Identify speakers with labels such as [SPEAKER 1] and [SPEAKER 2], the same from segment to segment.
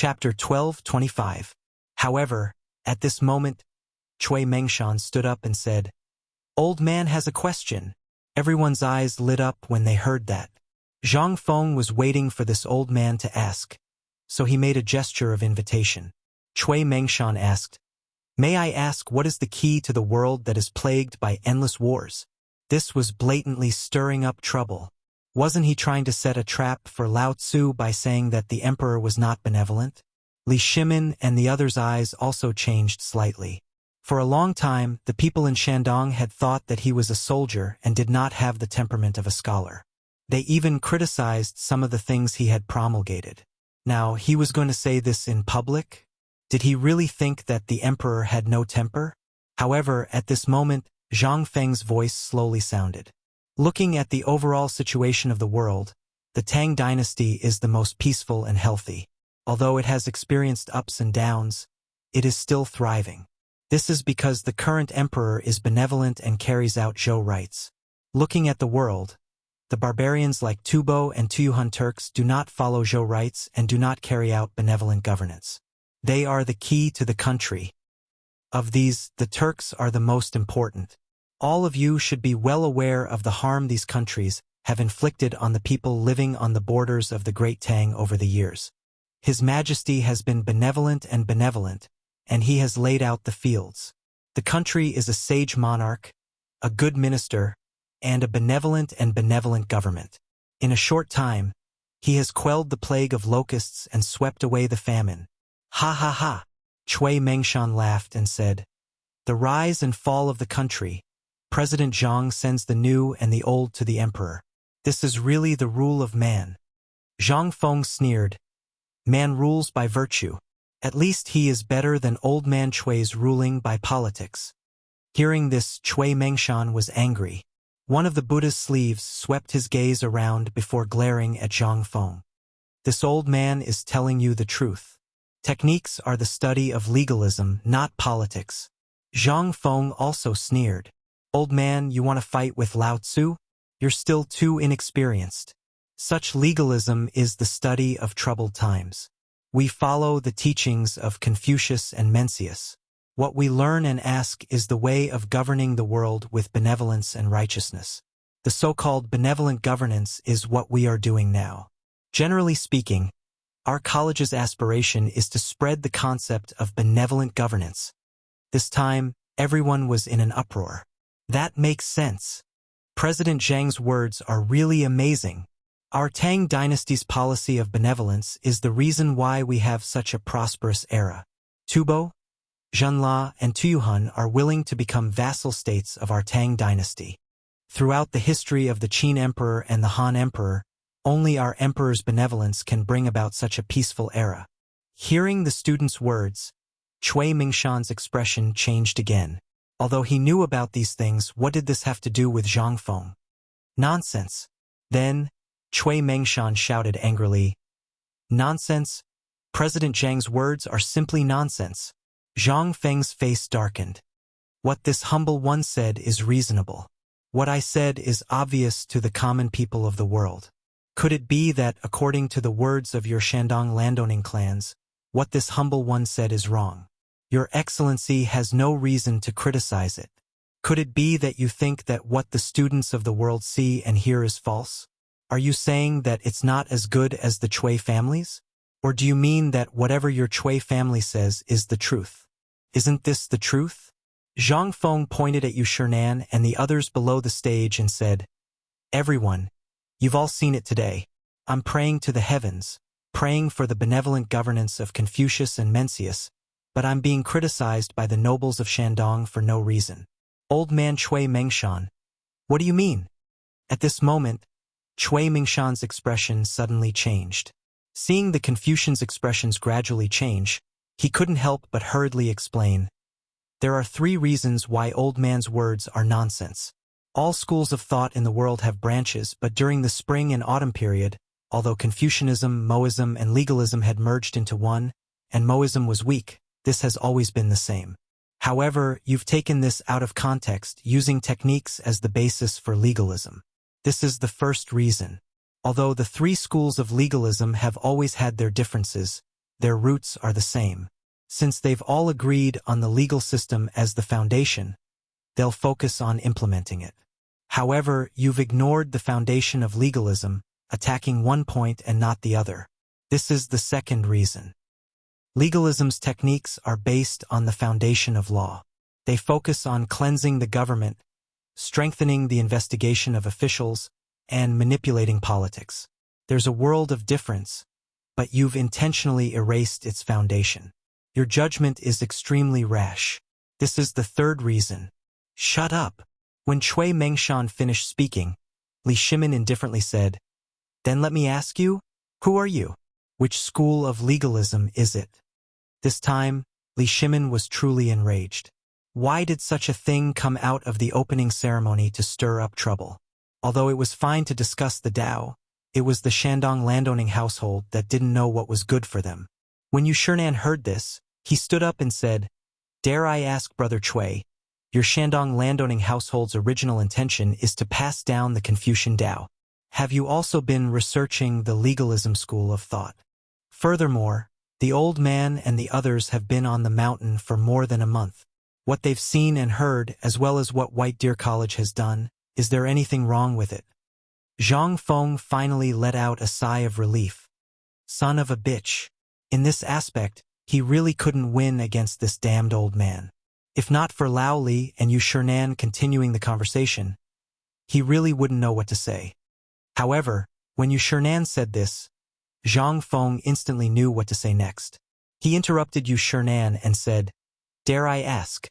[SPEAKER 1] Chapter 12:25. However, at this moment, Cui Mengshan stood up and said, "Old man has a question." Everyone's eyes lit up when they heard that. Zhang Feng was waiting for this old man to ask, so he made a gesture of invitation. Cui Mengshan asked, "May I ask what is the key to the world that is plagued by endless wars?" This was blatantly stirring up trouble. Wasn't he trying to set a trap for Lao Tzu by saying that the emperor was not benevolent? Li Shimin and the others' eyes also changed slightly. For a long time, the people in Shandong had thought that he was a soldier and did not have the temperament of a scholar. They even criticized some of the things he had promulgated. Now, he was going to say this in public? Did he really think that the emperor had no temper? However, at this moment, Zhang Feng's voice slowly sounded. Looking at the overall situation of the world, the Tang dynasty is the most peaceful and healthy. Although it has experienced ups and downs, it is still thriving. This is because the current emperor is benevolent and carries out Zhou rights. Looking at the world, the barbarians like Tubo and Tuyuhun Turks do not follow Zhou rights and do not carry out benevolent governance. They are the key to the country. Of these, the Turks are the most important. All of you should be well aware of the harm these countries have inflicted on the people living on the borders of the Great Tang over the years. His Majesty has been benevolent, and he has laid out the fields. The country is a sage monarch, a good minister, and a benevolent government. In a short time, he has quelled the plague of locusts and swept away the famine. Ha ha ha! Cui Mengshan laughed and said, "The rise and fall of the country. President Zhang sends the new and the old to the emperor. This is really the rule of man." Zhang Feng sneered, "Man rules by virtue. At least he is better than old man Cui's ruling by politics." Hearing this, Cui Mengshan was angry. One of the Buddha's sleeves swept his gaze around before glaring at Zhang Feng. "This old man is telling you the truth. Techniques are the study of legalism, not politics." Zhang Feng also sneered. "Old man, you want to fight with Lao Tzu? You're still too inexperienced. Such legalism is the study of troubled times. We follow the teachings of Confucius and Mencius. What we learn and ask is the way of governing the world with benevolence and righteousness. The so-called benevolent governance is what we are doing now. Generally speaking, our college's aspiration is to spread the concept of benevolent governance." This time, everyone was in an uproar. That makes sense. President Zhang's words are really amazing. Our Tang dynasty's policy of benevolence is the reason why we have such a prosperous era. Tubo, Zhenla, and Tuyuhun are willing to become vassal states of our Tang dynasty. Throughout the history of the Qin Emperor and the Han Emperor, only our emperor's benevolence can bring about such a peaceful era. Hearing the student's words, Cui Mengshan's expression changed again. Although he knew about these things, what did this have to do with Zhang Feng? Nonsense. Then, Cui Mengshan shouted angrily, "Nonsense? President Zhang's words are simply nonsense." Zhang Feng's face darkened. "What this humble one said is reasonable. What I said is obvious to the common people of the world. Could it be that, according to the words of your Shandong landowning clans, what this humble one said is wrong? Your Excellency has no reason to criticize it. Could it be that you think that what the students of the world see and hear is false? Are you saying that it's not as good as the Cui families? Or do you mean that whatever your Cui family says is the truth? Isn't this the truth?" Zhang Feng pointed at Yu Shernan and the others below the stage and said, "Everyone, you've all seen it today. I'm praying to the heavens, praying for the benevolent governance of Confucius and Mencius, but I'm being criticized by the nobles of Shandong for no reason." Old man Cui Mengshan, "What do you mean?" At this moment, Cui Mengshan's expression suddenly changed. Seeing the Confucian's expressions gradually change, he couldn't help but hurriedly explain, "There are 3 reasons why old man's words are nonsense. All schools of thought in the world have branches, but during the spring and autumn period, although Confucianism, Moism, and legalism had merged into one, and Moism was weak, this has always been the same. However, you've taken this out of context, using techniques as the basis for legalism. This is the first reason. Although the 3 schools of legalism have always had their differences, their roots are the same. Since they've all agreed on the legal system as the foundation, they'll focus on implementing it. However, you've ignored the foundation of legalism, attacking one point and not the other. This is the second reason. Legalism's techniques are based on the foundation of law. They focus on cleansing the government, strengthening the investigation of officials, and manipulating politics. There's a world of difference, but you've intentionally erased its foundation. Your judgment is extremely rash. This is the third reason. Shut up. When Cui Mengshan finished speaking, Li Shimin indifferently said, "Then let me ask you, who are you? Which school of legalism is it?" This time, Li Shimin was truly enraged. Why did such a thing come out of the opening ceremony to stir up trouble? Although it was fine to discuss the Tao, it was the Shandong landowning household that didn't know what was good for them. When Yu Shinan heard this, he stood up and said, "Dare I ask, Brother Cui, your Shandong landowning household's original intention is to pass down the Confucian Tao. Have you also been researching the legalism school of thought? Furthermore, the old man and the others have been on the mountain for more than a month. What they've seen and heard, as well as what White Deer College has done, is there anything wrong with it?" Zhang Feng finally let out a sigh of relief. Son of a bitch. In this aspect, he really couldn't win against this damned old man. If not for Lao Li and Yu Shinan continuing the conversation, he really wouldn't know what to say. However, when Yu Shinan said this, Zhang Feng instantly knew what to say next. He interrupted Yu Shinan and said, "Dare I ask,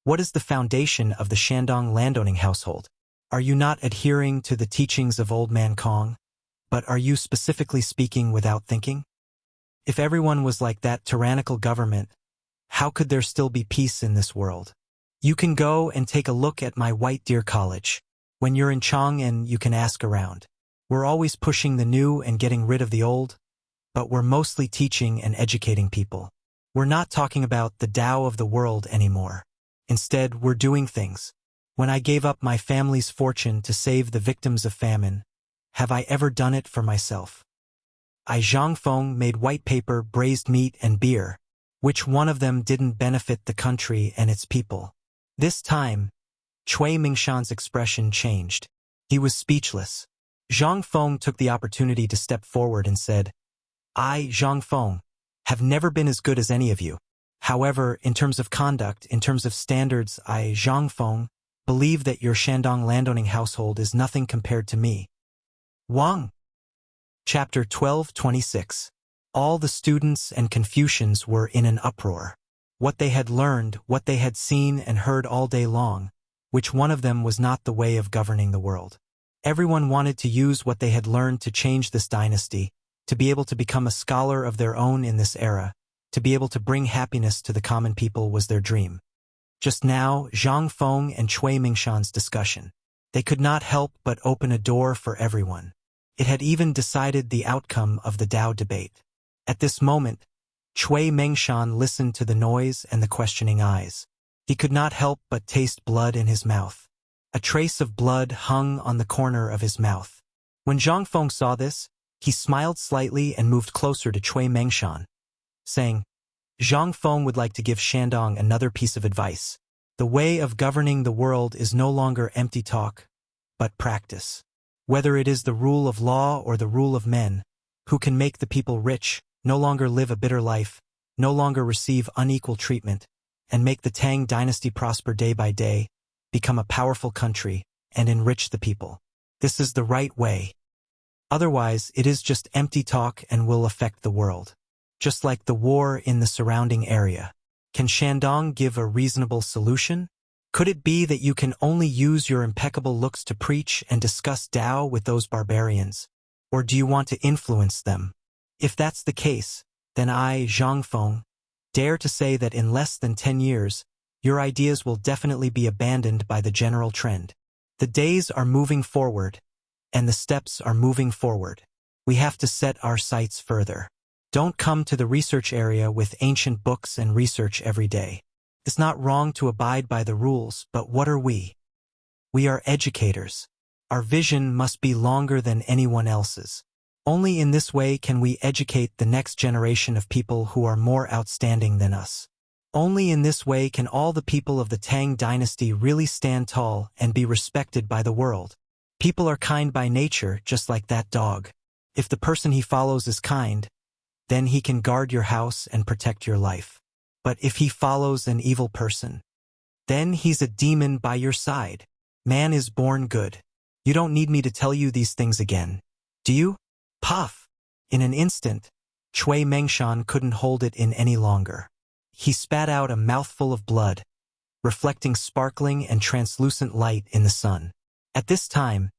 [SPEAKER 1] what is the foundation of the Shandong landowning household? Are you not adhering to the teachings of Old Man Kong, but are you specifically speaking without thinking? If everyone was like that tyrannical government, how could there still be peace in this world? You can go and take a look at my White Deer College. When you're in Chang'an, you can ask around. We're always pushing the new and getting rid of the old, but we're mostly teaching and educating people. We're not talking about the Tao of the world anymore. Instead, we're doing things. When I gave up my family's fortune to save the victims of famine, have I ever done it for myself? I Zhang Feng made white paper, braised meat, and beer. Which one of them didn't benefit the country and its people?" This time, Cui Mengshan's expression changed. He was speechless. Zhang Feng took the opportunity to step forward and said, "I, Zhang Feng, have never been as good as any of you. However, in terms of conduct, in terms of standards, I, Zhang Feng, believe that your Shandong landowning household is nothing compared to me." Wang. Chapter 12:26. All the students and Confucians were in an uproar. What they had learned, what they had seen and heard all day long, which one of them was not the way of governing the world. Everyone wanted to use what they had learned to change this dynasty, to be able to become a scholar of their own in this era, to be able to bring happiness to the common people was their dream. Just now, Zhang Feng and Cui Mengshan's discussion. They could not help but open a door for everyone. It had even decided the outcome of the Tao debate. At this moment, Cui Mengshan listened to the noise and the questioning eyes. He could not help but taste blood in his mouth. A trace of blood hung on the corner of his mouth. When Zhang Feng saw this, he smiled slightly and moved closer to Cui Mengshan, saying, "Zhang Feng would like to give Shandong another piece of advice. The way of governing the world is no longer empty talk, but practice. Whether it is the rule of law or the rule of men, who can make the people rich, no longer live a bitter life, no longer receive unequal treatment, and make the Tang dynasty prosper day by day, become a powerful country, and enrich the people. This is the right way. Otherwise, it is just empty talk and will affect the world. Just like the war in the surrounding area. Can Shandong give a reasonable solution? Could it be that you can only use your impeccable looks to preach and discuss Tao with those barbarians? Or do you want to influence them? If that's the case, then I, Zhang Feng, dare to say that in less than 10 years, your ideas will definitely be abandoned by the general trend. The days are moving forward, and the steps are moving forward. We have to set our sights further. Don't come to the research area with ancient books and research every day. It's not wrong to abide by the rules, but what are we? We are educators. Our vision must be longer than anyone else's. Only in this way can we educate the next generation of people who are more outstanding than us. Only in this way can all the people of the Tang dynasty really stand tall and be respected by the world. People are kind by nature, just like that dog. If the person he follows is kind, then he can guard your house and protect your life. But if he follows an evil person, then he's a demon by your side. Man is born good. You don't need me to tell you these things again, do you? Puff! In an instant, Chui Mengshan couldn't hold it in any longer. He spat out a mouthful of blood, reflecting sparkling and translucent light in the sun. At this time,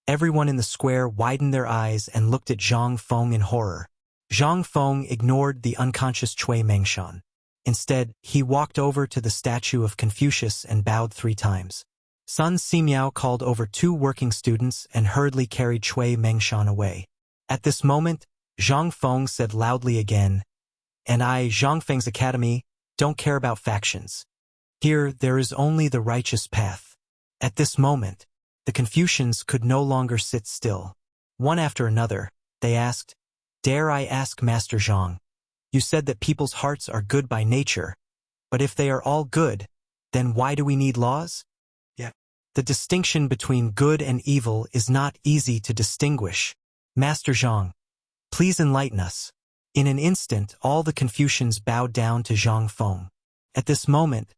[SPEAKER 1] everyone in the square widened their eyes and looked at Zhang Feng in horror. Zhang Feng ignored the unconscious Chui Mengshan. Instead, he walked over to the statue of Confucius and bowed 3 times. Sun Simiao called over 2 working students and hurriedly carried Chui Mengshan away. At this moment, Zhang Feng said loudly again, "And I, Zhang Feng's academy, don't care about factions. Here, there is only the righteous path." At this moment, the Confucians could no longer sit still. One after another, they asked, "Dare I ask, Master Zhang? You said that people's hearts are good by nature, but if they are all good, then why do we need laws?" The distinction between good and evil is not easy to distinguish. Master Zhang, please enlighten us. In an instant, all the Confucians bowed down to Zhang Feng. At this moment,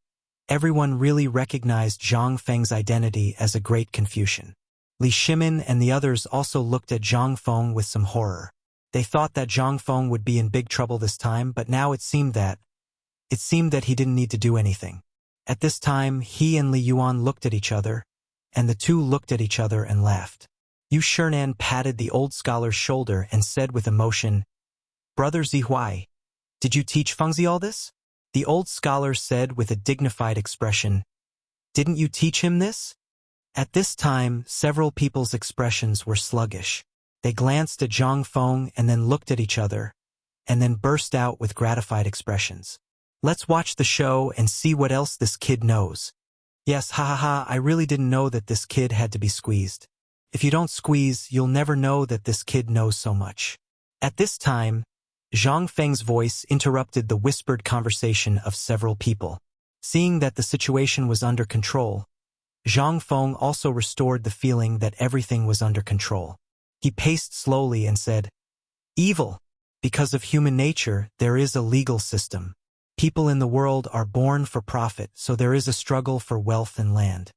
[SPEAKER 1] everyone really recognized Zhang Feng's identity as a great Confucian. Li Shimin and the others also looked at Zhang Feng with some horror. They thought that Zhang Feng would be in big trouble this time, but now it seemed that he didn't need to do anything. At this time, he and Li Yuan looked at each other, and the two looked at each other and laughed. Yu Shernan patted the old scholar's shoulder and said with emotion, "Brother Zihuai, did you teach Fengzi all this?" The old scholar said with a dignified expression, "Didn't you teach him this?" At this time, several people's expressions were sluggish. They glanced at Zhang Feng and then looked at each other, and then burst out with gratified expressions. "Let's watch the show and see what else this kid knows." "Yes, ha ha ha, I really didn't know that this kid had to be squeezed. If you don't squeeze, you'll never know that this kid knows so much." At this time, Zhang Feng's voice interrupted the whispered conversation of several people. Seeing that the situation was under control, Zhang Feng also restored the feeling that everything was under control. He paced slowly and said, "Evil. Because of human nature, there is a legal system. People in the world are born for profit, so there is a struggle for wealth and land.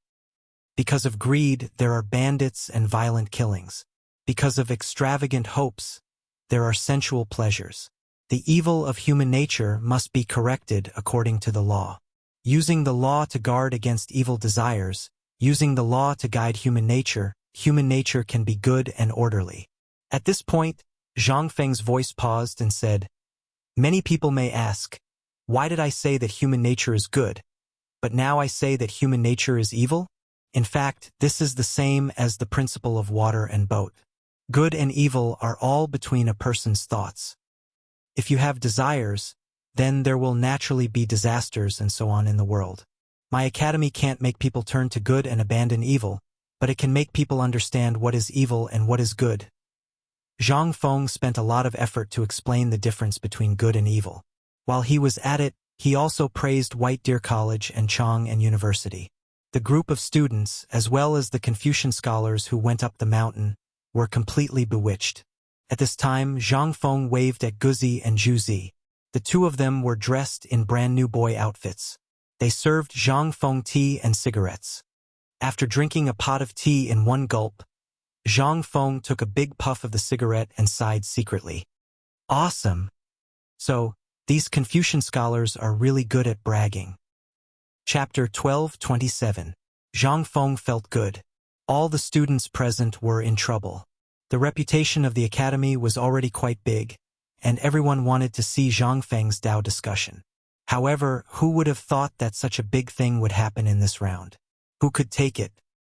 [SPEAKER 1] Because of greed, there are bandits and violent killings. Because of extravagant hopes, there are sensual pleasures. The evil of human nature must be corrected according to the law. Using the law to guard against evil desires, using the law to guide human nature can be good and orderly." At this point, Zhang Feng's voice paused and said, "Many people may ask, why did I say that human nature is good, but now I say that human nature is evil? In fact, this is the same as the principle of water and boat. Good and evil are all between a person's thoughts. If you have desires, then there will naturally be disasters and so on in the world. My academy can't make people turn to good and abandon evil, but it can make people understand what is evil and what is good." Zhang Feng spent a lot of effort to explain the difference between good and evil. While he was at it, he also praised White Deer College and Chang'an University. The group of students, as well as the Confucian scholars who went up the mountain, were completely bewitched. At this time, Zhang Feng waved at Guzi and Zhuzi. The two of them were dressed in brand new boy outfits. They served Zhang Feng tea and cigarettes. After drinking a pot of tea in one gulp, Zhang Feng took a big puff of the cigarette and sighed secretly. "Awesome. So, these Confucian scholars are really good at bragging." Chapter 12:27. Zhang Feng felt good. All the students present were in trouble. The reputation of the academy was already quite big, and everyone wanted to see Zhang Feng's Tao discussion. However, who would have thought that such a big thing would happen in this round? Who could take it?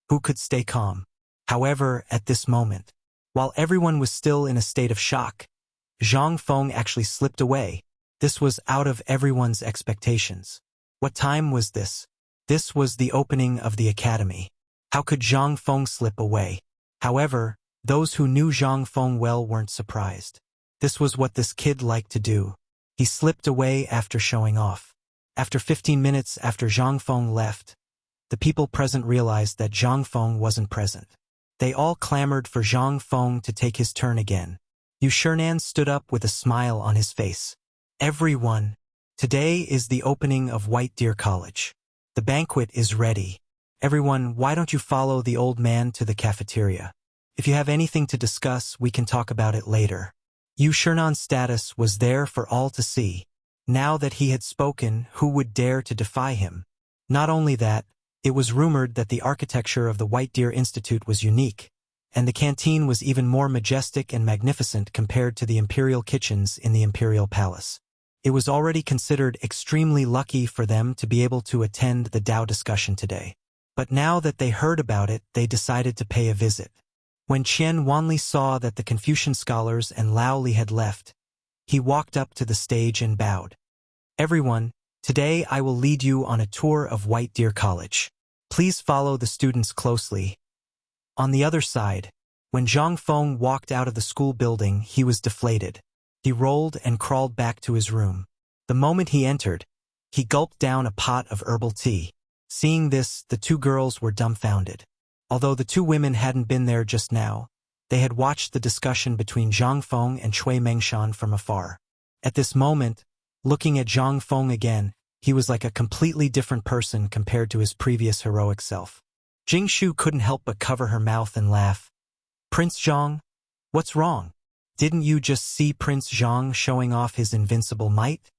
[SPEAKER 1] Who could stay calm? However, at this moment, while everyone was still in a state of shock, Zhang Feng actually slipped away. This was out of everyone's expectations. What time was this? This was the opening of the academy. How could Zhang Feng slip away? However, Those who knew Zhang Feng well weren't surprised. This was what this kid liked to do. He slipped away after showing off. After 15 minutes after Zhang Feng left, the people present realized that Zhang Feng wasn't present. They all clamored for Zhang Feng to take his turn again. Yu Shernan stood up with a smile on his face. Everyone, today is the opening of White Deer College. The banquet is ready. Everyone, why don't you follow the old man to the cafeteria? If you have anything to discuss, we can talk about it later. Yu Shernan's status was there for all to see. Now that he had spoken, who would dare to defy him? Not only that, it was rumored that the architecture of the White Deer Institute was unique, and the canteen was even more majestic and magnificent compared to the imperial kitchens in the imperial palace. It was already considered extremely lucky for them to be able to attend the Tao discussion today. But now that they heard about it, they decided to pay a visit. When Qian Wanli saw that the Confucian scholars and Lao Li had left, he walked up to the stage and bowed. Everyone, today I will lead you on a tour of White Deer College. Please follow the students closely. On the other side, when Zhang Feng walked out of the school building, he was deflated. He rolled and crawled back to his room. The moment he entered, he gulped down a pot of herbal tea. Seeing this, the two girls were dumbfounded. Although the two women hadn't been there just now, they had watched the discussion between Zhang Feng and Cui Mengshan from afar. At this moment, looking at Zhang Feng again, he was like a completely different person compared to his previous heroic self. Jing Shu couldn't help but cover her mouth and laugh. Prince Zhang? What's wrong? Didn't you just see Prince Zhang showing off his invincible might?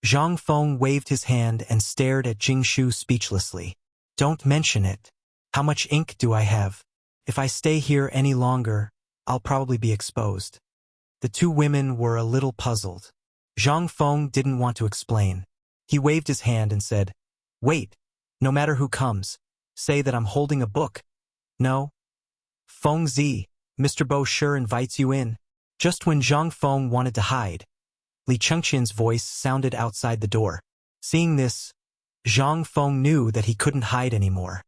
[SPEAKER 1] Zhang Feng waved his hand and stared at Jing Shu speechlessly. Don't mention it. How much ink do I have? If I stay here any longer, I'll probably be exposed. The two women were a little puzzled. Zhang Feng didn't want to explain. He waved his hand and said, Wait, no matter who comes, say that I'm holding a book. No? Feng Zi, Mr. Bo sure invites you in. Just when Zhang Feng wanted to hide, Li Chengqian's voice sounded outside the door. Seeing this, Zhang Feng knew that he couldn't hide anymore.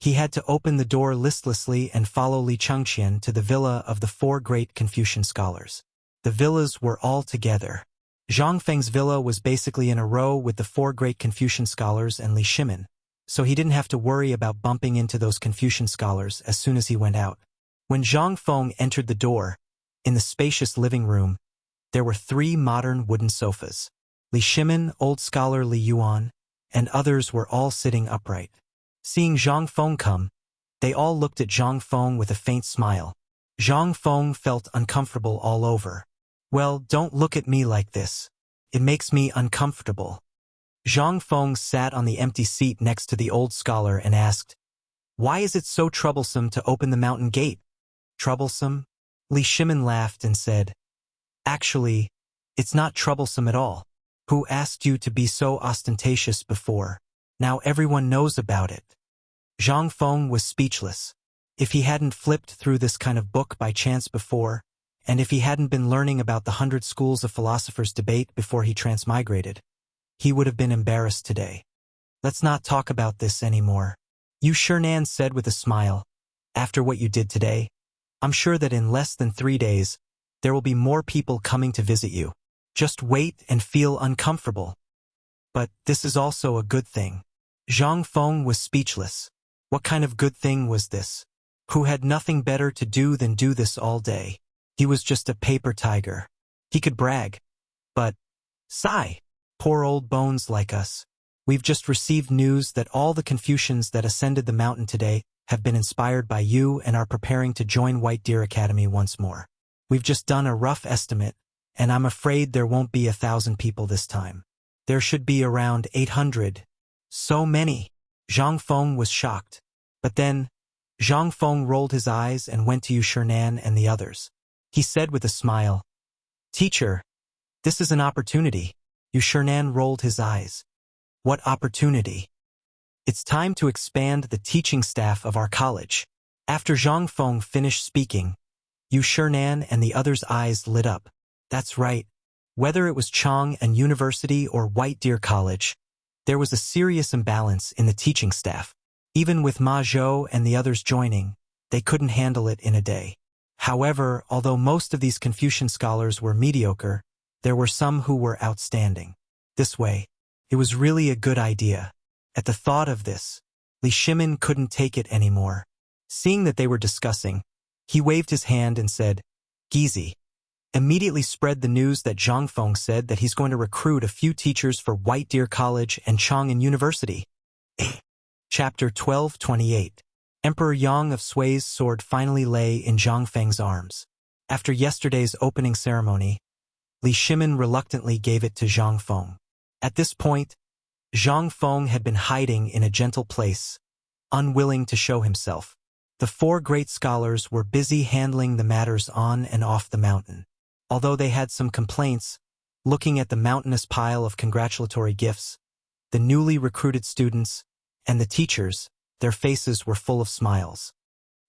[SPEAKER 1] He had to open the door listlessly and follow Li Chengqian to the villa of the four great Confucian scholars. The villas were all together. Zhang Feng's villa was basically in a row with the four great Confucian scholars and Li Shimin, so he didn't have to worry about bumping into those Confucian scholars as soon as he went out. When Zhang Feng entered the door, in the spacious living room, there were 3 modern wooden sofas. Li Shimin, old scholar Li Yuan, and others were all sitting upright. Seeing Zhang Feng come, they all looked at Zhang Feng with a faint smile. Zhang Feng felt uncomfortable all over. Well, don't look at me like this. It makes me uncomfortable. Zhang Feng sat on the empty seat next to the old scholar and asked, Why is it so troublesome to open the mountain gate? Troublesome? Li Shimin laughed and said, Actually, it's not troublesome at all. Who asked you to be so ostentatious before? Now everyone knows about it. Zhang Feng was speechless. If he hadn't flipped through this kind of book by chance before, and if he hadn't been learning about the 100 schools of philosophers debate before he transmigrated, he would have been embarrassed today. Let's not talk about this anymore. Yu Shernan said with a smile, After what you did today, I'm sure that in less than 3 days, there will be more people coming to visit you. Just wait and feel uncomfortable. But this is also a good thing. Zhang Feng was speechless. What kind of good thing was this? Who had nothing better to do than do this all day? He was just a paper tiger. He could brag. But, sigh, poor old bones like us. We've just received news that all the Confucians that ascended the mountain today have been inspired by you and are preparing to join White Deer Academy once more. We've just done a rough estimate, and I'm afraid there won't be 1,000 people this time. There should be around 800. So many. Zhang Feng was shocked. But then, Zhang Feng rolled his eyes and went to Yu Shernan and the others. He said with a smile, Teacher, this is an opportunity. Yu Shernan rolled his eyes. What opportunity? It's time to expand the teaching staff of our college. After Zhang Feng finished speaking, Yu Shernan and the others' eyes lit up. That's right. Whether it was Chang'an University or White Deer College, there was a serious imbalance in the teaching staff. Even with Ma Zhou and the others joining, they couldn't handle it in a day. However, although most of these Confucian scholars were mediocre, there were some who were outstanding. This way, it was really a good idea. At the thought of this, Li Shimin couldn't take it anymore. Seeing that they were discussing, he waved his hand and said, "Gizi." Immediately spread the news that Zhang Feng said that he's going to recruit a few teachers for White Deer College and Chang'an University. Chapter 12:28. Emperor Yang of Sui's sword finally lay in Zhang Feng's arms. After yesterday's opening ceremony, Li Shimin reluctantly gave it to Zhang Feng. At this point, Zhang Feng had been hiding in a gentle place, unwilling to show himself. The four great scholars were busy handling the matters on and off the mountain. Although they had some complaints, looking at the mountainous pile of congratulatory gifts, the newly recruited students, and the teachers, their faces were full of smiles.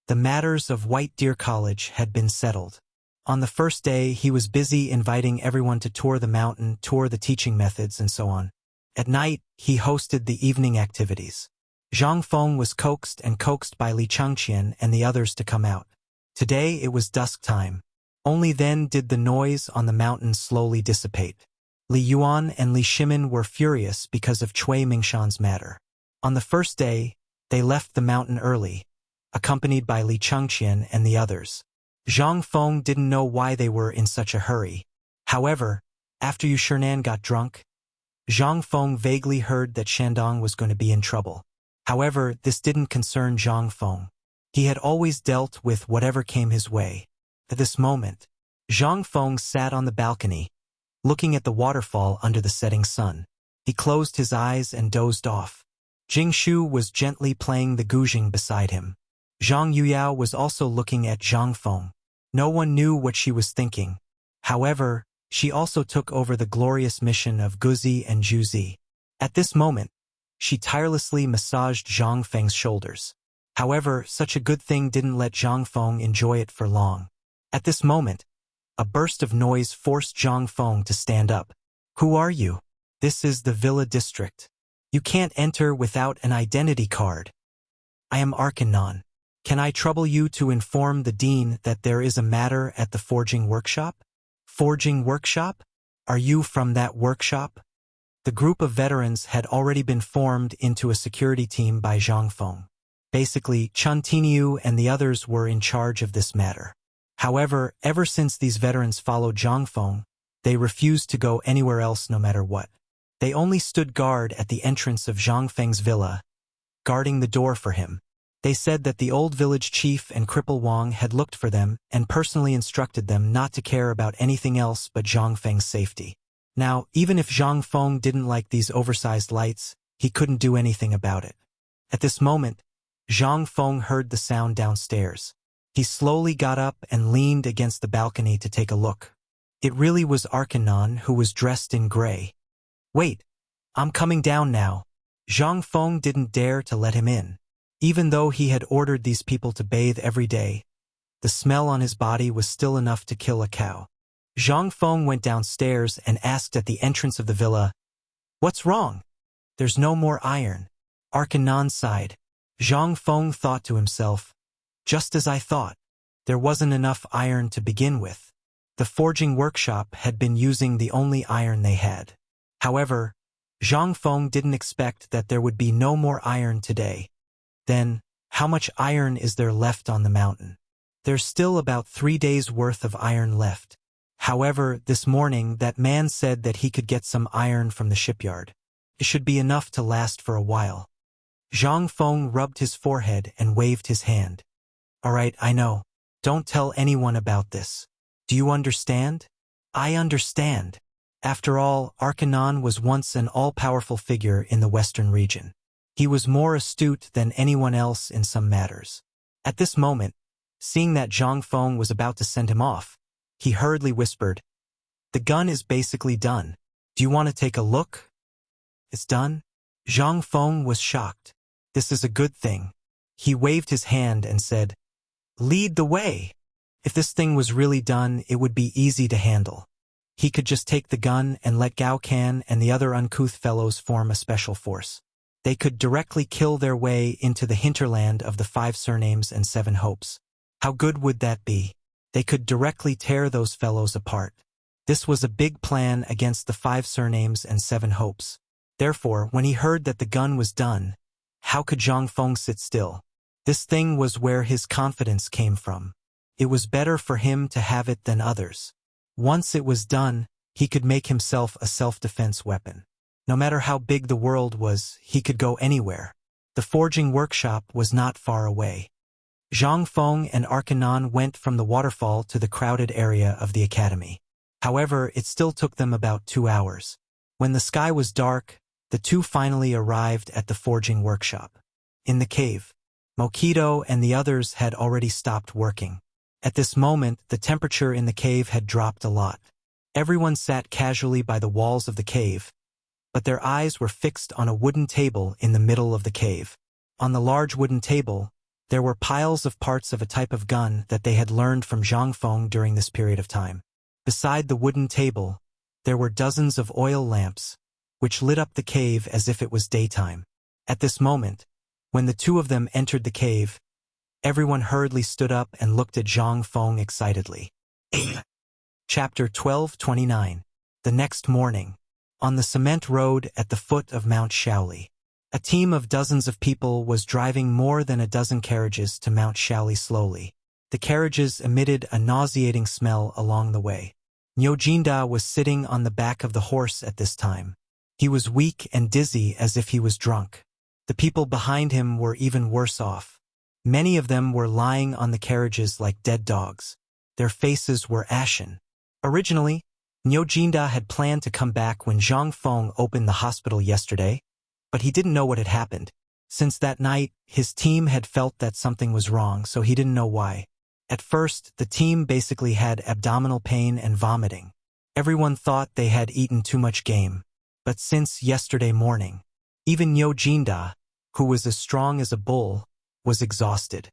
[SPEAKER 1] The matters of White Deer College had been settled. On the first day, he was busy inviting everyone to tour the mountain, tour the teaching methods, and so on. At night, he hosted the evening activities. Zhang Feng was coaxed by Li Changqian and the others to come out. Today it was dusk time. Only then did the noise on the mountain slowly dissipate. Li Yuan and Li Shimin were furious because of Cui Mingshan's matter. On the first day, they left the mountain early, accompanied by Li Changqian and the others. Zhang Feng didn't know why they were in such a hurry. However, after Yu Shernan got drunk, Zhang Feng vaguely heard that Shandong was going to be in trouble. However, this didn't concern Zhang Feng. He had always dealt with whatever came his way. At this moment, Zhang Feng sat on the balcony, looking at the waterfall under the setting sun. He closed his eyes and dozed off. Jing Shu was gently playing the guzheng beside him. Zhang Yuyao was also looking at Zhang Feng. No one knew what she was thinking. However, she also took over the glorious mission of Guzi and Juzi. At this moment, she tirelessly massaged Zhang Feng's shoulders. However, such a good thing didn't let Zhang Feng enjoy it for long. At this moment, a burst of noise forced Zhang Feng to stand up. "Who are you? This is the Villa District. You can't enter without an identity card." "I am Arkanon. Can I trouble you to inform the dean that there is a matter at the forging workshop?" "Forging workshop? Are you from that workshop?" The group of veterans had already been formed into a security team by Zhang Feng. Basically, Chun Tiniu and the others were in charge of this matter. However, ever since these veterans followed Zhang Feng, they refused to go anywhere else no matter what. They only stood guard at the entrance of Zhang Feng's villa, guarding the door for him. They said that the old village chief and Cripple Wang had looked for them and personally instructed them not to care about anything else but Zhang Feng's safety. Now, even if Zhang Feng didn't like these oversized lights, he couldn't do anything about it. At this moment, Zhang Feng heard the sound downstairs. He slowly got up and leaned against the balcony to take a look. It really was Arkanon, who was dressed in gray. "Wait, I'm coming down now." Zhang Feng didn't dare to let him in. Even though he had ordered these people to bathe every day, the smell on his body was still enough to kill a cow. Zhang Feng went downstairs and asked at the entrance of the villa, "What's wrong?" "There's no more iron." Arkanon sighed. Zhang Feng thought to himself, "Just as I thought. There wasn't enough iron to begin with." The forging workshop had been using the only iron they had. However, Zhang Feng didn't expect that there would be no more iron today. Then, how much iron is there left on the mountain? There's still about 3 days' worth of iron left. However, this morning that man said that he could get some iron from the shipyard. It should be enough to last for a while. Zhang Feng rubbed his forehead and waved his hand. "All right, I know. Don't tell anyone about this. Do you understand?" "I understand." After all, Arkanon was once an all-powerful figure in the western region. He was more astute than anyone else in some matters. At this moment, seeing that Zhang Feng was about to send him off, he hurriedly whispered, "The gun is basically done. Do you want to take a look?" "It's done?" Zhang Feng was shocked. This is a good thing. He waved his hand and said, "Lead the way." If this thing was really done, it would be easy to handle. He could just take the gun and let Gao Can and the other uncouth fellows form a special force. They could directly kill their way into the hinterland of the 5 surnames and 7 hopes. How good would that be? they could directly tear those fellows apart. This was a big plan against the 5 surnames and 7 hopes. Therefore, when he heard that the gun was done, how could Zhang Feng sit still? This thing was where his confidence came from. It was better for him to have it than others. Once it was done, he could make himself a self-defense weapon. No matter how big the world was, he could go anywhere. The forging workshop was not far away. Zhang Feng and Arcanon went from the waterfall to the crowded area of the academy. However, it still took them about 2 hours. When the sky was dark, the two finally arrived at the forging workshop. In the cave, Mokito and the others had already stopped working. At this moment, the temperature in the cave had dropped a lot. Everyone sat casually by the walls of the cave, but their eyes were fixed on a wooden table in the middle of the cave. On the large wooden table, there were piles of parts of a type of gun that they had learned from Zhang Feng during this period of time. Beside the wooden table, there were dozens of oil lamps, which lit up the cave as if it was daytime. At this moment, when the two of them entered the cave, everyone hurriedly stood up and looked at Zhang Feng excitedly. Chapter 12:29. The next morning, on the cement road at the foot of Mount Shaoli, a team of dozens of people was driving more than a dozen carriages to Mount Shaoli slowly. The carriages emitted a nauseating smell along the way. Nyojinda was sitting on the back of the horse at this time. He was weak and dizzy as if he was drunk. The people behind him were even worse off. Many of them were lying on the carriages like dead dogs. Their faces were ashen. Originally, Nyojinda had planned to come back when Zhang Feng opened the hospital yesterday, but he didn't know what had happened. Since that night, his team had felt that something was wrong, so he didn't know why. At first, the team basically had abdominal pain and vomiting. Everyone thought they had eaten too much game. But since yesterday morning, even Nyojinda, who was as strong as a bull, was exhausted.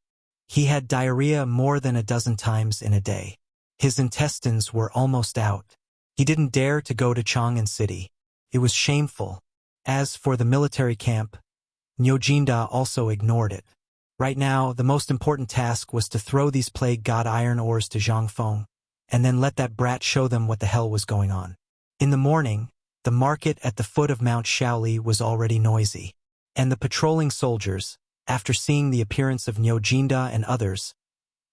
[SPEAKER 1] He had diarrhea more than a dozen times in a day. His intestines were almost out. He didn't dare to go to Chang'an City. It was shameful. As for the military camp, Nyojinda also ignored it. Right now, the most important task was to throw these plague god iron ores to Zhang Feng, and then let that brat show them what the hell was going on. In the morning, the market at the foot of Mount Shaoli was already noisy, and the patrolling soldiers, after seeing the appearance of Nyojinda and others,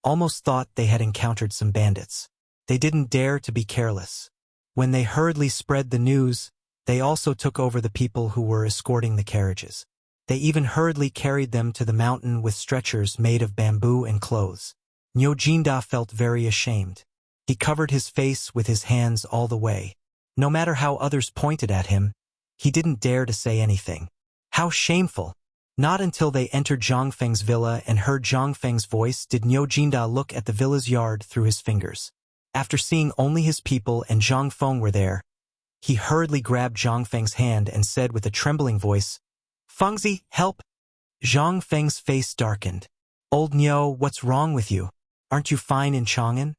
[SPEAKER 1] almost thought they had encountered some bandits. They didn't dare to be careless. When they hurriedly spread the news, they also took over the people who were escorting the carriages. They even hurriedly carried them to the mountain with stretchers made of bamboo and clothes. Nyojinda felt very ashamed. He covered his face with his hands all the way. No matter how others pointed at him, he didn't dare to say anything. How shameful! Not until they entered Zhang Feng's villa and heard Zhang Feng's voice did Nyojinda look at the villa's yard through his fingers. After seeing only his people and Zhang Feng were there, he hurriedly grabbed Zhang Feng's hand and said with a trembling voice, "Fengzi, help!" Zhang Feng's face darkened. "Old Nyo, what's wrong with you? Aren't you fine in Chang'an?"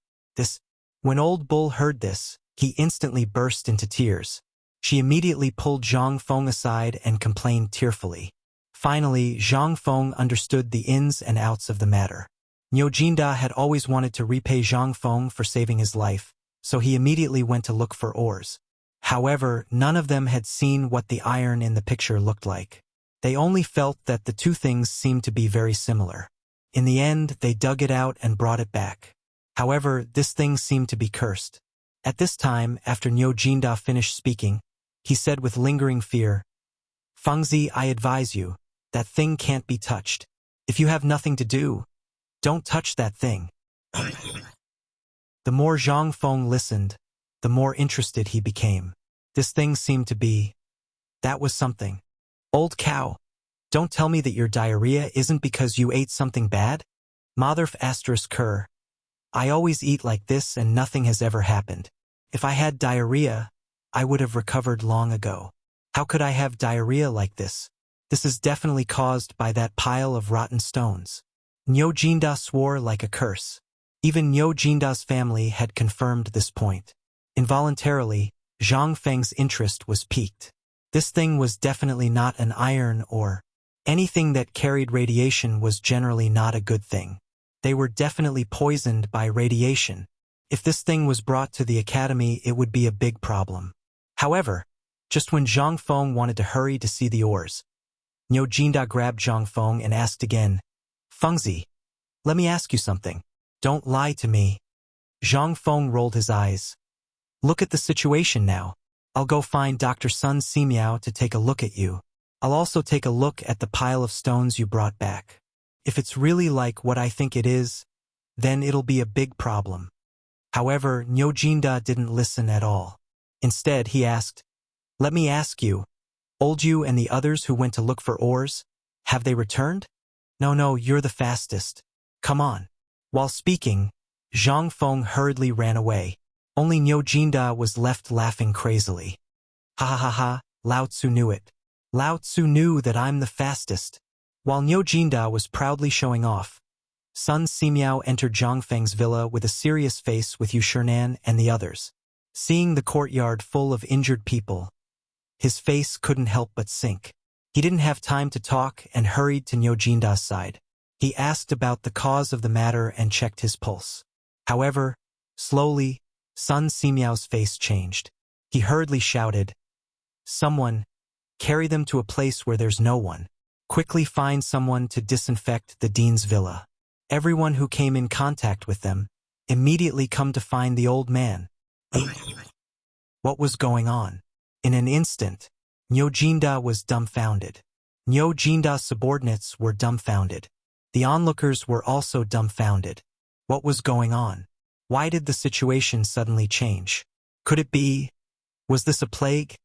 [SPEAKER 1] When Old Bull heard this, he instantly burst into tears. She immediately pulled Zhang Feng aside and complained tearfully. Finally, Zhang Feng understood the ins and outs of the matter. Nyojinda had always wanted to repay Zhang Feng for saving his life, so he immediately went to look for ores. However, none of them had seen what the iron in the picture looked like. They only felt that the two things seemed to be very similar. In the end, they dug it out and brought it back. However, this thing seemed to be cursed. At this time, after Nyojinda finished speaking, he said with lingering fear, "Fengzi, I advise you, that thing can't be touched. If you have nothing to do, don't touch that thing." The more Zhang Feng listened, the more interested he became. This thing seemed to be... that was something. "Old cow, don't tell me that your diarrhea isn't because you ate something bad? Motherf ***. I always eat like this and nothing has ever happened. If I had diarrhea, I would have recovered long ago. How could I have diarrhea like this? This is definitely caused by that pile of rotten stones." Nyojinda swore like a curse. Even Nyojinda's family had confirmed this point. Involuntarily, Zhang Feng's interest was piqued. This thing was definitely not an iron or anything that carried radiation was generally not a good thing. They were definitely poisoned by radiation. If this thing was brought to the academy, it would be a big problem. However, just when Zhang Feng wanted to hurry to see the ores, Niu Jinda grabbed Zhang Feng and asked again, "Fengzi, let me ask you something. Don't lie to me." Zhang Feng rolled his eyes. "Look at the situation now. I'll go find Dr. Sun Simiao to take a look at you. I'll also take a look at the pile of stones you brought back. If it's really like what I think it is, then it'll be a big problem." However, Niu Jinda didn't listen at all. Instead, he asked, "Let me ask you, old you and the others who went to look for ores, have they returned?" No, you're the fastest. Come on." While speaking, Zhang Feng hurriedly ran away. Only Niu Jinda was left laughing crazily. "Ha ha ha ha, Lao Tzu knew it. Lao Tzu knew that I'm the fastest." While Niu Jinda was proudly showing off, Sun Simiao entered Zhang Feng's villa with a serious face with Yu Shernan and the others. Seeing the courtyard full of injured people, his face couldn't help but sink. He didn't have time to talk and hurried to Niu Jinda's side. He asked about the cause of the matter and checked his pulse. However, slowly, Sun Simiao's face changed. He hurriedly shouted, "Someone, carry them to a place where there's no one. Quickly find someone to disinfect the dean's villa. Everyone who came in contact with them, immediately come to find the old man." What was going on? In an instant, Niu Jinda was dumbfounded. Niu Jinda's subordinates were dumbfounded. The onlookers were also dumbfounded. What was going on? Why did the situation suddenly change? Could it be? Was this a plague?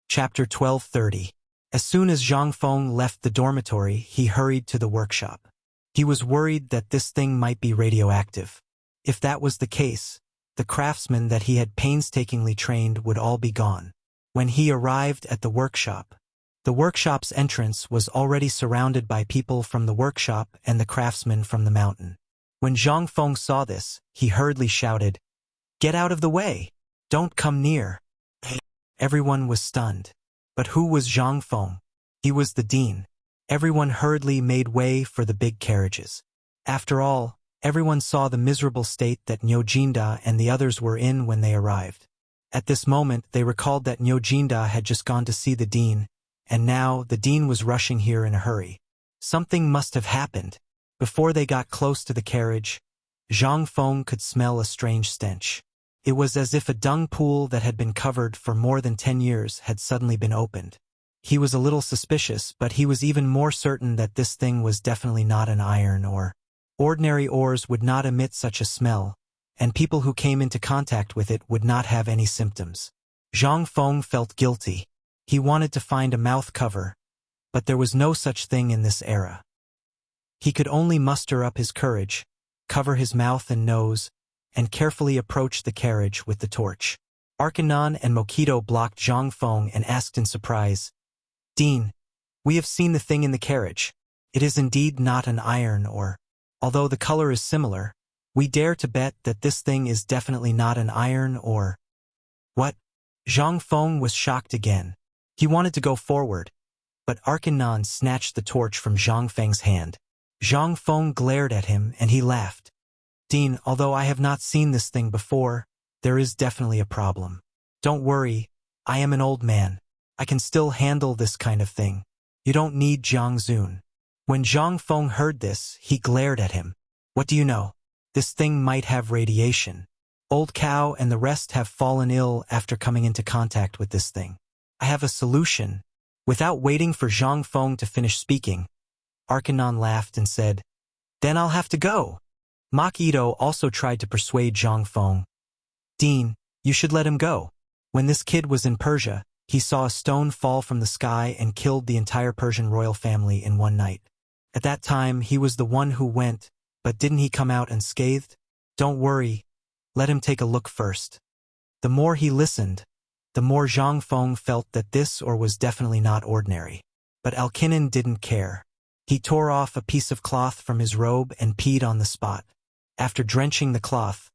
[SPEAKER 1] Chapter 12:30. As soon as Zhang Feng left the dormitory, he hurried to the workshop. He was worried that this thing might be radioactive. If that was the case, the craftsmen that he had painstakingly trained would all be gone. When he arrived at the workshop's entrance was already surrounded by people from the workshop and the craftsmen from the mountain. When Zhang Feng saw this, he hurriedly shouted, "Get out of the way! Don't come near!" Everyone was stunned. But who was Zhang Feng? He was the dean. Everyone hurriedly made way for the big carriages. After all, everyone saw the miserable state that Niu Jinda and the others were in when they arrived. At this moment, they recalled that Niu Jinda had just gone to see the dean, and now the dean was rushing here in a hurry. Something must have happened. Before they got close to the carriage, Zhang Feng could smell a strange stench. It was as if a dung pool that had been covered for more than 10 years had suddenly been opened. He was a little suspicious, but he was even more certain that this thing was definitely not an iron ore. Ordinary ores would not emit such a smell, and people who came into contact with it would not have any symptoms. Zhang Feng felt guilty. He wanted to find a mouth cover, but there was no such thing in this era. He could only muster up his courage, cover his mouth and nose, and carefully approach the carriage with the torch. Arkanon and Mokito blocked Zhang Feng and asked in surprise, "Dean, we have seen the thing in the carriage. It is indeed not an iron ore. Although the color is similar, we dare to bet that this thing is definitely not an iron ore." What? Zhang Feng was shocked again. He wanted to go forward, but Arkanon snatched the torch from Zhang Feng's hand. Zhang Feng glared at him and he laughed. "Dean, although I have not seen this thing before, there is definitely a problem. Don't worry, I am an old man. I can still handle this kind of thing. You don't need Jiang Zun." When Zhang Feng heard this, he glared at him. "What do you know? This thing might have radiation. Old Cow and the rest have fallen ill after coming into contact with this thing. I have a solution." Without waiting for Zhang Feng to finish speaking, Arkanon laughed and said, "Then I'll have to go." Mach Ito also tried to persuade Zhang Feng. "Dean, you should let him go. When this kid was in Persia, he saw a stone fall from the sky and killed the entire Persian royal family in one night. At that time, he was the one who went, but didn't he come out unscathed? Don't worry, let him take a look first." The more he listened, the more Zhang Feng felt that this ore was definitely not ordinary. But Alkinen didn't care. He tore off a piece of cloth from his robe and peed on the spot. After drenching the cloth,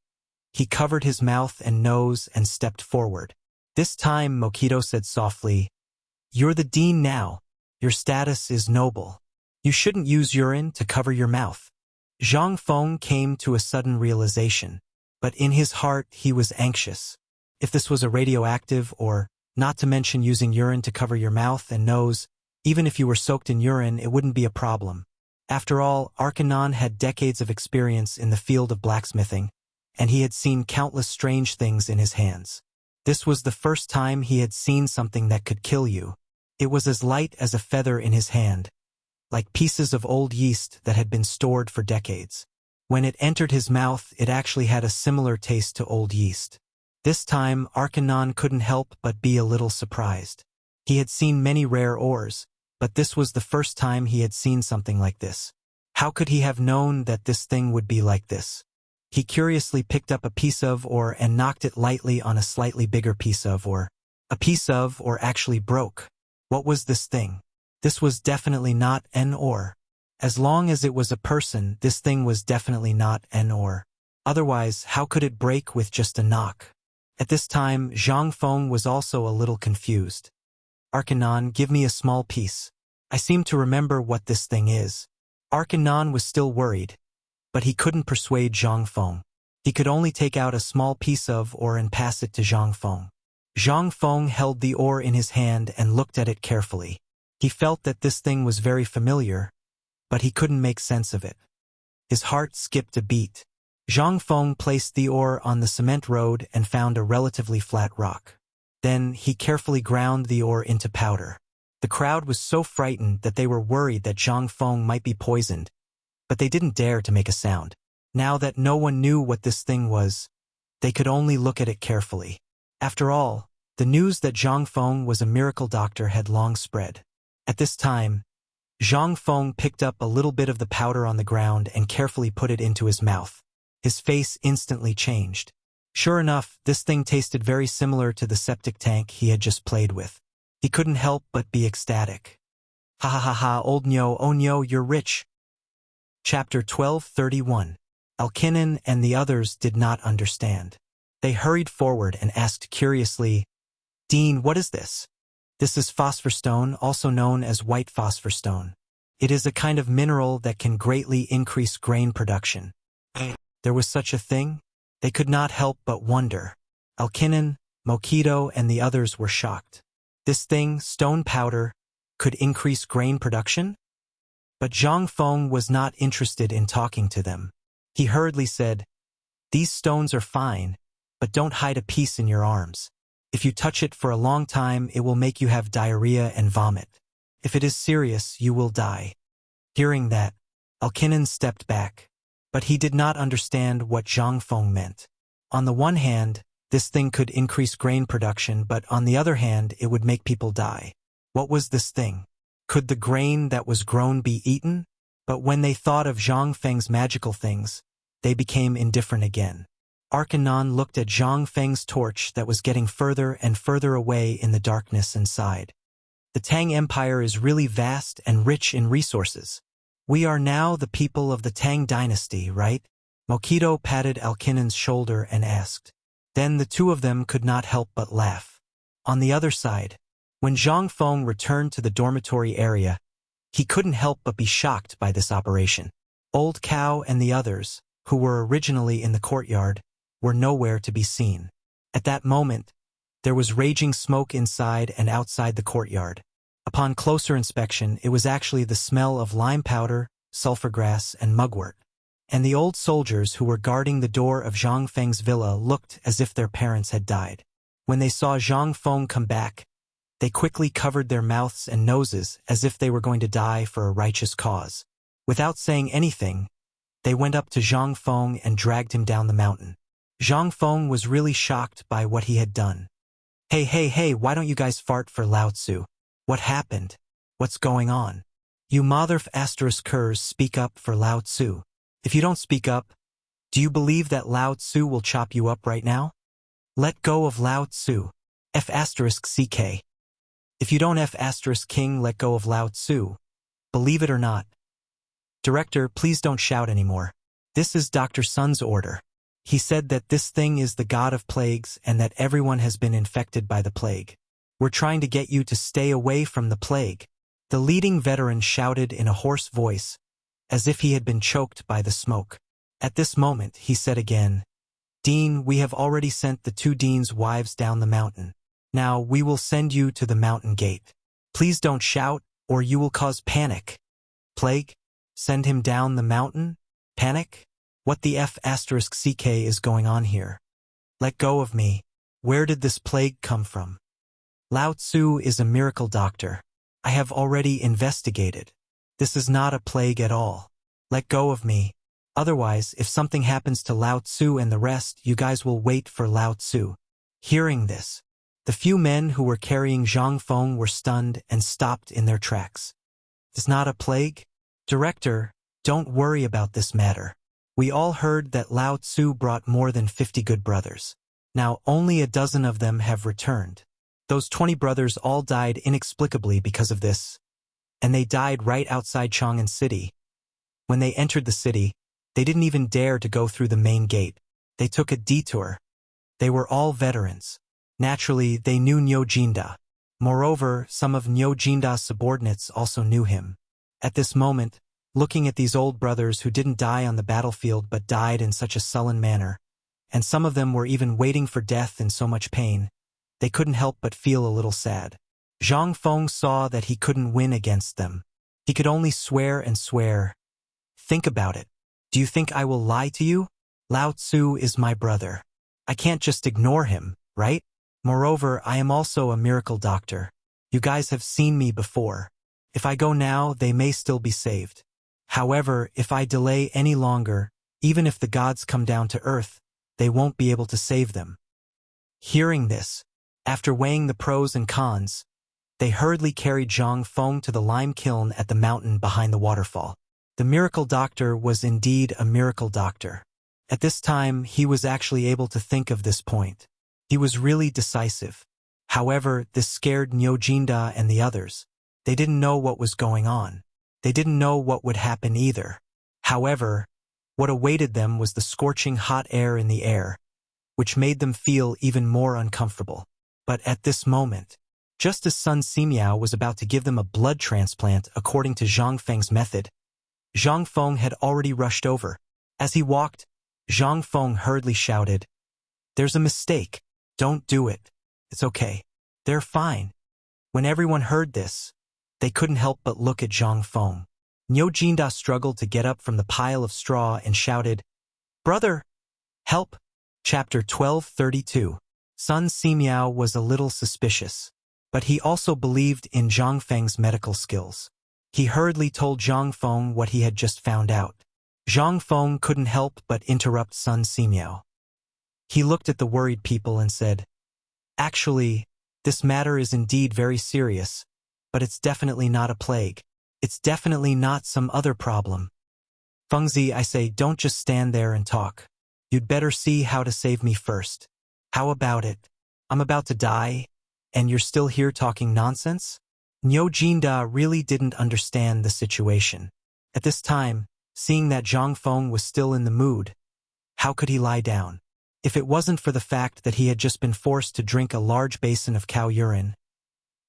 [SPEAKER 1] he covered his mouth and nose and stepped forward. This time, Mokito said softly, "You're the dean now. Your status is noble. You shouldn't use urine to cover your mouth. Zhang Feng came to a sudden realization, but in his heart he was anxious. If this was a radioactive or, not to mention using urine to cover your mouth and nose, even if you were soaked in urine it wouldn't be a problem. After all, Arcanon had decades of experience in the field of blacksmithing, and he had seen countless strange things in his hands. This was the first time he had seen something that could kill you. It was as light as a feather in his hand, like pieces of old yeast that had been stored for decades. When it entered his mouth, it actually had a similar taste to old yeast. This time, Arcanon couldn't help but be a little surprised. He had seen many rare ores, but this was the first time he had seen something like this. How could he have known that this thing would be like this? He curiously picked up a piece of ore and knocked it lightly on a slightly bigger piece of ore. A piece of ore actually broke. What was this thing? This was definitely not an ore. As long as it was a person, this thing was definitely not an ore. Otherwise, how could it break with just a knock? At this time, Zhang Feng was also a little confused. Arcanon, give me a small piece. I seem to remember what this thing is. Arcanon was still worried, but he couldn't persuade Zhang Feng. He could only take out a small piece of ore and pass it to Zhang Feng. Zhang Feng held the ore in his hand and looked at it carefully. He felt that this thing was very familiar, but he couldn't make sense of it. His heart skipped a beat. Zhang Feng placed the ore on the cement road and found a relatively flat rock. Then he carefully ground the ore into powder. The crowd was so frightened that they were worried that Zhang Feng might be poisoned, but they didn't dare to make a sound. Now that no one knew what this thing was, they could only look at it carefully. After all, the news that Zhang Feng was a miracle doctor had long spread. At this time, Zhang Feng picked up a little bit of the powder on the ground and carefully put it into his mouth. His face instantly changed. Sure enough, this thing tasted very similar to the septic tank he had just played with. He couldn't help but be ecstatic. Ha ha ha ha, old Nyo, oh Nyo, you're rich. Chapter 1231. Alkinen and the others did not understand. They hurried forward and asked curiously, Dean, what is this? This is phosphor stone, also known as white phosphor stone. It is a kind of mineral that can greatly increase grain production. There was such a thing? They could not help but wonder. Alkinen, Mokito, and the others were shocked. This thing, stone powder, could increase grain production? But Zhang Feng was not interested in talking to them. He hurriedly said, These stones are fine, but don't hide a piece in your arms. If you touch it for a long time, it will make you have diarrhea and vomit. If it is serious, you will die. Hearing that, Alkinen stepped back. But he did not understand what Zhang Feng meant. On the one hand, this thing could increase grain production, but on the other hand, it would make people die. What was this thing? Could the grain that was grown be eaten? But when they thought of Zhang Feng's magical things, they became indifferent again. Arcanon looked at Zhang Feng's torch that was getting further and further away in the darkness and sighed. The Tang Empire is really vast and rich in resources. We are now the people of the Tang dynasty, right? Mokito patted Alkinen's shoulder and asked. Then the two of them could not help but laugh. On the other side, when Zhang Feng returned to the dormitory area, he couldn't help but be shocked by this operation. Old Cow and the others, who were originally in the courtyard, were nowhere to be seen. At that moment, there was raging smoke inside and outside the courtyard. Upon closer inspection, it was actually the smell of lime powder, sulfur grass, and mugwort. And the old soldiers who were guarding the door of Zhang Feng's villa looked as if their parents had died. When they saw Zhang Feng come back, they quickly covered their mouths and noses as if they were going to die for a righteous cause. Without saying anything, they went up to Zhang Feng and dragged him down the mountain. Zhang Feng was really shocked by what he had done. Hey, why don't you guys fart for Lao Tzu? What happened? What's going on? You mother******, speak up for Lao Tzu. If you don't speak up, do you believe that Lao Tzu will chop you up right now? Let go of Lao Tzu. F***ck. If you don't F***king let go of Lao Tzu, believe it or not. Director, please don't shout anymore. This is Dr. Sun's order. He said that this thing is the god of plagues and that everyone has been infected by the plague. We're trying to get you to stay away from the plague. The leading veteran shouted in a hoarse voice, as if he had been choked by the smoke. At this moment, he said again, "Dean, we have already sent the 2 deans' wives down the mountain. Now we will send you to the mountain gate. Please don't shout, or you will cause panic." Plague? Send him down the mountain? Panic? What the F***ck is going on here? Let go of me. Where did this plague come from? Lao Tzu is a miracle doctor. I have already investigated. This is not a plague at all. Let go of me. Otherwise, if something happens to Lao Tzu and the rest, you guys will wait for Lao Tzu. Hearing this, the few men who were carrying Zhang Feng were stunned and stopped in their tracks. It's not a plague? Director, don't worry about this matter. We all heard that Lao Tzu brought more than 50 good brothers. Now only a dozen of them have returned. Those 20 brothers all died inexplicably because of this, and they died right outside Chang'an City. When they entered the city, they didn't even dare to go through the main gate. They took a detour. They were all veterans. Naturally, they knew Niu Jinda. Moreover, some of Niu Jinda's subordinates also knew him. At this moment, looking at these old brothers who didn't die on the battlefield but died in such a sullen manner, and some of them were even waiting for death in so much pain, they couldn't help but feel a little sad. Zhang Feng saw that he couldn't win against them. He could only swear and swear. Think about it. Do you think I will lie to you? Lao Tzu is my brother. I can't just ignore him, right? Moreover, I am also a miracle doctor. You guys have seen me before. If I go now, they may still be saved. However, if I delay any longer, even if the gods come down to earth, they won't be able to save them. Hearing this, after weighing the pros and cons, they hurriedly carried Zhang Feng to the lime kiln at the mountain behind the waterfall. The miracle doctor was indeed a miracle doctor. At this time, he was actually able to think of this point. He was really decisive. However, this scared Niu Jinda and the others. They didn't know what was going on. They didn't know what would happen either. However, what awaited them was the scorching hot air in the air, which made them feel even more uncomfortable. But at this moment, just as Sun Simiao was about to give them a blood transplant according to Zhang Feng's method, Zhang Feng had already rushed over. As he walked, Zhang Feng hurriedly shouted, "There's a mistake. Don't do it. It's okay. They're fine." When everyone heard this, they couldn't help but look at Zhang Feng. Niu Jinda struggled to get up from the pile of straw and shouted, "Brother, help!" Chapter 1232. Sun Simiao was a little suspicious, but he also believed in Zhang Feng's medical skills. He hurriedly told Zhang Feng what he had just found out. Zhang Feng couldn't help but interrupt Sun Simiao. He looked at the worried people and said, "Actually, this matter is indeed very serious, but it's definitely not a plague. It's definitely not some other problem. Fengzi, I say, don't just stand there and talk. You'd better see how to save me first. How about it? I'm about to die, and you're still here talking nonsense?" Niu Jinda really didn't understand the situation. At this time, seeing that Zhang Feng was still in the mood, how could he lie down? If it wasn't for the fact that he had just been forced to drink a large basin of cow urine,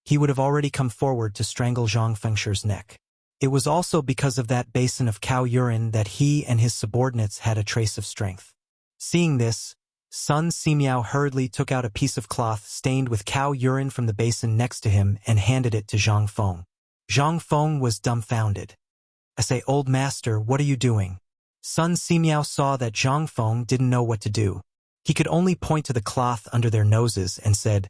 [SPEAKER 1] he would have already come forward to strangle Zhang Fengshi's neck. It was also because of that basin of cow urine that he and his subordinates had a trace of strength. Seeing this, Sun Simiao hurriedly took out a piece of cloth stained with cow urine from the basin next to him and handed it to Zhang Feng. Zhang Feng was dumbfounded. "I say, old master, what are you doing?" Sun Simiao saw that Zhang Feng didn't know what to do. He could only point to the cloth under their noses and said,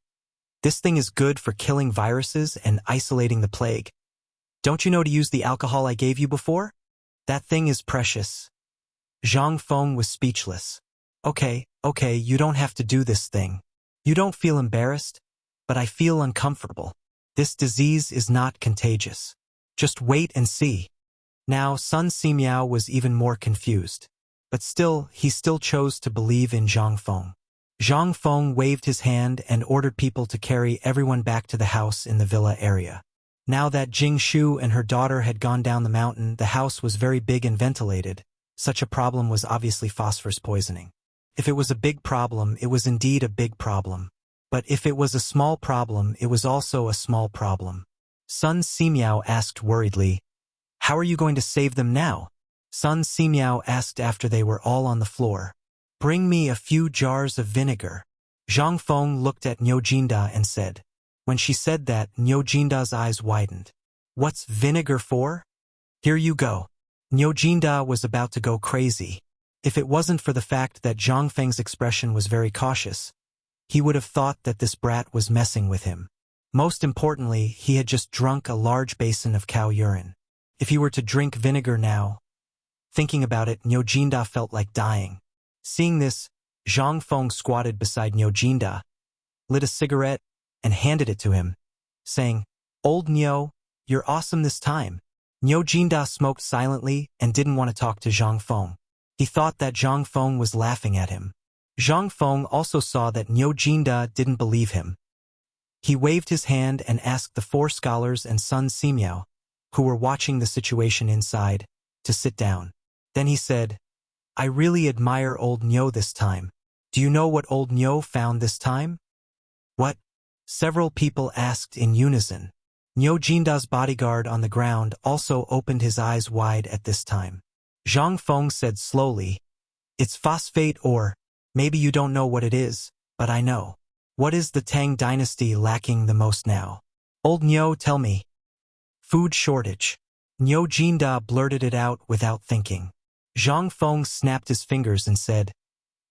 [SPEAKER 1] "This thing is good for killing viruses and isolating the plague. Don't you know to use the alcohol I gave you before? That thing is precious." Zhang Feng was speechless. Okay, you don't have to do this thing. You don't feel embarrassed, but I feel uncomfortable. This disease is not contagious. Just wait and see. Now, Sun Simiao was even more confused. But still, he still chose to believe in Zhang Feng. Zhang Feng waved his hand and ordered people to carry everyone back to the house in the villa area. Now that Jing Shu and her daughter had gone down the mountain, the house was very big and ventilated. Such a problem was obviously phosphorus poisoning. If it was a big problem, it was indeed a big problem. But if it was a small problem, it was also a small problem. Sun Simiao asked worriedly, "How are you going to save them now?" Sun Simiao asked after they were all on the floor. Bring me a few jars of vinegar. Zhang Feng looked at Niu Jinda and said. When she said that, Niu Jinda's eyes widened. What's vinegar for? Here you go. Niu Jinda was about to go crazy. If it wasn't for the fact that Zhang Feng's expression was very cautious, he would have thought that this brat was messing with him. Most importantly, he had just drunk a large basin of cow urine. If he were to drink vinegar now, thinking about it, Niu Jinda felt like dying. Seeing this, Zhang Feng squatted beside Niu Jinda, lit a cigarette, and handed it to him, saying, Old Niu, you're awesome this time. Niu Jinda smoked silently and didn't want to talk to Zhang Feng. He thought that Zhang Feng was laughing at him. Zhang Feng also saw that Niu Jinda didn't believe him. He waved his hand and asked the 4 scholars and Sun Simiao, who were watching the situation inside, to sit down. Then he said, I really admire old Niu this time. Do you know what old Niu found this time? What? Several people asked in unison. Niu Jinda's bodyguard on the ground also opened his eyes wide at this time. Zhang Feng said slowly, It's phosphate ore. Maybe you don't know what it is, but I know. What is the Tang dynasty lacking the most now? Old Niu, tell me. Food shortage. Niu Jinda blurted it out without thinking. Zhang Feng snapped his fingers and said,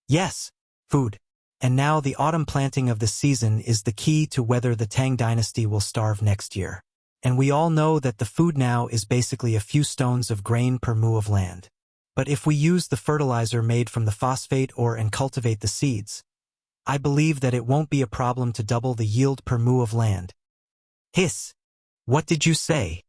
[SPEAKER 1] Yes, food. And now the autumn planting of the season is the key to whether the Tang dynasty will starve next year. And we all know that the food now is basically a few stones of grain per mu of land. But if we use the fertilizer made from the phosphate ore and cultivate the seeds, I believe that it won't be a problem to double the yield per mu of land. Hiss! What did you say?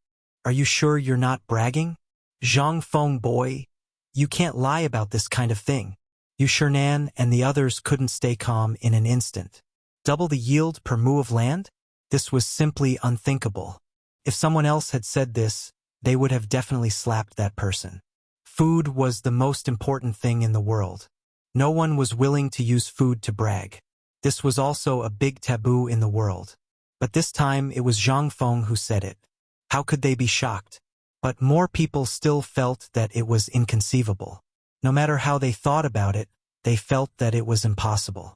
[SPEAKER 1] Are you sure you're not bragging? Zhang Feng boy, you can't lie about this kind of thing. Yu Shernan and the others couldn't stay calm in an instant. Double the yield per mu of land? This was simply unthinkable. If someone else had said this, they would have definitely slapped that person. Food was the most important thing in the world. No one was willing to use food to brag. This was also a big taboo in the world. But this time it was Zhang Feng who said it. How could they be shocked? But more people still felt that it was inconceivable. No matter how they thought about it, they felt that it was impossible.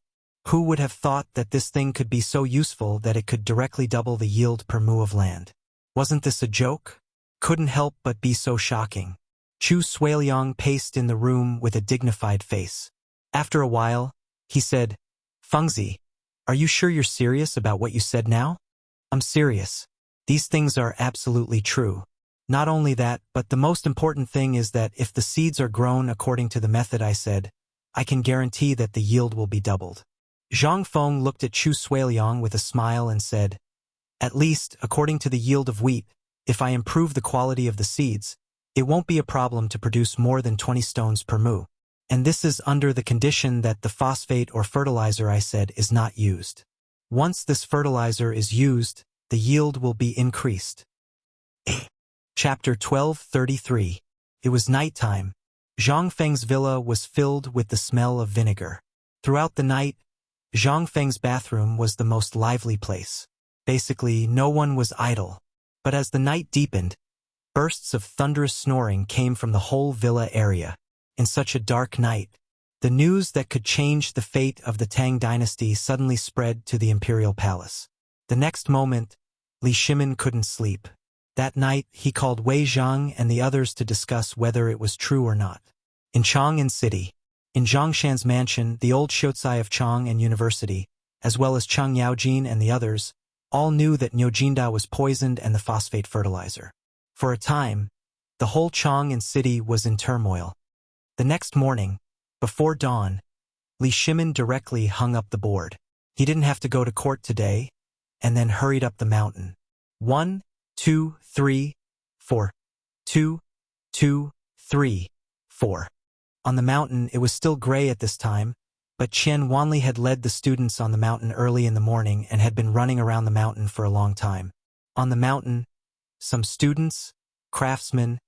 [SPEAKER 1] Who would have thought that this thing could be so useful that it could directly double the yield per mu of land? Wasn't this a joke? Couldn't help but be so shocking. Chu Suiliang paced in the room with a dignified face. After a while, he said, Fengzi, are you sure you're serious about what you said now? I'm serious. These things are absolutely true. Not only that, but the most important thing is that if the seeds are grown according to the method I said, I can guarantee that the yield will be doubled. Zhang Feng looked at Chu Suiliang with a smile and said, At least, according to the yield of wheat, if I improve the quality of the seeds, it won't be a problem to produce more than 20 stones per mu. And this is under the condition that the phosphate or fertilizer I said is not used. Once this fertilizer is used, the yield will be increased. Chapter 1233. It was nighttime. Zhang Feng's villa was filled with the smell of vinegar. Throughout the night, Zhang Feng's bathroom was the most lively place. Basically, no one was idle. But as the night deepened, bursts of thunderous snoring came from the whole villa area. In such a dark night, the news that could change the fate of the Tang dynasty suddenly spread to the imperial palace. The next moment, Li Shimin couldn't sleep. That night, he called Wei Zhang and the others to discuss whether it was true or not. In Chang'an City, in Zhongshan's mansion, the old Xiuzai of Chang'an University, as well as Cheng Yaojin and the others, all knew that Niu Jinda was poisoned and the phosphate fertilizer. For a time, the whole Chang'an City was in turmoil. The next morning, before dawn, Li Shimin directly hung up the board. He didn't have to go to court today, and then hurried up the mountain. 1, 2, 3, 4. 2, 2, 3, 4. On the mountain, it was still gray at this time, but Qian Wanli had led the students on the mountain early in the morning and had been running around the mountain for a long time. On the mountain, some students, craftsmen,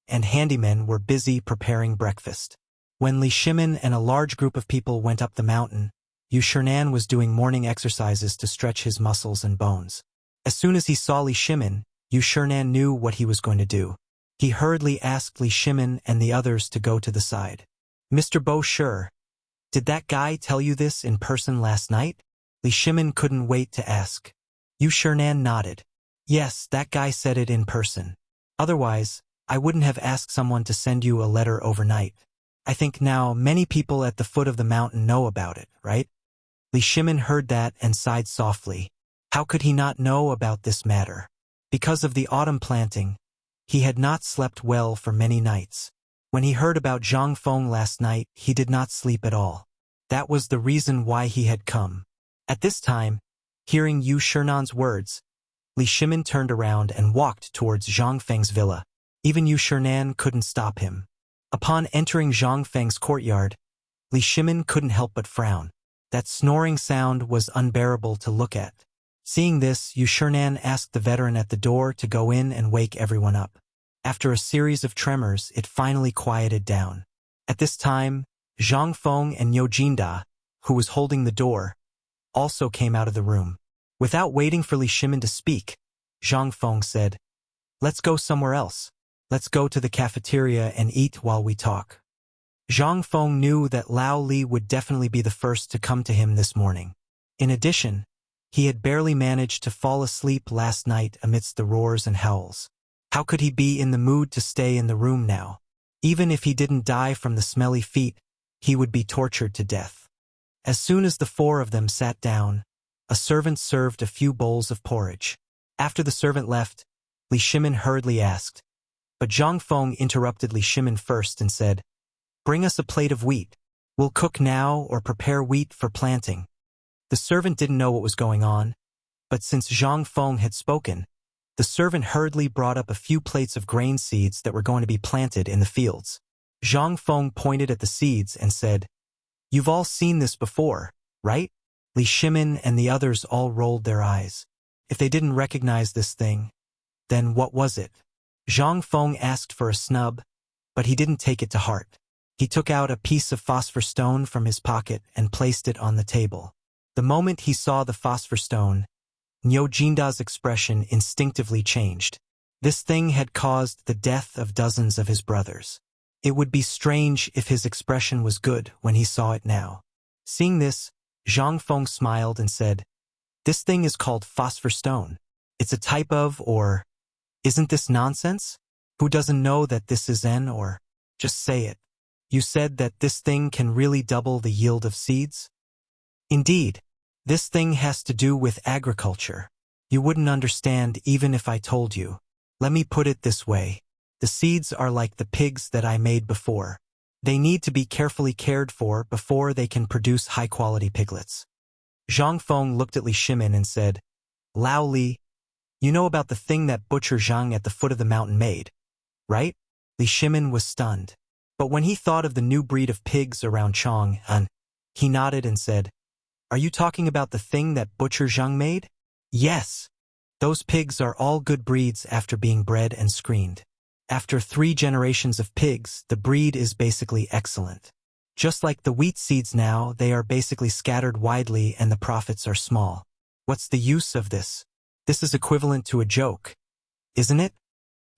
[SPEAKER 1] and handymen were busy preparing breakfast. When Li Shimin and a large group of people went up the mountain, Yu Shernan was doing morning exercises to stretch his muscles and bones. As soon as he saw Li Shimin, Yu Shernan knew what he was going to do. He hurriedly asked Li Shimin and the others to go to the side. Mr. Bo Sure, did that guy tell you this in person last night? Li Shimin couldn't wait to ask. Yu Shernan nodded. Yes, that guy said it in person. Otherwise, I wouldn't have asked someone to send you a letter overnight. I think now many people at the foot of the mountain know about it, right? Li Shimin heard that and sighed softly. How could he not know about this matter? Because of the autumn planting, he had not slept well for many nights. When he heard about Zhang Feng last night, he did not sleep at all. That was the reason why he had come. At this time, hearing Yu Shernan's words, Li Shimin turned around and walked towards Zhang Feng's villa. Even Yu Shernan couldn't stop him. Upon entering Zhang Feng's courtyard, Li Shimin couldn't help but frown. That snoring sound was unbearable to look at. Seeing this, Yu Shernan asked the veteran at the door to go in and wake everyone up. After a series of tremors, it finally quieted down. At this time, Zhang Feng and Niu Jinda, who was holding the door, also came out of the room. Without waiting for Li Shimin to speak, Zhang Feng said, "Let's go somewhere else. Let's go to the cafeteria and eat while we talk." Zhang Feng knew that Lao Li would definitely be the first to come to him this morning. In addition, he had barely managed to fall asleep last night amidst the roars and howls. How could he be in the mood to stay in the room now? Even if he didn't die from the smelly feet, he would be tortured to death. As soon as the four of them sat down, a servant served a few bowls of porridge. After the servant left, Li Shimin hurriedly asked, but Zhang Feng interrupted Li Shimin first and said, "Bring us a plate of wheat. We'll cook now or prepare wheat for planting." The servant didn't know what was going on, but since Zhang Feng had spoken, the servant hurriedly brought up a few plates of grain seeds that were going to be planted in the fields. Zhang Feng pointed at the seeds and said, "You've all seen this before, right?" Li Shimin and the others all rolled their eyes. If they didn't recognize this thing, then what was it? Zhang Feng asked for a snub, but he didn't take it to heart. He took out a piece of phosphor stone from his pocket and placed it on the table. The moment he saw the phosphor stone, Niu Jinda's expression instinctively changed. This thing had caused the death of dozens of his brothers. It would be strange if his expression was good when he saw it now. Seeing this, Zhang Feng smiled and said, "This thing is called phosphor stone. It's a type of, or isn't this nonsense? Who doesn't know that this is an or? Just say it. You said that this thing can really double the yield of seeds?" "Indeed. This thing has to do with agriculture. You wouldn't understand even if I told you. Let me put it this way. The seeds are like the pigs that I made before. They need to be carefully cared for before they can produce high-quality piglets." Zhang Feng looked at Li Shimin and said, "Lao Li, you know about the thing that Butcher Zhang at the foot of the mountain made, right?" Li Shimin was stunned. But when he thought of the new breed of pigs around Chang'an, he nodded and said, "Are you talking about the thing that Butcher Zhang made?" "Yes. Those pigs are all good breeds after being bred and screened. After 3 generations of pigs, the breed is basically excellent. Just like the wheat seeds now, they are basically scattered widely and the profits are small. What's the use of this? This is equivalent to a joke, isn't it?"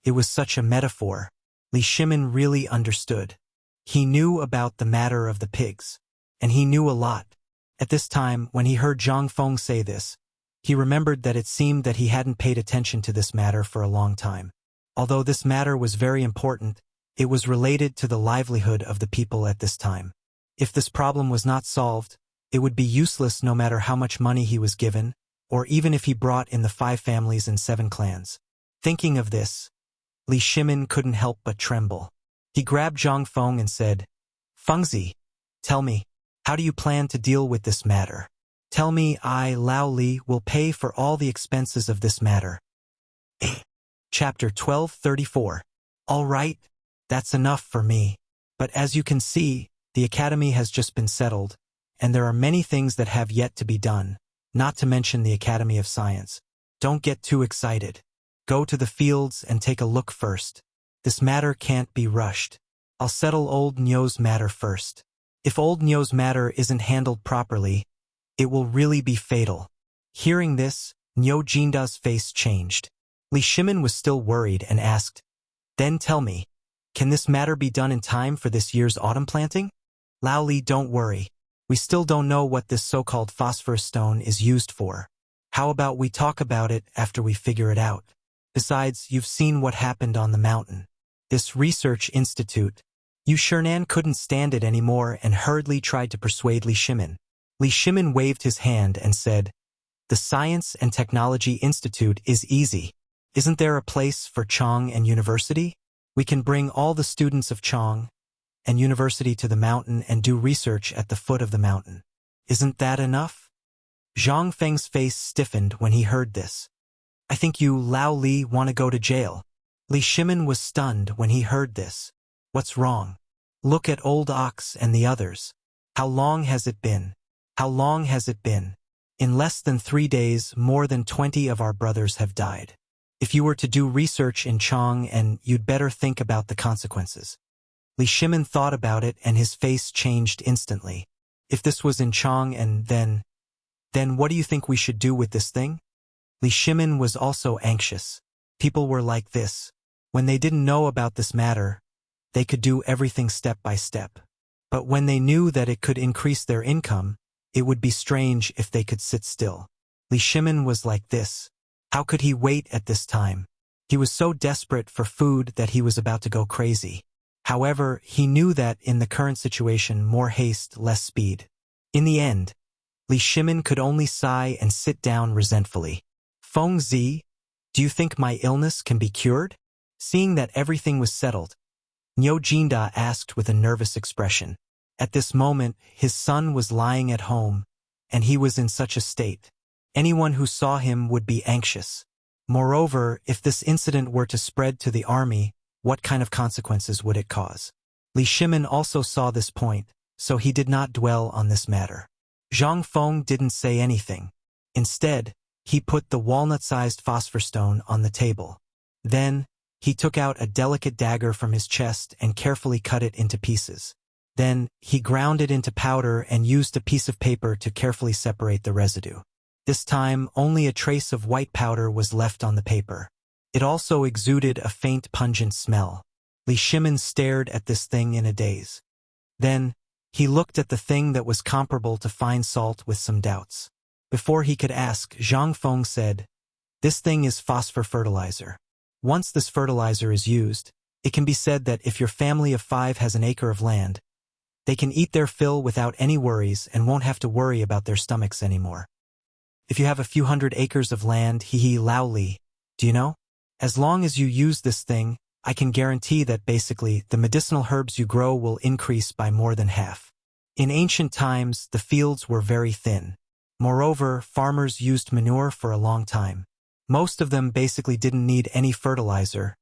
[SPEAKER 1] It was such a metaphor. Li Shimin really understood. He knew about the matter of the pigs, and he knew a lot. At this time, when he heard Zhang Feng say this, he remembered that it seemed that he hadn't paid attention to this matter for a long time. Although this matter was very important, it was related to the livelihood of the people at this time. If this problem was not solved, it would be useless no matter how much money he was given, or even if he brought in the 5 families and 7 clans. Thinking of this, Li Shimin couldn't help but tremble. He grabbed Zhang Feng and said, "Fengzi, tell me, how do you plan to deal with this matter? Tell me I, Lao Li, will pay for all the expenses of this matter." Chapter 1234. All right, that's enough for me. But as you can see, the academy has just been settled, and there are many things that have yet to be done, not to mention the Academy of Science. Don't get too excited. Go to the fields and take a look first. This matter can't be rushed. I'll settle old Nyo's matter first. If old Nyo's matter isn't handled properly, it will really be fatal. Hearing this, Niu Jinda's face changed. Li Shimin was still worried and asked, Then tell me, can this matter be done in time for this year's autumn planting? Lao Li, don't worry. We still don't know what this so-called phosphorus stone is used for. How about we talk about it after we figure it out? Besides, you've seen what happened on the mountain. This research institute. Yu Shernan couldn't stand it anymore and hurriedly tried to persuade Li Shimin. Li Shimin waved his hand and said, "The Science and Technology Institute is easy. Isn't there a place for Chang and University? We can bring all the students of Chang and University to the mountain and do research at the foot of the mountain. Isn't that enough?" Zhang Feng's face stiffened when he heard this. "I think you, Lao Li, want to go to jail." Li Shimin was stunned when he heard this. "What's wrong? Look at Old Ox and the others. How long has it been? How long has it been? In less than 3 days, more than 20 of our brothers have died. If you were to do research in Chang, and you'd better think about the consequences." Li Shimin thought about it and his face changed instantly. If this was in Chang, and then what do you think we should do with this thing? Li Shimin was also anxious. People were like this. When they didn't know about this matter, they could do everything step by step. But when they knew that it could increase their income, it would be strange if they could sit still. Li Shimin was like this. How could he wait at this time? He was so desperate for food that he was about to go crazy. However, he knew that in the current situation, more haste, less speed. In the end, Li Shimin could only sigh and sit down resentfully. "Feng Zi, do you think my illness can be cured?" Seeing that everything was settled, Niu Jinda asked with a nervous expression. At this moment, his son was lying at home, and he was in such a state. Anyone who saw him would be anxious. Moreover, if this incident were to spread to the army, what kind of consequences would it cause? Li Shimin also saw this point, so he did not dwell on this matter. Zhang Feng didn't say anything. Instead, he put the walnut-sized phosphor stone on the table. Then, he took out a delicate dagger from his chest and carefully cut it into pieces. Then, he ground it into powder and used a piece of paper to carefully separate the residue. This time, only a trace of white powder was left on the paper. It also exuded a faint pungent smell. Li Shimin stared at this thing in a daze. Then, he looked at the thing that was comparable to fine salt with some doubts. Before he could ask, Zhang Feng said, "This thing is phosphor fertilizer. Once this fertilizer is used, it can be said that if your family of 5 has an acre of land, they can eat their fill without any worries and won't have to worry about their stomachs anymore. If you have a few hundred acres of land, Lao Li, do you know? As long as you use this thing, I can guarantee that basically the medicinal herbs you grow will increase by more than half. In ancient times, the fields were very thin. Moreover, farmers used manure for a long time. Most of them basically didn't need any fertilizer,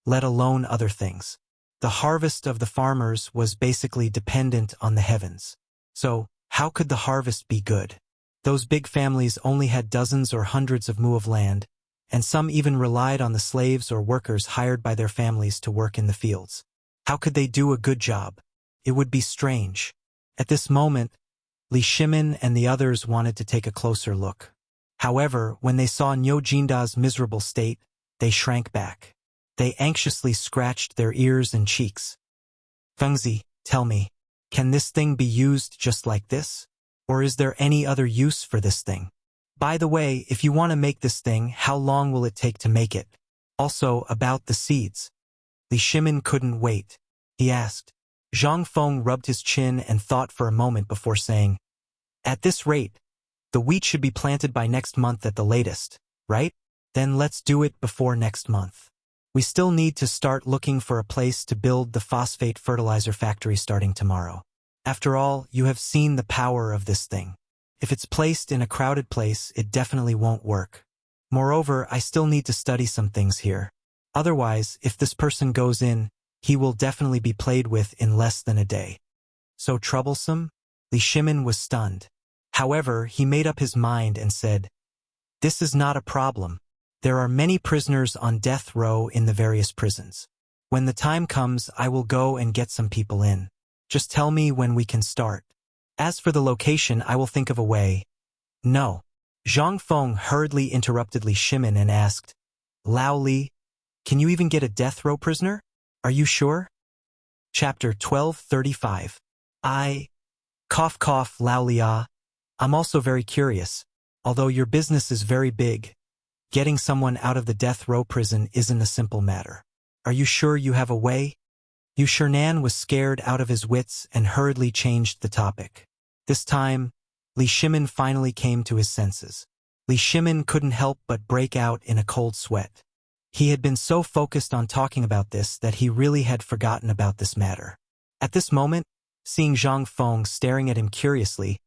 [SPEAKER 1] let alone other things. The harvest of the farmers was basically dependent on the heavens. So, how could the harvest be good? Those big families only had dozens or hundreds of mu of land, and some even relied on the slaves or workers hired by their families to work in the fields. How could they do a good job? It would be strange. At this moment, Li Shimin and the others wanted to take a closer look. However, when they saw Niu Jinda's miserable state, they shrank back. They anxiously scratched their ears and cheeks. "Fengzi, tell me, can this thing be used just like this? Or is there any other use for this thing? By the way, if you want to make this thing, how long will it take to make it? Also, about the seeds." Li Shimin couldn't wait. He asked. Zhang Feng rubbed his chin and thought for a moment before saying, "At this rate, the wheat should be planted by next month at the latest, right? Then let's do it before next month. We still need to start looking for a place to build the phosphate fertilizer factory starting tomorrow. After all, you have seen the power of this thing. If it's placed in a crowded place, it definitely won't work. Moreover, I still need to study some things here. Otherwise, if this person goes in, he will definitely be played with in less than a day." So troublesome? Li Shimin was stunned. However, he made up his mind and said, "This is not a problem. There are many prisoners on death row in the various prisons. When the time comes, I will go and get some people in. Just tell me when we can start. As for the location, I will think of a way." "No." Zhang Feng hurriedly interrupted Li Shimin and asked, "Lao Li, Can you even get a death row prisoner? Are you sure? Chapter 1235. Cough cough Lao Lia. I'm also very curious. Although your business is very big, getting someone out of the death row prison isn't a simple matter. Are you sure you have a way? Yu Shernan was scared out of his wits and hurriedly changed the topic. This time, Li Shimin finally came to his senses. Li Shimin couldn't help but break out in a cold sweat. He had been so focused on talking about this that he really had forgotten about this matter. At this moment, seeing Zhang Feng staring at him curiously,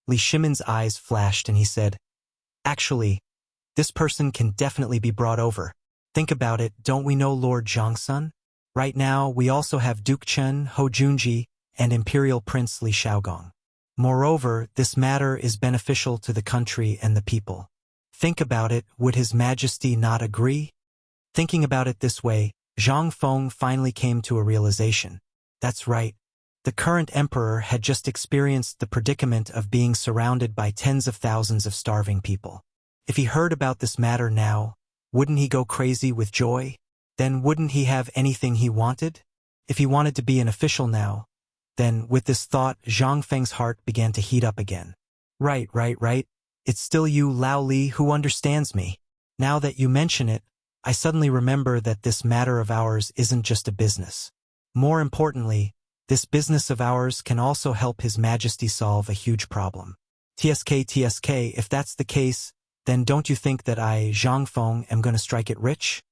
[SPEAKER 1] Li Shimin's eyes flashed and he said, "Actually, this person can definitely be brought over. Think about it, don't we know Lord Zhangsun? Right now, we also have Duke Chen, Ho Junji, and Imperial Prince Li Shaogong. Moreover, this matter is beneficial to the country and the people. Think about it, would His Majesty not agree?" Thinking about it this way, Zhang Feng finally came to a realization. That's right. The current emperor had just experienced the predicament of being surrounded by tens of thousands of starving people. If he heard about this matter now, wouldn't he go crazy with joy? Then wouldn't he have anything he wanted? If he wanted to be an official now, then with this thought, Zhang Feng's heart began to heat up again. Right. It's still you, Lao Li, who understands me. Now that you mention it, I suddenly remember that this matter of ours isn't just a business. More importantly, this business of ours can also help His Majesty solve a huge problem. TSK, if that's the case, then don't you think that I, Zhang Feng, am going to strike it rich?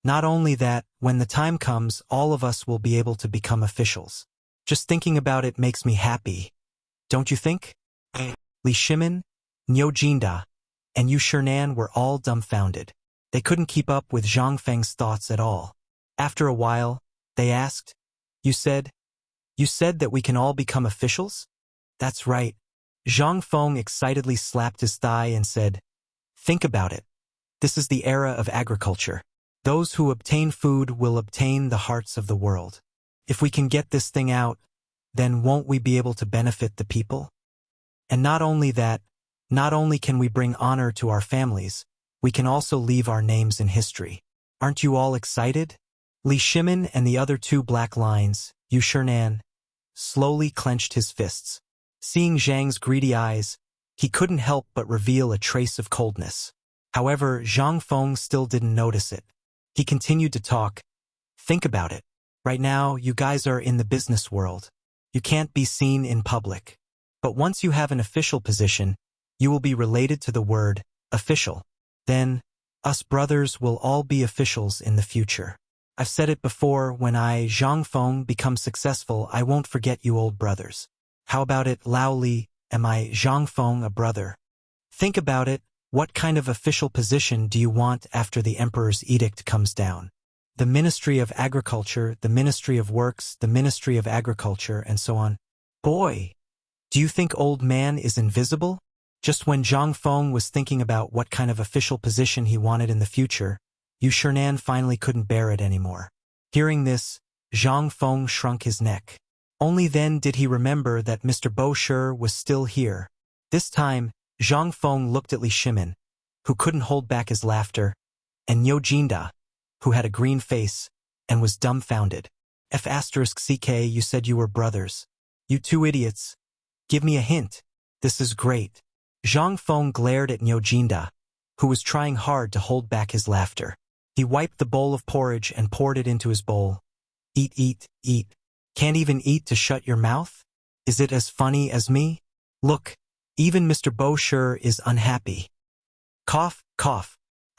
[SPEAKER 1] Not only that, when the time comes, all of us will be able to become officials. Just thinking about it makes me happy. Don't you think? Li Shimin, Niu Jinda, and Yu Shernan were all dumbfounded. They couldn't keep up with Zhang Feng's thoughts at all. After a while, they asked, You said that we can all become officials? That's right. Zhang Feng excitedly slapped his thigh and said, Think about it. This is the era of agriculture. Those who obtain food will obtain the hearts of the world. If we can get this thing out, then won't we be able to benefit the people? And not only that, not only can we bring honor to our families, we can also leave our names in history. Aren't you all excited? Li Shimin and the other two black lines, Yu Shernan, slowly clenched his fists. Seeing Zhang's greedy eyes, he couldn't help but reveal a trace of coldness. However, Zhang Feng still didn't notice it. He continued to talk. Think about it. Right now, you guys are in the business world. You can't be seen in public. But once you have an official position, you will be related to the word official. Then, us brothers will all be officials in the future. I've said it before, when I, Zhang Feng, become successful, I won't forget you old brothers. How about it, Lao Li, am I, Zhang Feng, a brother? Think about it, what kind of official position do you want after the emperor's edict comes down? The Ministry of Agriculture, the Ministry of Works, the Ministry of Agriculture, and so on. Boy! Do you think old man is invisible? Just when Zhang Feng was thinking about what kind of official position he wanted in the future, Yu Shernan finally couldn't bear it anymore. Hearing this, Zhang Feng shrunk his neck. Only then did he remember that Mr. Bo Shi was still here. This time, Zhang Feng looked at Li Shimin, who couldn't hold back his laughter, and Niu Jinda, who had a green face and was dumbfounded. F***ck, you said you were brothers. You two idiots. Give me a hint. This is great. Zhang Feng glared at Niu Jinda, who was trying hard to hold back his laughter. He wiped the bowl of porridge and poured it into his bowl. Eat. Can't even eat to shut your mouth? Is it as funny as me? Look, even Mr. Bo Shi is unhappy. Cough.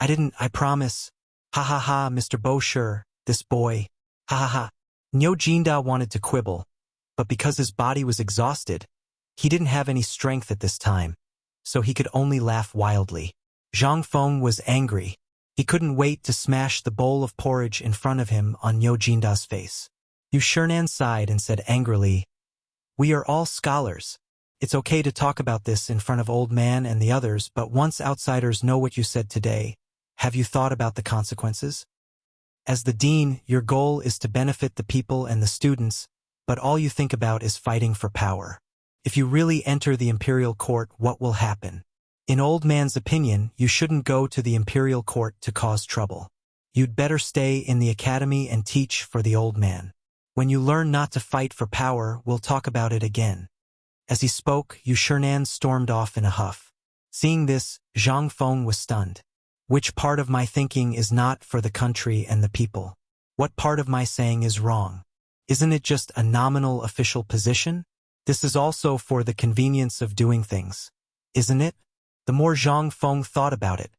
[SPEAKER 1] I promise. Ha, Mr. Bo Shi, this boy. Ha. Niu Jinda wanted to quibble, but because his body was exhausted, he didn't have any strength at this time, so he could only laugh wildly. Zhang Feng was angry. He couldn't wait to smash the bowl of porridge in front of him on Niu Jinda's face. Yu Shernan sighed and said angrily, We are all scholars. It's okay to talk about this in front of old man and the others, but once outsiders know what you said today, have you thought about the consequences? As the dean, your goal is to benefit the people and the students, but all you think about is fighting for power. If you really enter the imperial court, what will happen? In old man's opinion, you shouldn't go to the imperial court to cause trouble. You'd better stay in the academy and teach for the old man. When you learn not to fight for power, we'll talk about it again." As he spoke, Yu Shinan stormed off in a huff. Seeing this, Zhang Feng was stunned. Which part of my thinking is not for the country and the people? What part of my saying is wrong? Isn't it just a nominal official position? This is also for the convenience of doing things, isn't it? The more Zhang Feng thought about it,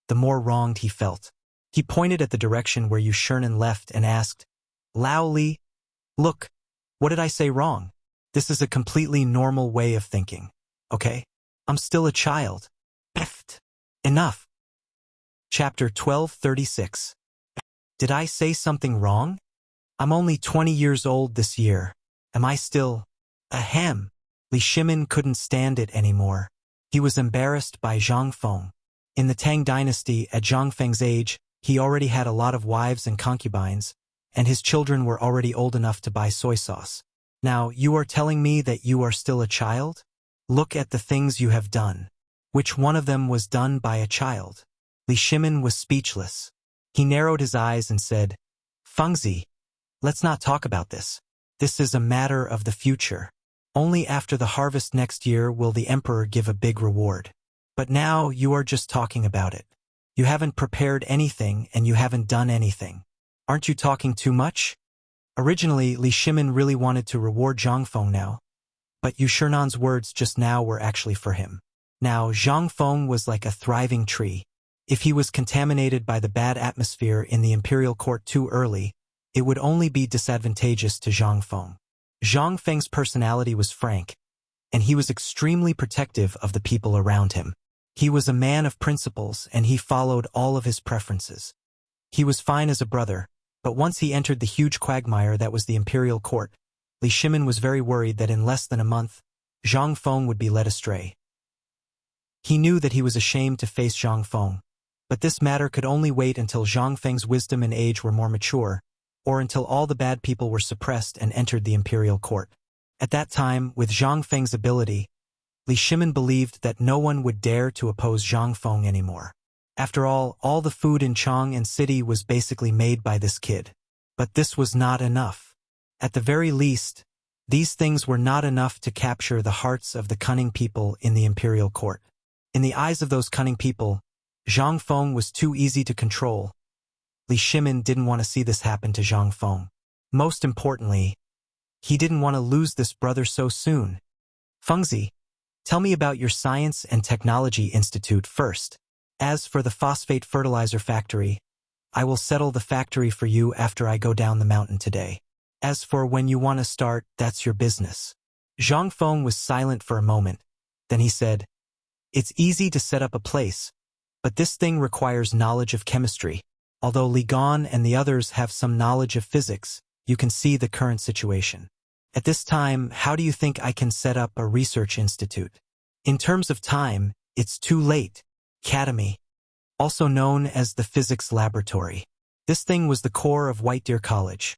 [SPEAKER 1] the more wronged he felt. He pointed at the direction where Yu Shinan left and asked, "Lao Li, look, what did I say wrong? This is a completely normal way of thinking, okay? I'm still a child." Enough. Chapter 1236. Did I say something wrong? I'm only 20 years old this year. Am I still... Ahem. Li Shimin couldn't stand it anymore. He was embarrassed by Zhang Feng. In the Tang dynasty, at Zhang Feng's age, he already had a lot of wives and concubines, and his children were already old enough to buy soy sauce. Now, you are telling me that you are still a child? Look at the things you have done. Which one of them was done by a child? Li Shimin was speechless. He narrowed his eyes and said, "Fengzi, let's not talk about this. This is a matter of the future. Only after the harvest next year will the emperor give a big reward. But now you are just talking about it. You haven't prepared anything and you haven't done anything. Aren't you talking too much?" Originally, Li Shimin really wanted to reward Zhang Feng now, but Yu Shinan's words just now were actually for him. Now, Zhang Feng was like a thriving tree. If he was contaminated by the bad atmosphere in the imperial court too early, it would only be disadvantageous to Zhang Feng. Zhang Feng's personality was frank, and he was extremely protective of the people around him. He was a man of principles, and he followed all of his preferences. He was fine as a brother, but once he entered the huge quagmire that was the imperial court, Li Shimin was very worried that in less than a month, Zhang Feng would be led astray. He knew that he was ashamed to face Zhang Feng, but this matter could only wait until Zhang Feng's wisdom and age were more mature, or until all the bad people were suppressed and entered the imperial court. At that time, with Zhang Feng's ability, Li Shimin believed that no one would dare to oppose Zhang Feng anymore. After all the food in Chang and city was basically made by this kid. But this was not enough. At the very least, these things were not enough to capture the hearts of the cunning people in the imperial court. In the eyes of those cunning people, Zhang Feng was too easy to control. Li Shimin didn't want to see this happen to Zhang Feng. Most importantly, he didn't want to lose this brother so soon. "Fengzi, tell me about your Science and Technology Institute first. As for the phosphate fertilizer factory, I will settle the factory for you after I go down the mountain today. As for when you want to start, that's your business." Zhang Feng was silent for a moment. Then he said, "It's easy to set up a place, but this thing requires knowledge of chemistry. Although Li Gan and the others have some knowledge of physics, you can see the current situation. At this time, how do you think I can set up a research institute? In terms of time, it's too late. Academy, also known as the physics laboratory. This thing was the core of White Deer College,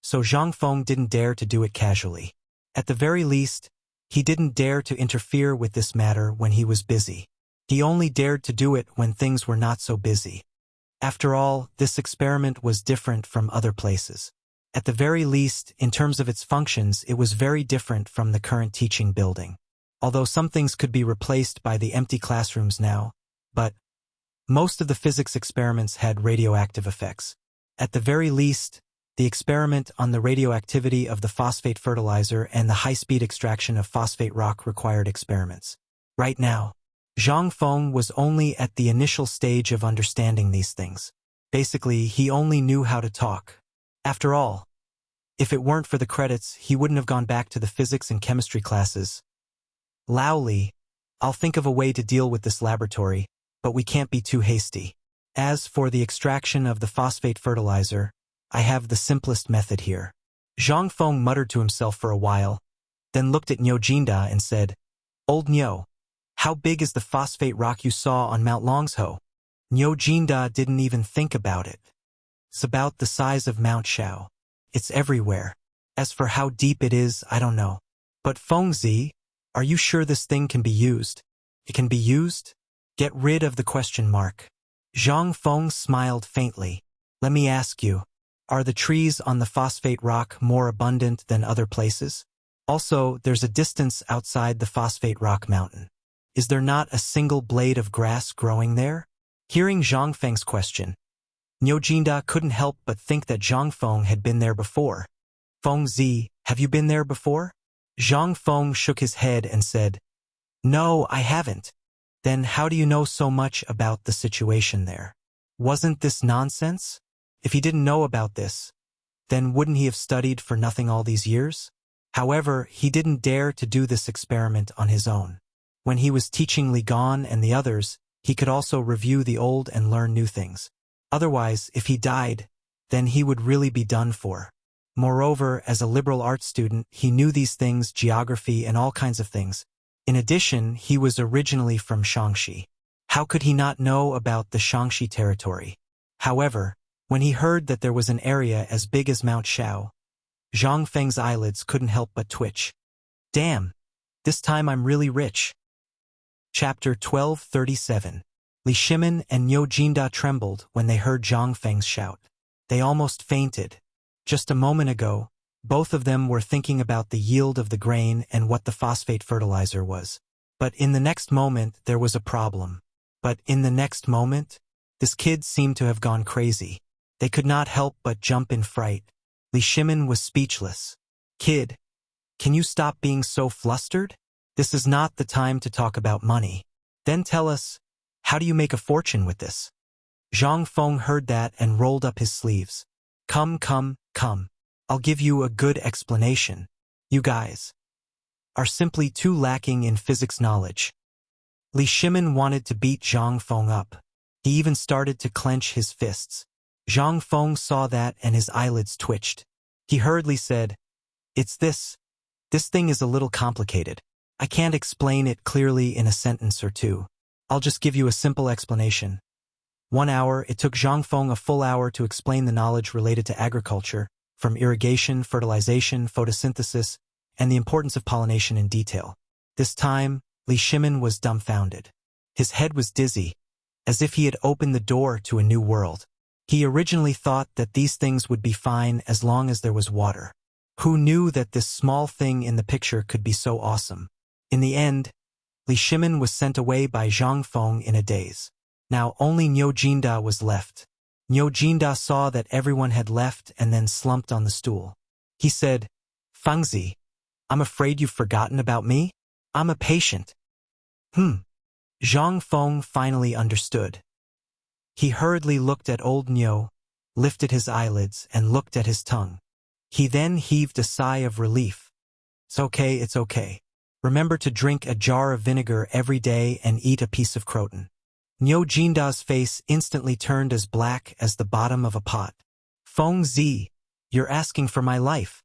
[SPEAKER 1] so Zhang Feng didn't dare to do it casually. At the very least, he didn't dare to interfere with this matter when he was busy. He only dared to do it when things were not so busy. After all, this experiment was different from other places. At the very least, in terms of its functions, it was very different from the current teaching building. Although some things could be replaced by the empty classrooms now, but most of the physics experiments had radioactive effects. At the very least, the experiment on the radioactivity of the phosphate fertilizer and the high-speed extraction of phosphate rock required experiments. Right now, Zhang Feng was only at the initial stage of understanding these things. Basically, he only knew how to talk. After all, if it weren't for the credits, he wouldn't have gone back to the physics and chemistry classes. "Lao Li, I'll think of a way to deal with this laboratory, but we can't be too hasty. As for the extraction of the phosphate fertilizer, I have the simplest method here." Zhang Feng muttered to himself for a while, then looked at Niu Jinda and said, "Old Niu, how big is the phosphate rock you saw on Mount Longsho?" Niu Jinda didn't even think about it. "It's about the size of Mount Shao. It's everywhere. As for how deep it is, I don't know. But Fengzi, are you sure this thing can be used?" "It can be used?" Get rid of the question mark. Zhang Feng smiled faintly. Let me ask you, are the trees on the phosphate rock more abundant than other places? Also, there's a distance outside the phosphate rock mountain. Is there not a single blade of grass growing there? Hearing Zhang Feng's question, Niu Jinda couldn't help but think that Zhang Feng had been there before. Feng Zi, have you been there before? Zhang Feng shook his head and said, No, I haven't. Then how do you know so much about the situation there? Wasn't this nonsense? If he didn't know about this, then wouldn't he have studied for nothing all these years? However, he didn't dare to do this experiment on his own. When he was teaching Li Gan and the others, he could also review the old and learn new things. Otherwise, if he died, then he would really be done for. Moreover, as a liberal arts student, he knew these things, geography and all kinds of things. In addition, he was originally from Shaanxi. How could he not know about the Shaanxi territory? However, when he heard that there was an area as big as Mount Shao, Zhang Feng's eyelids couldn't help but twitch. Damn, this time I'm really rich. Chapter 1237. Li Shimin and Niu Jinda trembled when they heard Zhang Feng's shout. They almost fainted. Just a moment ago, both of them were thinking about the yield of the grain and what the phosphate fertilizer was. But in the next moment, there was a problem. This kid seemed to have gone crazy. They could not help but jump in fright. Li Shimin was speechless. Kid, can you stop being so flustered? This is not the time to talk about money. Then tell us, how do you make a fortune with this? Zhang Feng heard that and rolled up his sleeves. Come. I'll give you a good explanation. You guys are simply too lacking in physics knowledge. Li Shimin wanted to beat Zhang Feng up. He even started to clench his fists. Zhang Feng saw that and his eyelids twitched. He hurriedly said, It's this. This thing is a little complicated. I can't explain it clearly in a sentence or two. I'll just give you a simple explanation. 1 hour, it took Zhang Feng a full hour to explain the knowledge related to agriculture, from irrigation, fertilization, photosynthesis, and the importance of pollination in detail. This time, Li Shimin was dumbfounded. His head was dizzy, as if he had opened the door to a new world. He originally thought that these things would be fine as long as there was water. Who knew that this small thing in the picture could be so awesome? In the end, Li Shimin was sent away by Zhang Feng in a daze. Now only Niu Jinda was left. Niu Jinda saw that everyone had left and then slumped on the stool. He said, Fengzi, I'm afraid you've forgotten about me? I'm a patient. Zhang Feng finally understood. He hurriedly looked at old Niu, lifted his eyelids, and looked at his tongue. He then heaved a sigh of relief. It's okay. Remember to drink a jar of vinegar every day and eat a piece of croton. Niu Jinda's face instantly turned as black as the bottom of a pot. Feng Zi, you're asking for my life.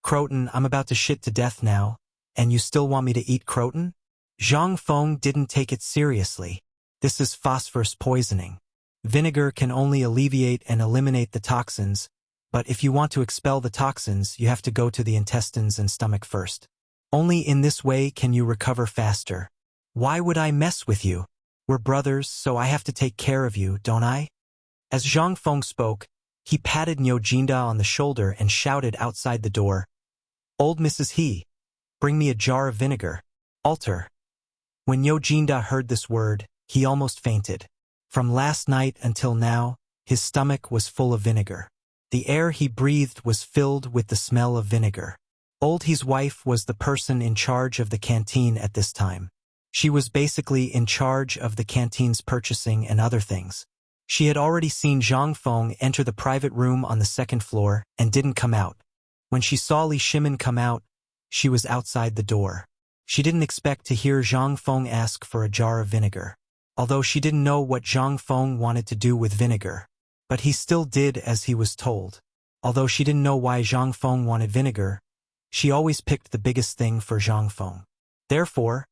[SPEAKER 1] Croton, I'm about to shit to death now, and you still want me to eat croton? Zhang Feng didn't take it seriously. This is phosphorus poisoning. Vinegar can only alleviate and eliminate the toxins, but if you want to expel the toxins, you have to go to the intestines and stomach first. Only in this way can you recover faster. Why would I mess with you? We're brothers, so I have to take care of you, don't I? As Zhang Feng spoke, he patted Niu Jinda on the shoulder and shouted outside the door, Old Mrs. He, bring me a jar of vinegar. Alter. When Niu Jinda heard this word, he almost fainted. From last night until now, his stomach was full of vinegar. The air he breathed was filled with the smell of vinegar. Old He's wife was the person in charge of the canteen at this time. She was basically in charge of the canteen's purchasing and other things. She had already seen Zhang Feng enter the private room on the second floor and didn't come out. When she saw Li Shimin come out, she was outside the door. She didn't expect to hear Zhang Feng ask for a jar of vinegar, although she didn't know what Zhang Feng wanted to do with vinegar. But he still did as he was told. Although she didn't know why Zhang Feng wanted vinegar, she always picked the biggest thing for Zhang Feng. Therefore,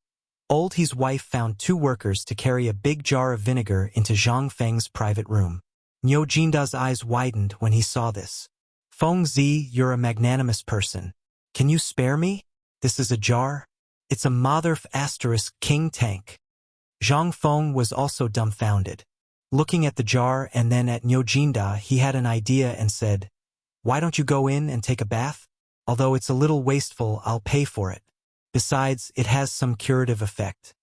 [SPEAKER 1] Old He's wife found 2 workers to carry a big jar of vinegar into Zhang Feng's private room. Niu Jinda's eyes widened when he saw this. Feng Zi, you're a magnanimous person. Can you spare me? This is a jar? It's a mother *** King tank. Zhang Feng was also dumbfounded. Looking at the jar and then at Nyojinda, he had an idea and said, "Why don't you go in and take a bath? Although it's a little wasteful, I'll pay for it. Besides, it has some curative effect."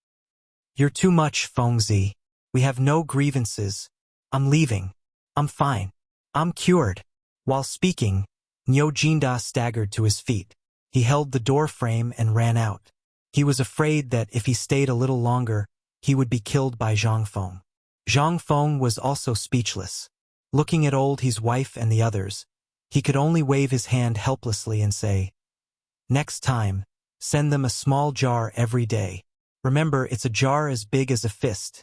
[SPEAKER 1] "You're too much, Fengzi. We have no grievances. I'm leaving. I'm fine. I'm cured." While speaking, Nyojinda staggered to his feet. He held the door frame and ran out. He was afraid that if he stayed a little longer, he would be killed by Zhang Feng. Zhang Feng was also speechless. Looking at Old He's wife and the others, he could only wave his hand helplessly and say, "Next time, send them a small jar every day. Remember, it's a jar as big as a fist."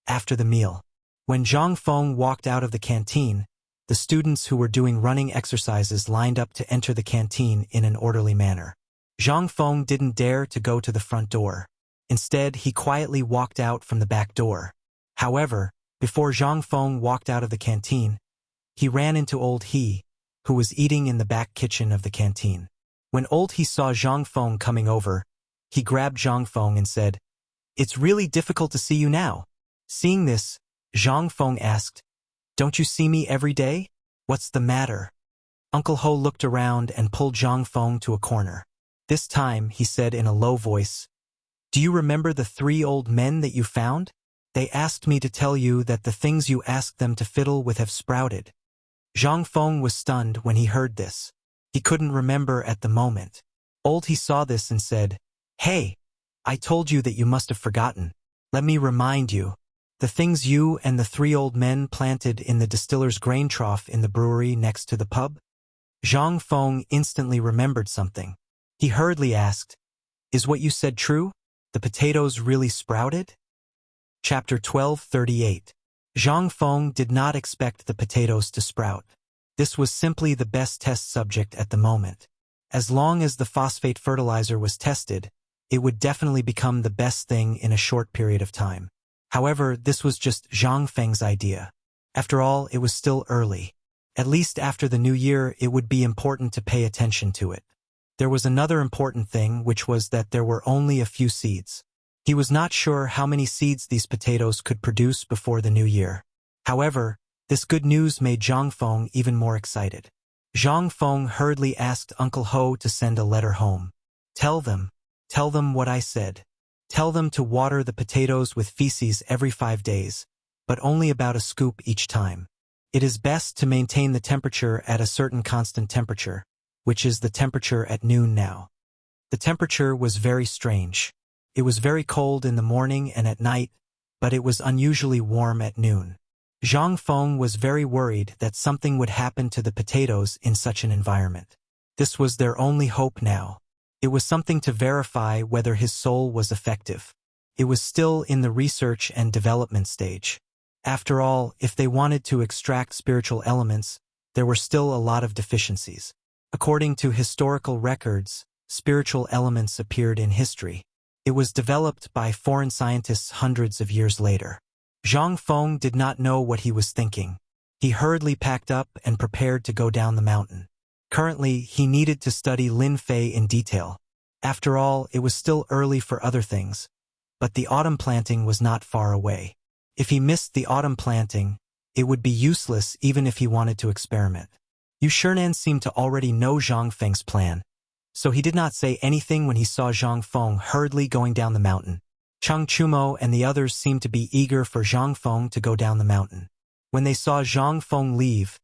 [SPEAKER 1] After the meal, when Zhang Feng walked out of the canteen, the students who were doing running exercises lined up to enter the canteen in an orderly manner. Zhang Feng didn't dare to go to the front door. Instead, he quietly walked out from the back door. However, before Zhang Feng walked out of the canteen, he ran into Old He, who was eating in the back kitchen of the canteen. When Old He saw Zhang Feng coming over, he grabbed Zhang Feng and said, "It's really difficult to see you now." Seeing this, Zhang Feng asked, "Don't you see me every day? What's the matter?" Uncle Ho looked around and pulled Zhang Feng to a corner. This time, he said in a low voice, "Do you remember the 3 old men that you found? They asked me to tell you that the things you asked them to fiddle with have sprouted." Zhang Feng was stunned when he heard this. He couldn't remember at the moment. Old He saw this and said, "Hey, I told you that you must have forgotten. Let me remind you. The things you and the 3 old men planted in the distiller's grain trough in the brewery next to the pub?" Zhang Feng instantly remembered something. He hurriedly asked, "Is what you said true? The potatoes really sprouted?" Chapter 12:38. Zhang Feng did not expect the potatoes to sprout. This was simply the best test subject at the moment. As long as the phosphate fertilizer was tested, it would definitely become the best thing in a short period of time. However, this was just Zhang Feng's idea. After all, it was still early. At least after the new year, it would be important to pay attention to it. There was another important thing, which was that there were only a few seeds. He was not sure how many seeds these potatoes could produce before the new year. However, this good news made Zhang Feng even more excited. Zhang Feng hurriedly asked Uncle Ho to send a letter home. Tell them what I said. Tell them to water the potatoes with feces every 5 days, but only about a scoop each time. It is best to maintain the temperature at a certain constant temperature, which is the temperature at noon now. The temperature was very strange. It was very cold in the morning and at night, but it was unusually warm at noon. Zhang Feng was very worried that something would happen to the potatoes in such an environment. This was their only hope now. It was something to verify whether his soul was effective. It was still in the research and development stage. After all, if they wanted to extract spiritual elements, there were still a lot of deficiencies. According to historical records, spiritual elements appeared in history. It was developed by foreign scientists hundreds of years later. Zhang Feng did not know what he was thinking. He hurriedly packed up and prepared to go down the mountain. Currently, he needed to study Lin Fei in detail. After all, it was still early for other things, but the autumn planting was not far away. If he missed the autumn planting, it would be useless even if he wanted to experiment. Yu Shernan seemed to already know Zhang Feng's plan, so he did not say anything when he saw Zhang Feng hurriedly going down the mountain. Cheng Chumo and the others seemed to be eager for Zhang Feng to go down the mountain. When they saw Zhang Feng leave,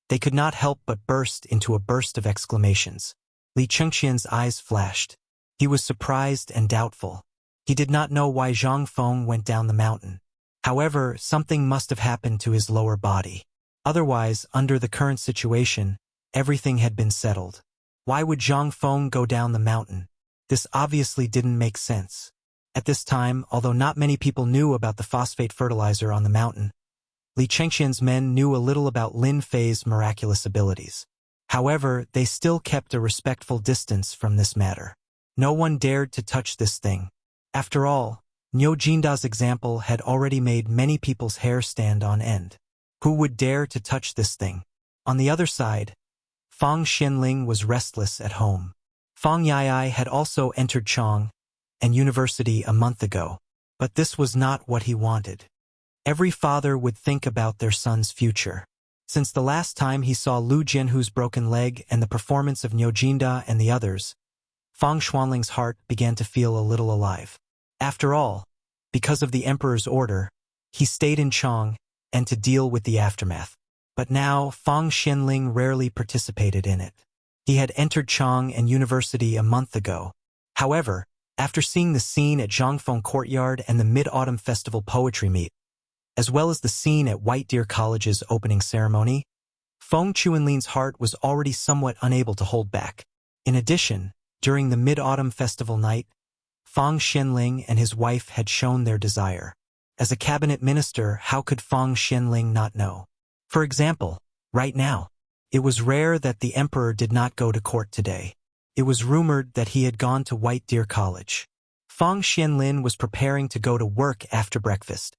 [SPEAKER 1] they could not help but burst into a burst of exclamations. Li Chengxian's eyes flashed. He was surprised and doubtful. He did not know why Zhang Feng went down the mountain. However, something must have happened to his lower body. Otherwise, under the current situation, everything had been settled. Why would Zhang Feng go down the mountain? This obviously didn't make sense. At this time, although not many people knew about the phosphate fertilizer on the mountain, Li Chengxian's men knew a little about Lin Fei's miraculous abilities. However, they still kept a respectful distance from this matter. No one dared to touch this thing. After all, Niu Jinda's example had already made many people's hair stand on end. Who would dare to touch this thing? On the other side, Fang Xianling was restless at home. Fang Yai had also entered Chong and University a month ago, but this was not what he wanted. Every father would think about their son's future. Since the last time he saw Lu Jianhu's broken leg and the performance of Niu Jinda and the others, Fang Xuanling's heart began to feel a little alive. After all, because of the emperor's order, he stayed in Chang and to deal with the aftermath. But now, Fang Xianling rarely participated in it. He had entered Chang and University a month ago. However, after seeing the scene at Zhangfeng Courtyard and the Mid-Autumn Festival Poetry Meet, as well as the scene at White Deer College's opening ceremony, Feng Chuanlin's heart was already somewhat unable to hold back. In addition, during the Mid-Autumn Festival night, Fang Xianling and his wife had shown their desire. As a cabinet minister, how could Fang Xianling not know? For example, right now, it was rare that the emperor did not go to court today. It was rumored that he had gone to White Deer College. Fang Xianlin was preparing to go to work after breakfast,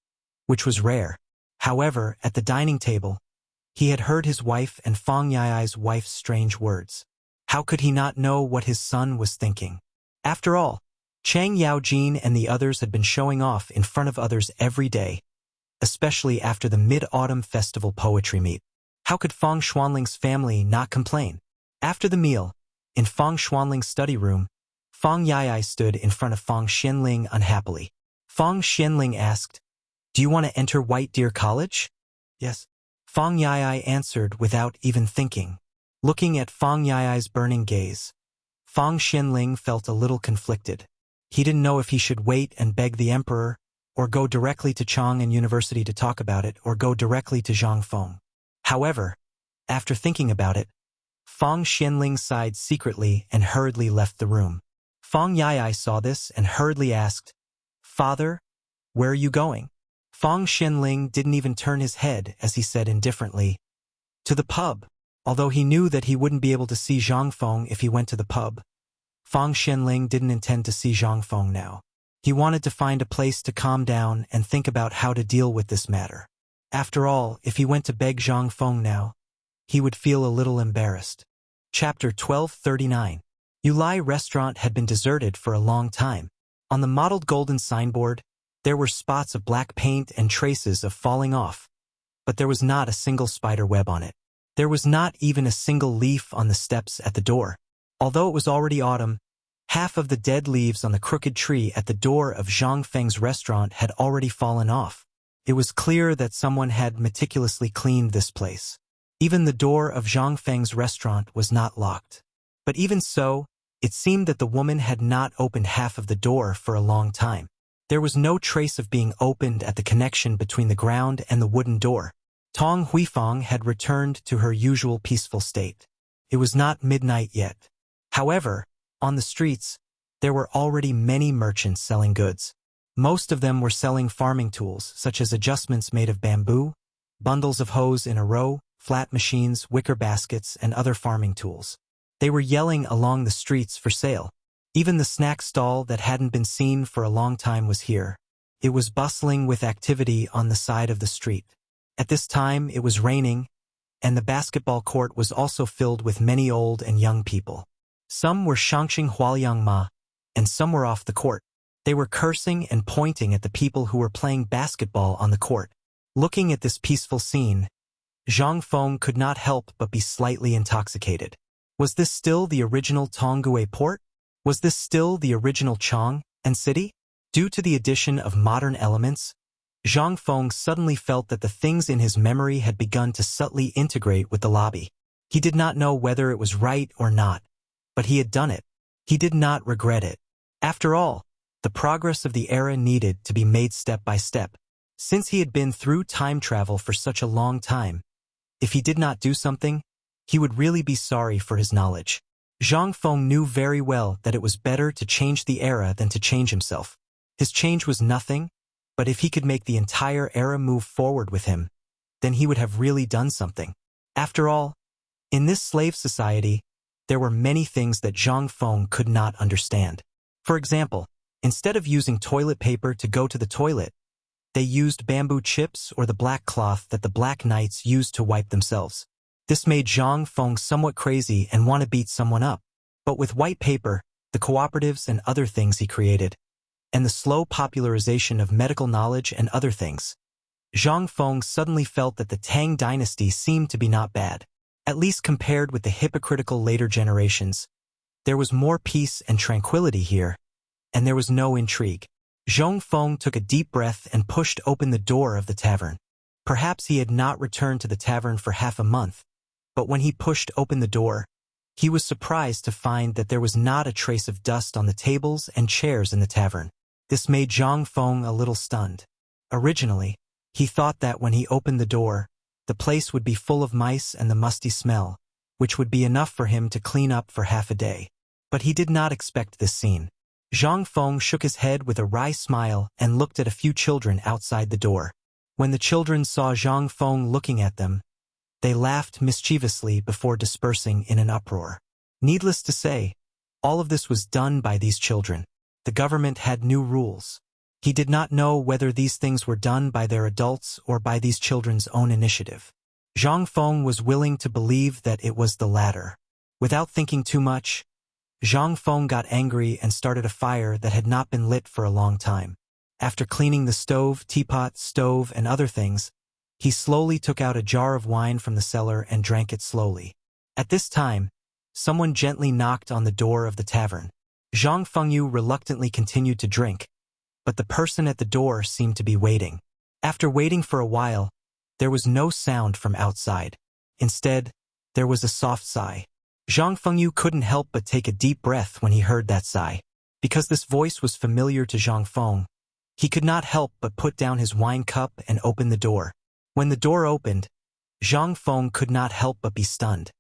[SPEAKER 1] which was rare. However, at the dining table, he had heard his wife and Fang Yai's wife's strange words. How could he not know what his son was thinking? After all, Chang Yaojin and the others had been showing off in front of others every day, especially after the Mid-Autumn Festival Poetry Meet. How could Fang Xuanling's family not complain? After the meal, in Fang Xuanling's study room, Fang Yai stood in front of Fang Xianling unhappily. Fang Xianling asked, "Do you want to enter White Deer College?" "Yes." Fang Yai answered without even thinking. Looking at Fang Yai's burning gaze, Fang Xianling felt a little conflicted. He didn't know if he should wait and beg the emperor, or go directly to Chang and University to talk about it, or go directly to Zhangfeng. However, after thinking about it, Fang Xianling sighed secretly and hurriedly left the room. Fang Yai saw this and hurriedly asked, "Father, where are you going?" Fang Xianling didn't even turn his head as he said indifferently, "To the pub." Although he knew that he wouldn't be able to see Zhangfeng if he went to the pub, Fang Xianling didn't intend to see Zhangfeng now. He wanted to find a place to calm down and think about how to deal with this matter. After all, if he went to beg Zhangfeng now, he would feel a little embarrassed. Chapter 1239. Yulai Restaurant had been deserted for a long time. On the mottled golden signboard, there were spots of black paint and traces of falling off, but there was not a single spider web on it. There was not even a single leaf on the steps at the door. Although it was already autumn, half of the dead leaves on the crooked tree at the door of Zhang Feng's restaurant had already fallen off. It was clear that someone had meticulously cleaned this place. Even the door of Zhang Feng's restaurant was not locked. But even so, it seemed that the woman had not opened half of the door for a long time. There was no trace of being opened at the connection between the ground and the wooden door. Tang Huifang had returned to her usual peaceful state. It was not midnight yet. However, on the streets, there were already many merchants selling goods. Most of them were selling farming tools, such as adjustments made of bamboo, bundles of hose in a row, flat machines, wicker baskets, and other farming tools. They were yelling along the streets for sale. Even the snack stall that hadn't been seen for a long time was here. It was bustling with activity on the side of the street. At this time, it was raining, and the basketball court was also filled with many old and young people. Some were shangxing hualiang ma, and some were off the court. They were cursing and pointing at the people who were playing basketball on the court. Looking at this peaceful scene, Zhang Feng could not help but be slightly intoxicated. Was this still the original Tonggue port? Was this still the original Chang and city? Due to the addition of modern elements, Zhang Feng suddenly felt that the things in his memory had begun to subtly integrate with the lobby. He did not know whether it was right or not, but he had done it. He did not regret it. After all, the progress of the era needed to be made step by step. Since he had been through time travel for such a long time, if he did not do something, he would really be sorry for his knowledge. Zhang Feng knew very well that it was better to change the era than to change himself. His change was nothing, but if he could make the entire era move forward with him, then he would have really done something. After all, in this slave society, there were many things that Zhang Feng could not understand. For example, instead of using toilet paper to go to the toilet, they used bamboo chips or the black cloth that the Black Knights used to wipe themselves. This made Zhang Feng somewhat crazy and want to beat someone up. But with white paper, the cooperatives and other things he created, and the slow popularization of medical knowledge and other things, Zhang Feng suddenly felt that the Tang dynasty seemed to be not bad. At least compared with the hypocritical later generations, there was more peace and tranquility here, and there was no intrigue. Zhang Feng took a deep breath and pushed open the door of the tavern. Perhaps he had not returned to the tavern for half a month, but when he pushed open the door, he was surprised to find that there was not a trace of dust on the tables and chairs in the tavern. This made Zhang Feng a little stunned. Originally, he thought that when he opened the door, the place would be full of mice and the musty smell, which would be enough for him to clean up for half a day. But he did not expect this scene. Zhang Feng shook his head with a wry smile and looked at a few children outside the door. When the children saw Zhang Feng looking at them, they laughed mischievously before dispersing in an uproar. Needless to say, all of this was done by these children. The government had new rules. He did not know whether these things were done by their adults or by these children's own initiative. Zhang Feng was willing to believe that it was the latter. Without thinking too much, Zhang Feng got angry and started a fire that had not been lit for a long time. After cleaning the stove, teapot, stove, and other things, he slowly took out a jar of wine from the cellar and drank it slowly. At this time, someone gently knocked on the door of the tavern. Zhang Fengyu reluctantly continued to drink, but the person at the door seemed to be waiting. After waiting for a while, there was no sound from outside. Instead, there was a soft sigh. Zhang Fengyu couldn't help but take a deep breath when he heard that sigh. Because this voice was familiar to Zhang Feng, he could not help but put down his wine cup and open the door. When the door opened, Zhang Feng could not help but be stunned.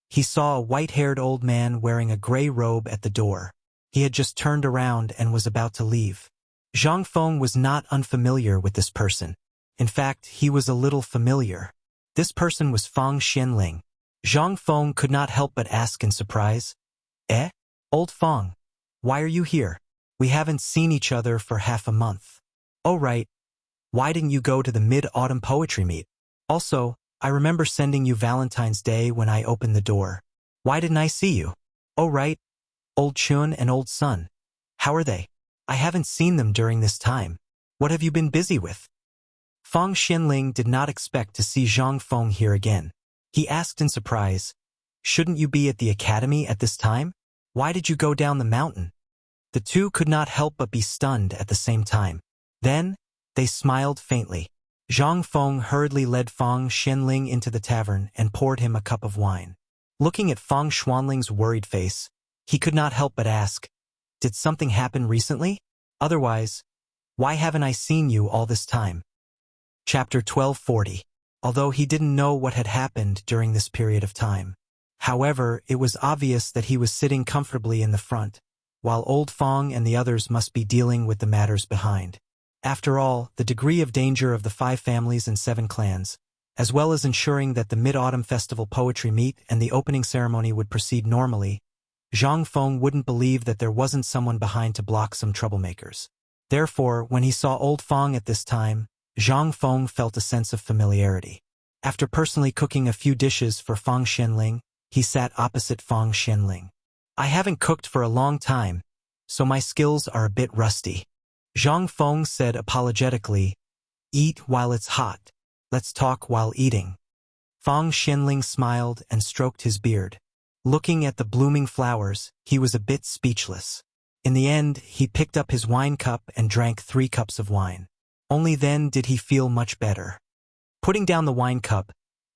[SPEAKER 1] He saw a white-haired old man wearing a gray robe at the door. He had just turned around and was about to leave. Zhang Feng was not unfamiliar with this person. In fact, he was a little familiar. This person was Fang Xianling. Zhang Feng could not help but ask in surprise, "Eh? Old Fang, why are you here? We haven't seen each other for half a month." "Oh right. Why didn't you go to the mid-autumn poetry meet? Also, I remember sending you Valentine's Day when I opened the door. Why didn't I see you?" "Oh right. Old Chun and Old Sun. How are they? I haven't seen them during this time. What have you been busy with?" Fang Xianling did not expect to see Zhang Feng here again. He asked in surprise, "Shouldn't you be at the academy at this time? Why did you go down the mountain?" The two could not help but be stunned at the same time. Then, they smiled faintly. Zhang Feng hurriedly led Fang Xianling into the tavern and poured him a cup of wine. Looking at Fang Xuanling's worried face, he could not help but ask, "Did something happen recently? Otherwise, why haven't I seen you all this time?" Chapter 1240. Although he didn't know what had happened during this period of time. However, it was obvious that he was sitting comfortably in the front, while old Fang and the others must be dealing with the matters behind. After all, the degree of danger of the 5 families and 7 clans, as well as ensuring that the Mid-Autumn Festival poetry meet and the opening ceremony would proceed normally, Zhang Feng wouldn't believe that there wasn't someone behind to block some troublemakers. Therefore, when he saw old Fang at this time, Zhang Feng felt a sense of familiarity. After personally cooking a few dishes for Fang Xianling, he sat opposite Fang Xianling. "I haven't cooked for a long time, so my skills are a bit rusty." Zhang Feng said apologetically, "Eat while it's hot. Let's talk while eating." Fang Xianling smiled and stroked his beard. Looking at the blooming flowers, he was a bit speechless. In the end, he picked up his wine cup and drank 3 cups of wine. Only then did he feel much better. Putting down the wine cup,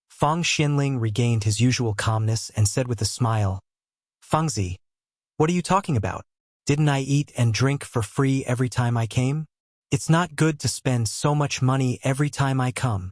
[SPEAKER 1] Fang Xianling regained his usual calmness and said with a smile, "Fangzi, what are you talking about? Didn't I eat and drink for free every time I came? It's not good to spend so much money every time I come.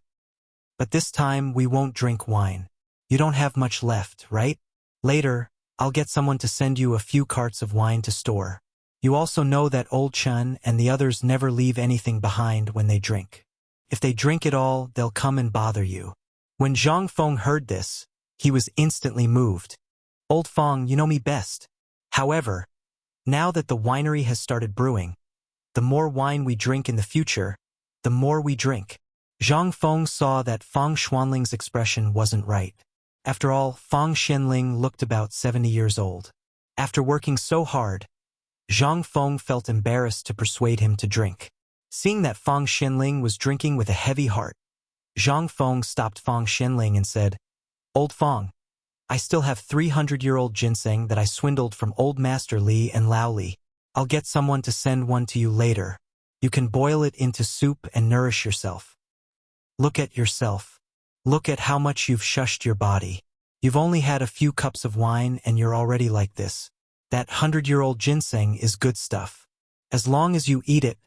[SPEAKER 1] But this time we won't drink wine. You don't have much left, right? Later, I'll get someone to send you a few carts of wine to store. You also know that Old Chun and the others never leave anything behind when they drink. If they drink it all, they'll come and bother you." When Zhang Feng heard this, he was instantly moved. "Old Fang, you know me best. However, now that the winery has started brewing, the more wine we drink in the future, the more we drink." Zhang Feng saw that Fang Xuanling's expression wasn't right. After all, Fang Xianling looked about 70 years old. After working so hard, Zhang Feng felt embarrassed to persuade him to drink. Seeing that Fang Xianling was drinking with a heavy heart, Zhang Feng stopped Fang Xianling and said, "Old Fang, I still have 300-year-old ginseng that I swindled from Old Master Li and Lao Li. I'll get someone to send one to you later. You can boil it into soup and nourish yourself. Look at yourself. Look at how much you've shushed your body. You've only had a few cups of wine and you're already like this. That 100-year-old ginseng is good stuff. As long as you eat it,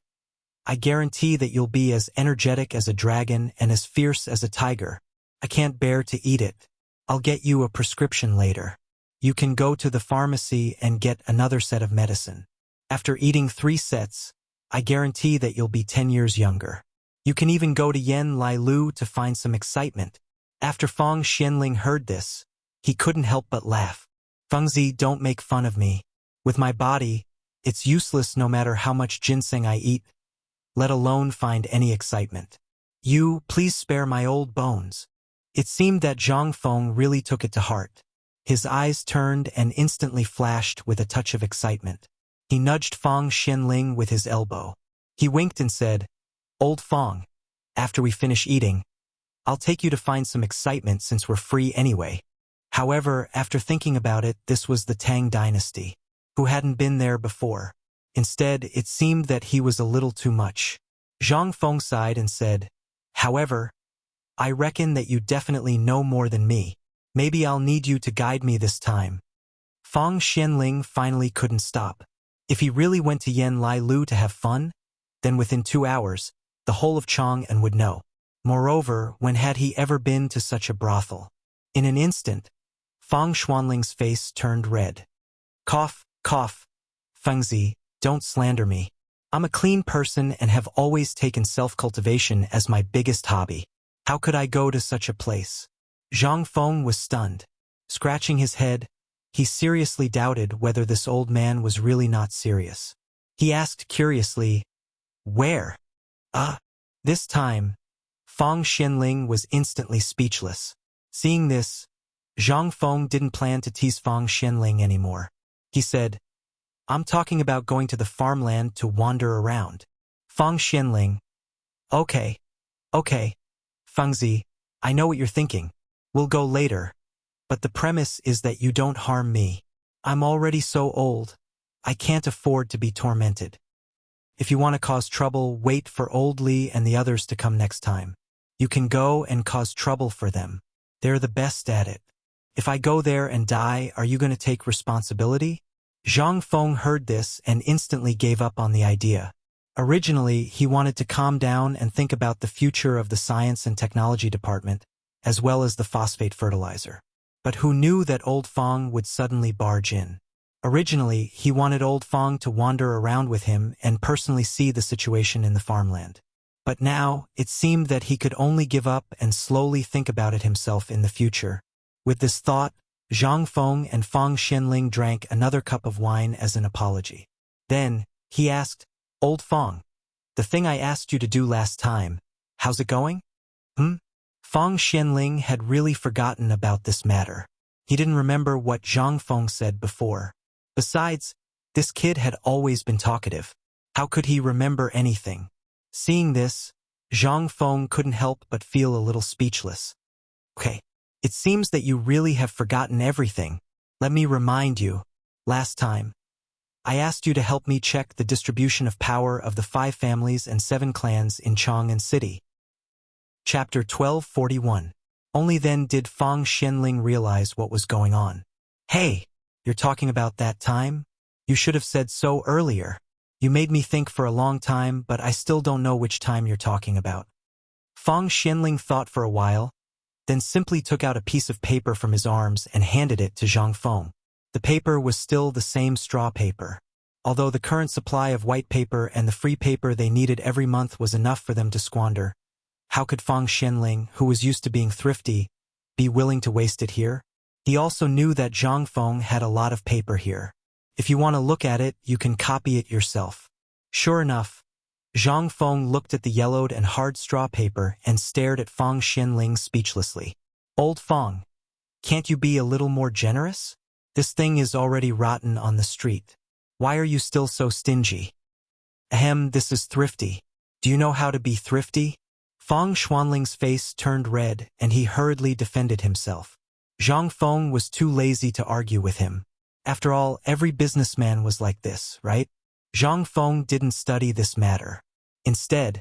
[SPEAKER 1] I guarantee that you'll be as energetic as a dragon and as fierce as a tiger. I can't bear to eat it. I'll get you a prescription later. You can go to the pharmacy and get another set of medicine. After eating 3 sets, I guarantee that you'll be 10 years younger. You can even go to Yen Lai Lu to find some excitement." After Fang Xianling heard this, he couldn't help but laugh. "Fengzi, don't make fun of me. With my body, it's useless no matter how much ginseng I eat, let alone find any excitement. You, please spare my old bones." It seemed that Zhang Feng really took it to heart. His eyes turned and instantly flashed with a touch of excitement. He nudged Fang Xianling with his elbow. He winked and said, "Old Fang, after we finish eating, I'll take you to find some excitement since we're free anyway." However, after thinking about it, this was the Tang dynasty, who hadn't been there before. Instead, it seemed that he was a little too much. Zhang Feng sighed and said, "However, I reckon that you definitely know more than me. Maybe I'll need you to guide me this time." Fang Xianling finally couldn't stop. If he really went to Yen Lai Lu to have fun, then within 2 hours, the whole of Chang'an would know. Moreover, when had he ever been to such a brothel? In an instant, Fang Xuanling's face turned red. "Cough, cough. Fengzi, don't slander me. I'm a clean person and have always taken self-cultivation as my biggest hobby. How could I go to such a place?" Zhang Feng was stunned. Scratching his head, he seriously doubted whether this old man was really not serious. He asked curiously, "Where?" This time, Fang Xianling was instantly speechless. Seeing this, Zhang Feng didn't plan to tease Fang Xianling anymore. He said, "I'm talking about going to the farmland to wander around." Fang Xianling, Okay. Fengzi, I know what you're thinking. We'll go later. But the premise is that you don't harm me. I'm already so old. I can't afford to be tormented. If you want to cause trouble, wait for old Li and the others to come next time. You can go and cause trouble for them. They're the best at it. If I go there and die, are you going to take responsibility?" Zhang Feng heard this and instantly gave up on the idea. Originally, he wanted to calm down and think about the future of the Science and Technology Department, as well as the phosphate fertilizer. But who knew that Old Fang would suddenly barge in? Originally, he wanted Old Fang to wander around with him and personally see the situation in the farmland. But now, it seemed that he could only give up and slowly think about it himself in the future. With this thought, Zhang Feng and Fang Xianling drank another cup of wine as an apology. Then, he asked, "Old Fang, the thing I asked you to do last time, how's it going?" Fang Xianling had really forgotten about this matter. He didn't remember what Zhang Feng said before. Besides, this kid had always been talkative. How could he remember anything? Seeing this, Zhang Feng couldn't help but feel a little speechless. "Okay, it seems that you really have forgotten everything. Let me remind you. Last time, I asked you to help me check the distribution of power of the 5 families and 7 clans in Chang'an City." Chapter 1241. Only then did Fang Xianling realize what was going on. "Hey, you're talking about that time? You should have said so earlier. You made me think for a long time, but I still don't know which time you're talking about." Fang Xianling thought for a while, then simply took out a piece of paper from his arms and handed it to Zhang Feng. The paper was still the same straw paper. Although the current supply of white paper and the free paper they needed every month was enough for them to squander, how could Fang Xianling, who was used to being thrifty, be willing to waste it here? He also knew that Zhang Feng had a lot of paper here. If you want to look at it, you can copy it yourself. Sure enough, Zhang Feng looked at the yellowed and hard straw paper and stared at Fang Xianling speechlessly. "Old Fang, can't you be a little more generous? This thing is already rotten on the street. Why are you still so stingy?" "Ahem, this is thrifty. Do you know how to be thrifty? Fang Xuanling's face turned red, and he hurriedly defended himself. Zhang Feng was too lazy to argue with him. After all, every businessman was like this, right? Zhang Feng didn't study this matter. Instead,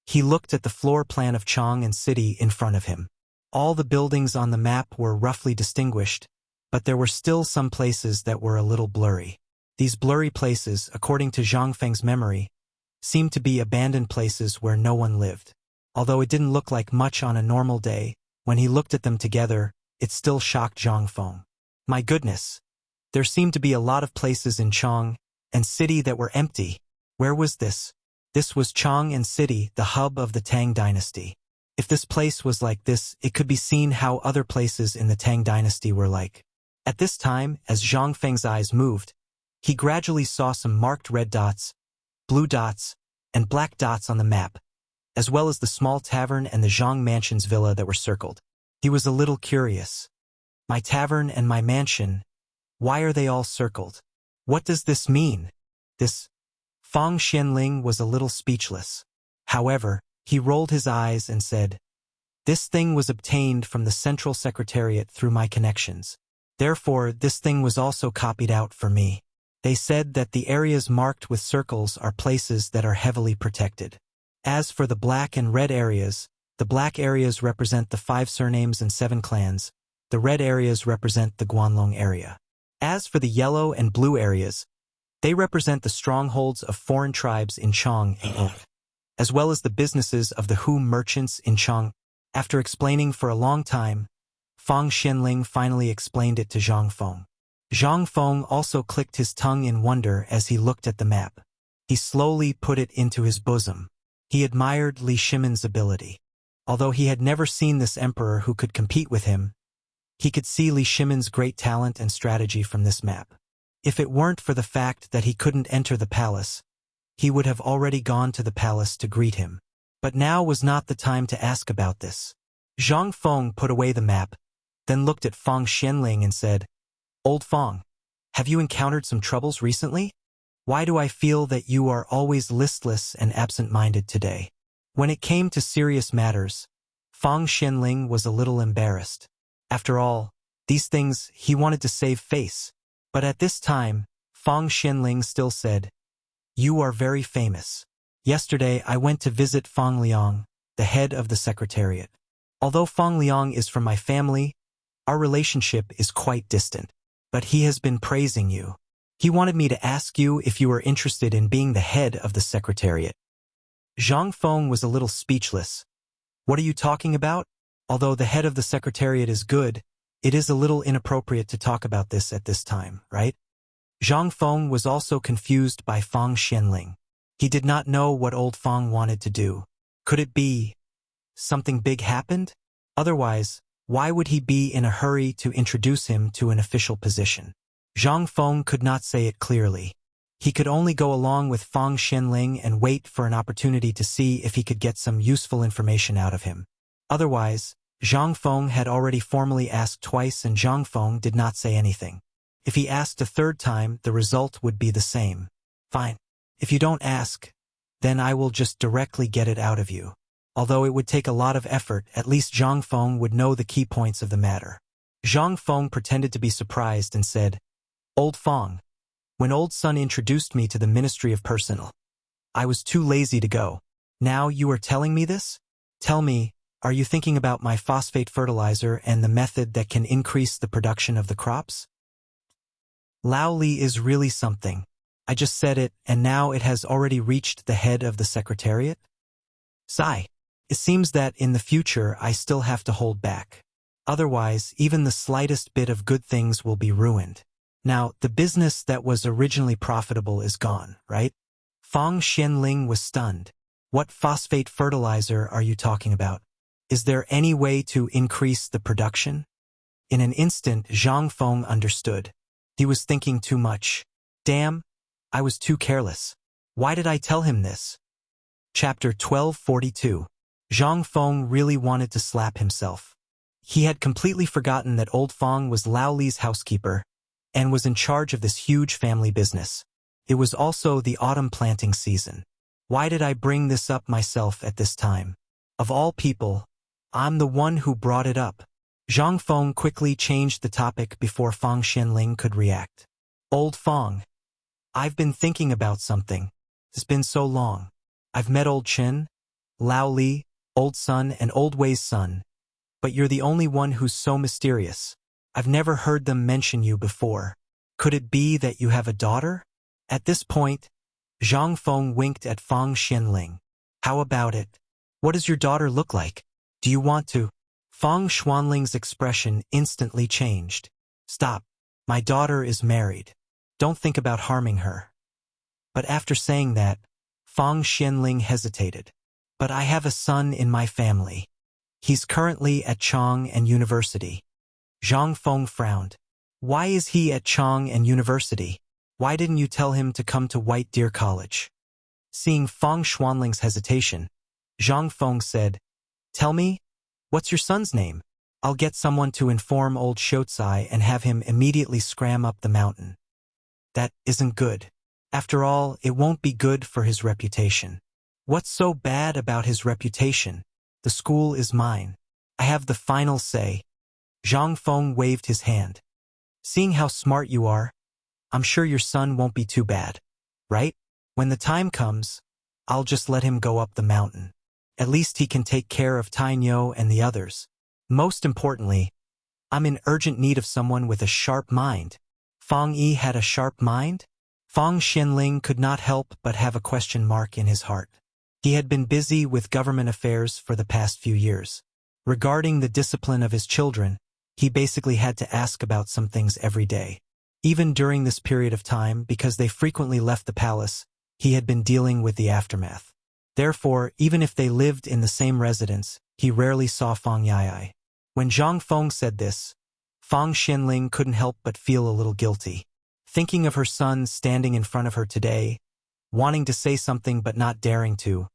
[SPEAKER 1] he looked at the floor plan of Chang'an City in front of him. All the buildings on the map were roughly distinguished, but there were still some places that were a little blurry. These blurry places, according to Zhang Feng's memory, seemed to be abandoned places where no one lived. Although it didn't look like much on a normal day, when he looked at them together, it still shocked Zhang Feng. My goodness! There seemed to be a lot of places in Chang'an City that were empty. Where was this? This was Chang'an City, the hub of the Tang dynasty. If this place was like this, it could be seen how other places in the Tang dynasty were like. At this time, as Zhang Feng's eyes moved, he gradually saw some marked red dots, blue dots, and black dots on the map, as well as the small tavern and the Zhang Mansion's villa that were circled. He was a little curious. My tavern and my mansion, why are they all circled? What does this mean? This Fang Xianling was a little speechless. However, he rolled his eyes and said, "This thing was obtained from the Central Secretariat through my connections. Therefore, this thing was also copied out for me. They said that the areas marked with circles are places that are heavily protected. As for the black and red areas, the black areas represent the 5 surnames and 7 clans. The red areas represent the Guanlong area. As for the yellow and blue areas, they represent the strongholds of foreign tribes in Chang'an, as well as the businesses of the Hu merchants in Chang'an." After explaining for a long time, Fang Xianling finally explained it to Zhang Feng. Zhang Feng also clicked his tongue in wonder as he looked at the map. He slowly put it into his bosom. He admired Li Shimin's ability. Although he had never seen this emperor who could compete with him, he could see Li Shimin's great talent and strategy from this map. If it weren't for the fact that he couldn't enter the palace, he would have already gone to the palace to greet him. But now was not the time to ask about this. Zhang Feng put away the map, then looked at Fang Xianling and said, "Old Fang, have you encountered some troubles recently? Why do I feel that you are always listless and absent-minded today?" When it came to serious matters, Fang Xianling was a little embarrassed. After all, these things he wanted to save face. But at this time, Fang Xianling still said, "You are very famous. Yesterday I went to visit Fang Liang, the head of the secretariat. Although Fang Liang is from my family, our relationship is quite distant. But he has been praising you. He wanted me to ask you if you were interested in being the head of the secretariat." Zhang Feng was a little speechless. What are you talking about? Although the head of the secretariat is good, it is a little inappropriate to talk about this at this time, right? Zhang Feng was also confused by Fang Xianling. He did not know what old Fang wanted to do. Could it be something big happened? Otherwise, why would he be in a hurry to introduce him to an official position? Zhang Feng could not say it clearly. He could only go along with Fang Xianling and wait for an opportunity to see if he could get some useful information out of him. Otherwise, Zhang Feng had already formally asked twice and Zhang Feng did not say anything. If he asked a third time, the result would be the same. Fine. If you don't ask, then I will just directly get it out of you. Although it would take a lot of effort, at least Zhang Feng would know the key points of the matter. Zhang Feng pretended to be surprised and said, "Old Feng, when old son introduced me to the Ministry of Personnel, I was too lazy to go. Now you are telling me this? Tell me, are you thinking about my phosphate fertilizer and the method that can increase the production of the crops? Lao Li is really something. I just said it, and now it has already reached the head of the secretariat? Sigh. It seems that in the future I still have to hold back. Otherwise, even the slightest bit of good things will be ruined. Now, the business that was originally profitable is gone, right?" Fang Xianling was stunned. "What phosphate fertilizer are you talking about? Is there any way to increase the production?" In an instant, Zhang Feng understood. He was thinking too much. Damn, I was too careless. Why did I tell him this? Chapter 1242. Zhang Feng really wanted to slap himself. He had completely forgotten that old Fang was Lao Li's housekeeper and was in charge of this huge family business. It was also the autumn planting season. Why did I bring this up myself at this time? Of all people, I'm the one who brought it up. Zhang Feng quickly changed the topic before Fang Xianling could react. Old Fang, I've been thinking about something. It's been so long. I've met Old Chen, Lao Li, Old Sun and Old Wei's son, but you're the only one who's so mysterious. I've never heard them mention you before. Could it be that you have a daughter? At this point, Zhang Feng winked at Fang Xianling. How about it? What does your daughter look like? Do you want to? Fang Xuanling's expression instantly changed. Stop. My daughter is married. Don't think about harming her. But after saying that, Fang Xianling hesitated. But I have a son in my family. He's currently at Chang and University. Zhang Feng frowned. Why is he at Chang and University? Why didn't you tell him to come to White Deer College? Seeing Fang Xuanling's hesitation, Zhang Feng said, Tell me, what's your son's name? I'll get someone to inform old Shotsai and have him immediately scram up the mountain. That isn't good. After all, it won't be good for his reputation. What's so bad about his reputation? The school is mine. I have the final say. Zhang Feng waved his hand. Seeing how smart you are, I'm sure your son won't be too bad, right? When the time comes, I'll just let him go up the mountain. At least he can take care of Tainyo and the others. Most importantly, I'm in urgent need of someone with a sharp mind. Fang Yi had a sharp mind? Fang Xianling could not help but have a question mark in his heart. He had been busy with government affairs for the past few years. Regarding the discipline of his children, he basically had to ask about some things every day. Even during this period of time, because they frequently left the palace, he had been dealing with the aftermath. Therefore, even if they lived in the same residence, he rarely saw Fang Yai. When Zhang Feng said this, Fang Xianling couldn't help but feel a little guilty. Thinking of her son standing in front of her today, wanting to say something but not daring to,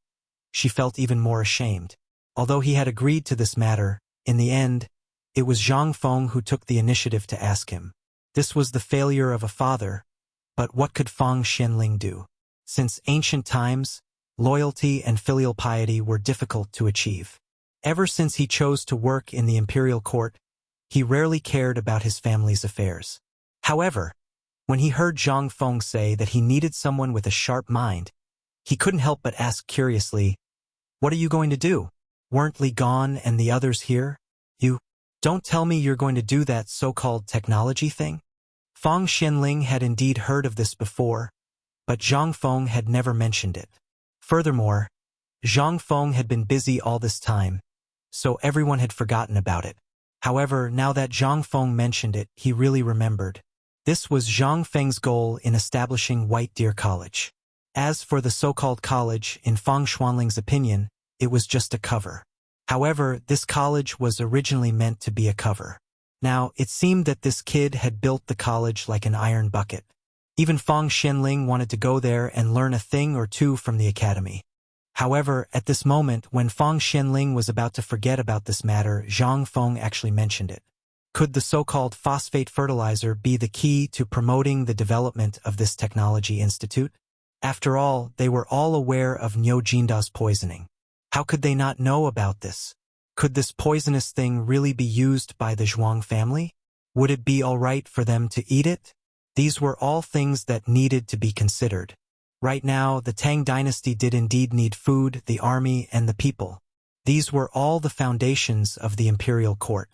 [SPEAKER 1] she felt even more ashamed. Although he had agreed to this matter, in the end, it was Zhang Feng who took the initiative to ask him. This was the failure of a father, but what could Fang Xianling do? Since ancient times, loyalty and filial piety were difficult to achieve. Ever since he chose to work in the imperial court, he rarely cared about his family's affairs. However, when he heard Zhang Feng say that he needed someone with a sharp mind, he couldn't help but ask curiously, What are you going to do? Weren't Li gone and the others here? You don't tell me you're going to do that so-called technology thing? Fang Xianling had indeed heard of this before, but Zhang Feng had never mentioned it. Furthermore, Zhang Feng had been busy all this time, so everyone had forgotten about it. However, now that Zhang Feng mentioned it, he really remembered. This was Zhang Feng's goal in establishing White Deer College. As for the so-called college, in Fang Xuanling's opinion, it was just a cover. However, this college was originally meant to be a cover. Now, it seemed that this kid had built the college like an iron bucket. Even Fang Xianling wanted to go there and learn a thing or two from the academy. However, at this moment, when Fang Xianling was about to forget about this matter, Zhang Feng actually mentioned it. Could the so-called phosphate fertilizer be the key to promoting the development of this technology institute? After all, they were all aware of Niu Jinda's poisoning. How could they not know about this? Could this poisonous thing really be used by the Zhuang family? Would it be all right for them to eat it? These were all things that needed to be considered. Right now, the Tang dynasty did indeed need food, the army, and the people. These were all the foundations of the imperial court.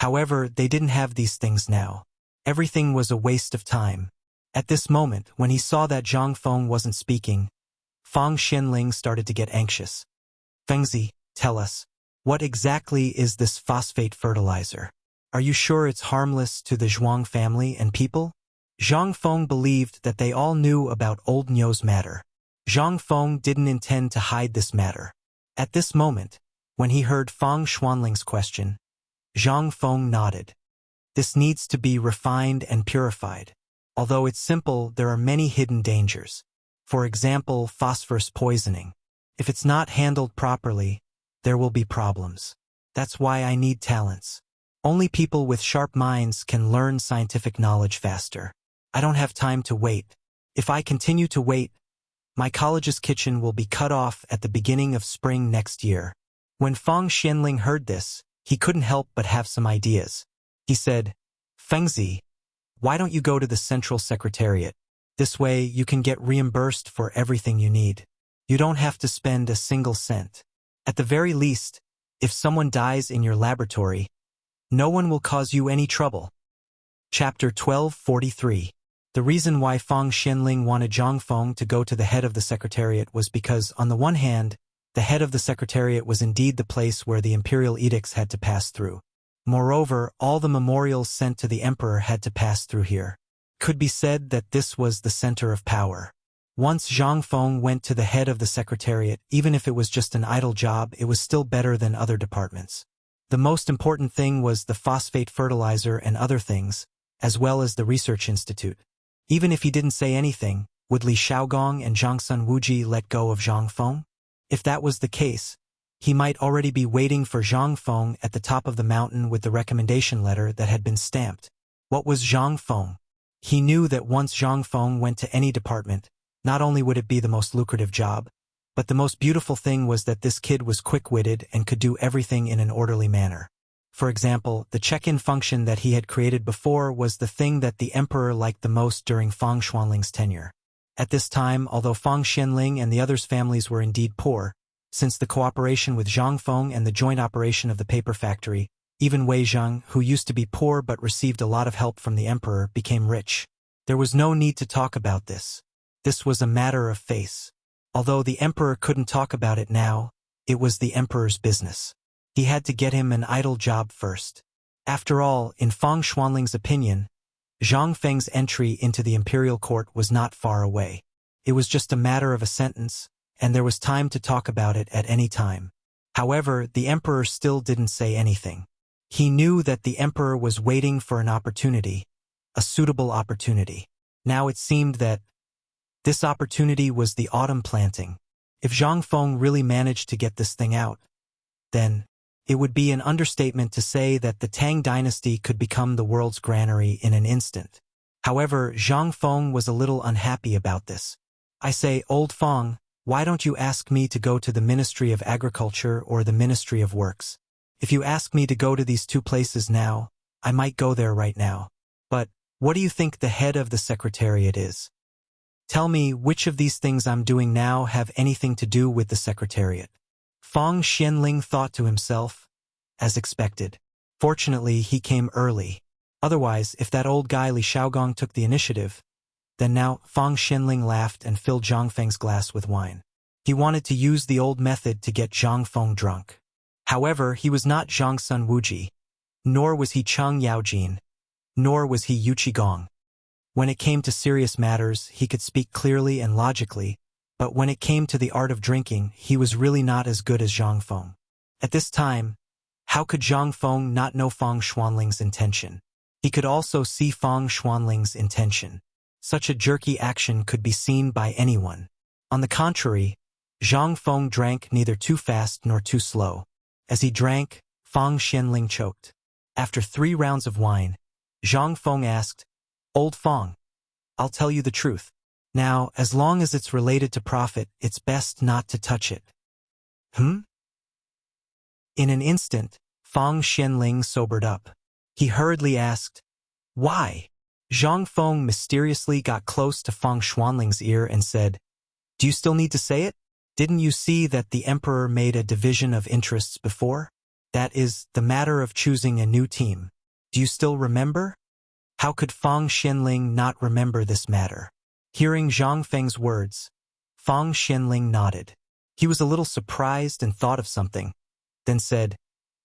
[SPEAKER 1] However, they didn't have these things now. Everything was a waste of time. At this moment, when he saw that Zhang Feng wasn't speaking, Fang Xianling started to get anxious. Fengzi, tell us, what exactly is this phosphate fertilizer? Are you sure it's harmless to the Zhuang family and people? Zhang Feng believed that they all knew about old Niu's matter. Zhang Feng didn't intend to hide this matter. At this moment, when he heard Fang Xuanling's question, Zhang Feng nodded. This needs to be refined and purified. Although it's simple, there are many hidden dangers. For example, phosphorus poisoning. If it's not handled properly, there will be problems. That's why I need talents. Only people with sharp minds can learn scientific knowledge faster. I don't have time to wait. If I continue to wait, My college's kitchen will be cut off at the beginning of spring next year. When Fang Xianling heard this, he couldn't help but have some ideas. He said, Fengzi, why don't you go to the Central Secretariat? This way you can get reimbursed for everything you need. You don't have to spend a single cent. At the very least, if someone dies in your laboratory, no one will cause you any trouble. Chapter 1243. The reason why Fang Xianling wanted Zhang Feng to go to the head of the Secretariat was because, on the one hand, the head of the Secretariat was indeed the place where the imperial edicts had to pass through. Moreover, all the memorials sent to the emperor had to pass through here. Could be said that this was the center of power. Once Zhang Feng went to the head of the Secretariat, even if it was just an idle job, it was still better than other departments. The most important thing was the phosphate fertilizer and other things, as well as the research institute. Even if he didn't say anything, would Li Shaogong and Zhangsun Wuji let go of Zhang Feng? If that was the case, he might already be waiting for Zhang Feng at the top of the mountain with the recommendation letter that had been stamped. What was Zhang Feng? He knew that once Zhang Feng went to any department, not only would it be the most lucrative job, but the most beautiful thing was that this kid was quick-witted and could do everything in an orderly manner. For example, the check-in function that he had created before was the thing that the emperor liked the most during Fang Xuanling's tenure. At this time, although Fang Xianling and the others' families were indeed poor, since the cooperation with Zhang Feng and the joint operation of the paper factory, even Wei Zheng, who used to be poor but received a lot of help from the emperor, became rich. There was no need to talk about this. This was a matter of face. Although the emperor couldn't talk about it now, it was the emperor's business. He had to get him an idle job first. After all, in Fang Xuanling's opinion, Zhang Feng's entry into the imperial court was not far away. It was just a matter of a sentence, and there was time to talk about it at any time. However, the emperor still didn't say anything. He knew that the emperor was waiting for an opportunity, a suitable opportunity. Now it seemed that this opportunity was the autumn planting. If Zhang Feng really managed to get this thing out, then it would be an understatement to say that the Tang dynasty could become the world's granary in an instant. However, Zhang Feng was a little unhappy about this. I say, Old Feng, why don't you ask me to go to the Ministry of Agriculture or the Ministry of Works? If you ask me to go to these two places now, I might go there right now. But what do you think the head of the Secretariat is? Tell me which of these things I'm doing now have anything to do with the Secretariat. Fang Xianling thought to himself, as expected. Fortunately, he came early. Otherwise, if that old guy Li Shaogong took the initiative, then now Fang Xianling laughed and filled Zhang Feng's glass with wine. He wanted to use the old method to get Zhang Feng drunk. However, he was not Zhangsun Wuji, nor was he Cheng Yaojin, nor was he Yu Qigong. When it came to serious matters, he could speak clearly and logically, but when it came to the art of drinking, he was really not as good as Zhang Feng. At this time, how could Zhang Feng not know Fang Xuanling's intention? He could also see Fang Xuanling's intention. Such a jerky action could be seen by anyone. On the contrary, Zhang Feng drank neither too fast nor too slow. As he drank, Fang Xianling choked. After 3 rounds of wine, Zhang Feng asked, Old Fang, I'll tell you the truth. Now, as long as it's related to profit, it's best not to touch it. In an instant, Fang Xianling sobered up. He hurriedly asked, Why? Zhang Feng mysteriously got close to Fang Xuanling's ear and said, Do you still need to say it? Didn't you see that the emperor made a division of interests before? That is, the matter of choosing a new team. Do you still remember? How could Fang Xianling not remember this matter? Hearing Zhang Feng's words, Fang Xianling nodded. He was a little surprised and thought of something, then said,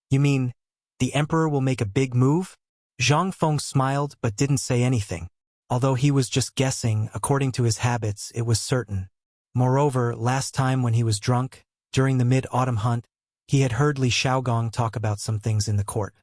[SPEAKER 1] You mean, the emperor will make a big move? Zhang Feng smiled but didn't say anything. Although he was just guessing, according to his habits, it was certain. Moreover, last time when he was drunk, during the mid-autumn hunt, he had heard Li Shaogong talk about some things in the court.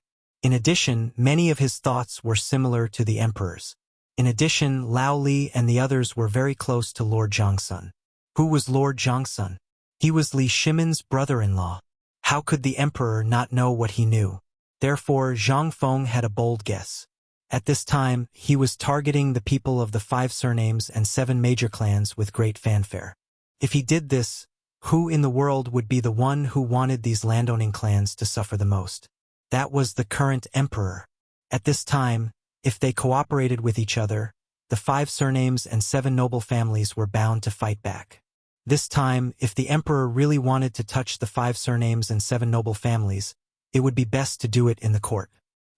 [SPEAKER 1] In addition, many of his thoughts were similar to the emperor's. In addition, Lao Li and the others were very close to Lord Zhangsun. Who was Lord Zhangsun? He was Li Shimin's brother-in-law. How could the emperor not know what he knew? Therefore, Zhang Feng had a bold guess. At this time, he was targeting the people of the 5 surnames and 7 major clans with great fanfare. If he did this, who in the world would be the one who wanted these landowning clans to suffer the most? That was the current emperor. At this time, if they cooperated with each other, the 5 surnames and 7 noble families were bound to fight back. This time, if the emperor really wanted to touch the 5 surnames and 7 noble families, it would be best to do it in the court.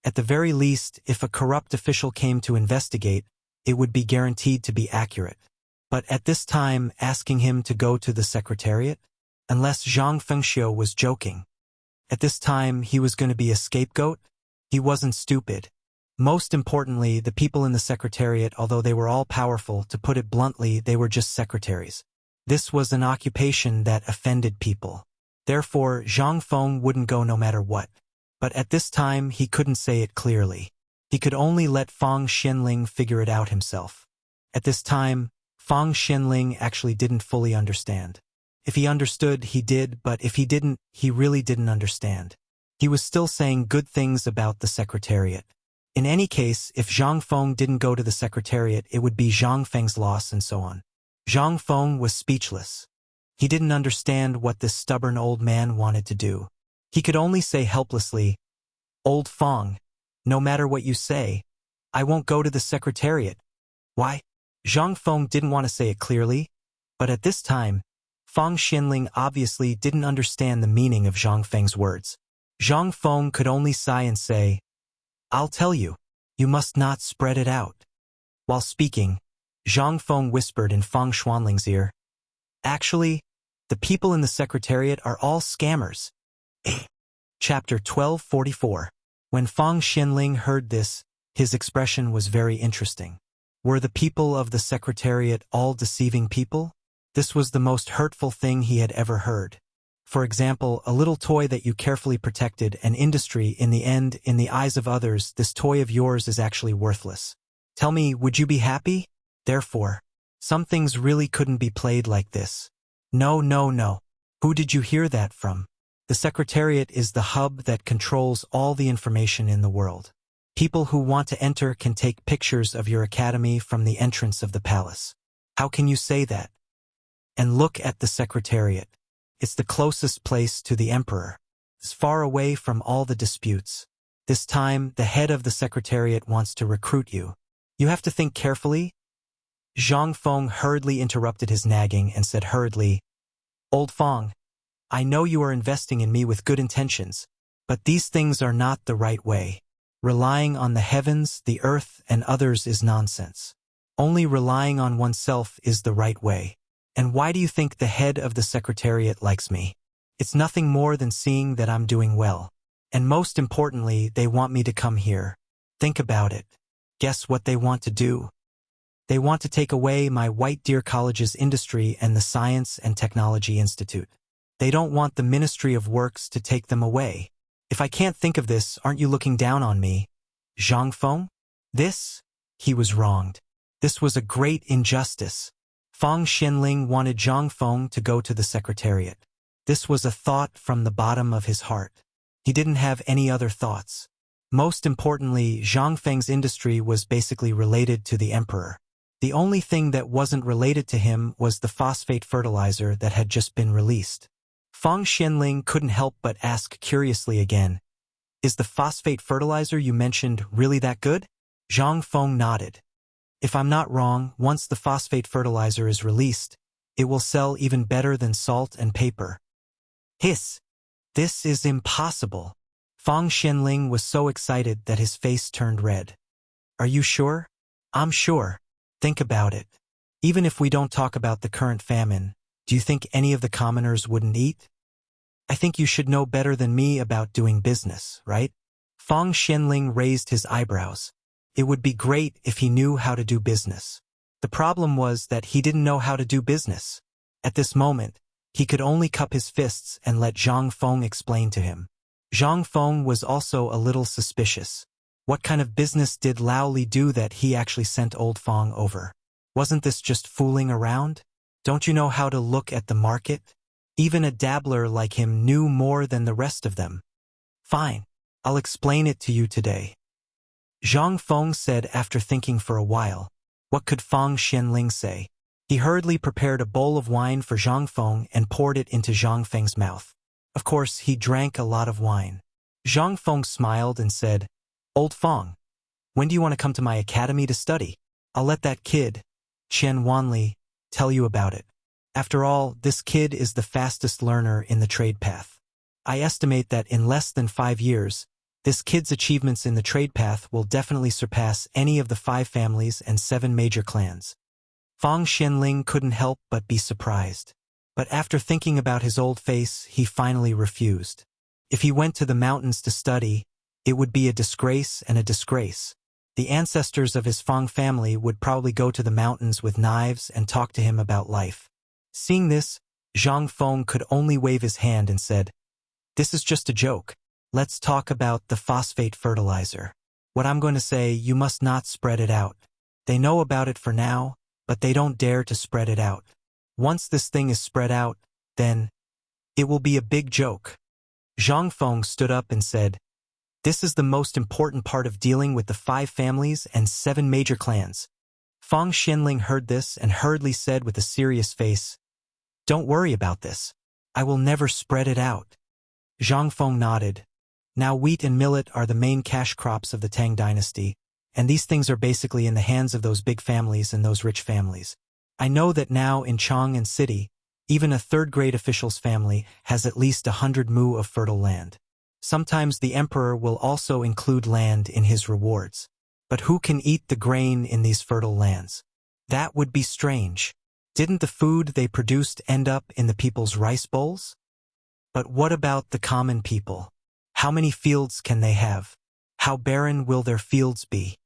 [SPEAKER 1] At the very least, if a corrupt official came to investigate, it would be guaranteed to be accurate. But at this time, asking him to go to the secretariat? Unless Zhang Fengxiu was joking. At this time, he was going to be a scapegoat? He wasn't stupid. Most importantly, the people in the secretariat, although they were all powerful, to put it bluntly, they were just secretaries. This was an occupation that offended people. Therefore, Zhang Feng wouldn't go no matter what. But at this time, he couldn't say it clearly. He could only let Fang Xinling figure it out himself. At this time, Fang Xinling actually didn't fully understand. If he understood, he did, but if he didn't, he really didn't understand. He was still saying good things about the secretariat. In any case, if Zhang Feng didn't go to the secretariat, it would be Zhang Feng's loss and so on. Zhang Feng was speechless. He didn't understand what this stubborn old man wanted to do. He could only say helplessly, "Old Feng, no matter what you say, I won't go to the secretariat." Why? Zhang Feng didn't want to say it clearly, but at this time, Fang Xinling obviously didn't understand the meaning of Zhang Feng's words. Zhang Feng could only sigh and say, "I'll tell you. You must not spread it out." While speaking, Zhang Feng whispered in Fang Xuanling's ear, "Actually, the people in the secretariat are all scammers." Chapter 1244. When Fang Xinling heard this, his expression was very interesting. Were the people of the secretariat all deceiving people? This was the most hurtful thing he had ever heard. For example, a little toy that you carefully protected, an industry, in the end, in the eyes of others, this toy of yours is actually worthless. Tell me, would you be happy? Therefore, some things really couldn't be played like this. No, no, no. Who did you hear that from? The secretariat is the hub that controls all the information in the world. People who want to enter can take pictures of your academy from the entrance of the palace. How can you say that? And look at the secretariat. It's the closest place to the emperor. It's far away from all the disputes. This time, the head of the secretariat wants to recruit you. You have to think carefully. Zhang Feng hurriedly interrupted his nagging and said hurriedly, "Old Feng, I know you are investing in me with good intentions, but these things are not the right way. Relying on the heavens, the earth, and others is nonsense. Only relying on oneself is the right way. And why do you think the head of the secretariat likes me? It's nothing more than seeing that I'm doing well. And most importantly, they want me to come here. Think about it. Guess what they want to do? They want to take away my White Deer College's industry and the Science and Technology Institute. They don't want the Ministry of Works to take them away. If I can't think of this, aren't you looking down on me? Zhang Feng? This? He was wronged. This was a great injustice. Fang Xinling wanted Zhang Feng to go to the secretariat. This was a thought from the bottom of his heart. He didn't have any other thoughts. Most importantly, Zhang Feng's industry was basically related to the emperor. The only thing that wasn't related to him was the phosphate fertilizer that had just been released. Fang Xinling couldn't help but ask curiously again, "Is the phosphate fertilizer you mentioned really that good?" Zhang Feng nodded. "If I'm not wrong, once the phosphate fertilizer is released, it will sell even better than salt and paper." Hiss! This is impossible. Fang Xinling was so excited that his face turned red. "Are you sure?" "I'm sure. Think about it. Even if we don't talk about the current famine, do you think any of the commoners wouldn't eat? I think you should know better than me about doing business, right?" Fang Xinling raised his eyebrows. It would be great if he knew how to do business. The problem was that he didn't know how to do business. At this moment, he could only cup his fists and let Zhang Feng explain to him. Zhang Feng was also a little suspicious. What kind of business did Lao Li do that he actually sent old Feng over? Wasn't this just fooling around? Don't you know how to look at the market? Even a dabbler like him knew more than the rest of them. "Fine, I'll explain it to you today." Zhang Feng said after thinking for a while. What could Fang Xinling say? He hurriedly prepared a bowl of wine for Zhang Feng and poured it into Zhang Feng's mouth. Of course, he drank a lot of wine. Zhang Feng smiled and said, "Old Feng, when do you want to come to my academy to study? I'll let that kid, Chen Wanli, tell you about it. After all, this kid is the fastest learner in the trade path. I estimate that in less than 5 years, this kid's achievements in the trade path will definitely surpass any of the 5 families and 7 major clans." Fang Xianling couldn't help but be surprised. But after thinking about his old face, he finally refused. If he went to the mountains to study, it would be a disgrace and a disgrace. The ancestors of his Fang family would probably go to the mountains with knives and talk to him about life. Seeing this, Zhang Feng could only wave his hand and said, "This is just a joke. Let's talk about the phosphate fertilizer. What I'm going to say, you must not spread it out. They know about it for now, but they don't dare to spread it out. Once this thing is spread out, then it will be a big joke." Zhang Feng stood up and said, "This is the most important part of dealing with the 5 families and 7 major clans." Fang Xianling heard this and hurriedly said with a serious face, "Don't worry about this. I will never spread it out." Zhang Feng nodded. Now wheat and millet are the main cash crops of the Tang dynasty, and these things are basically in the hands of those big families and those rich families. I know that now in Chang'an City, even a third-grade official's family has at least 100 mu of fertile land. Sometimes the emperor will also include land in his rewards. But who can eat the grain in these fertile lands? That would be strange. Didn't the food they produced end up in the people's rice bowls? But what about the common people? How many fields can they have? How barren will their fields be?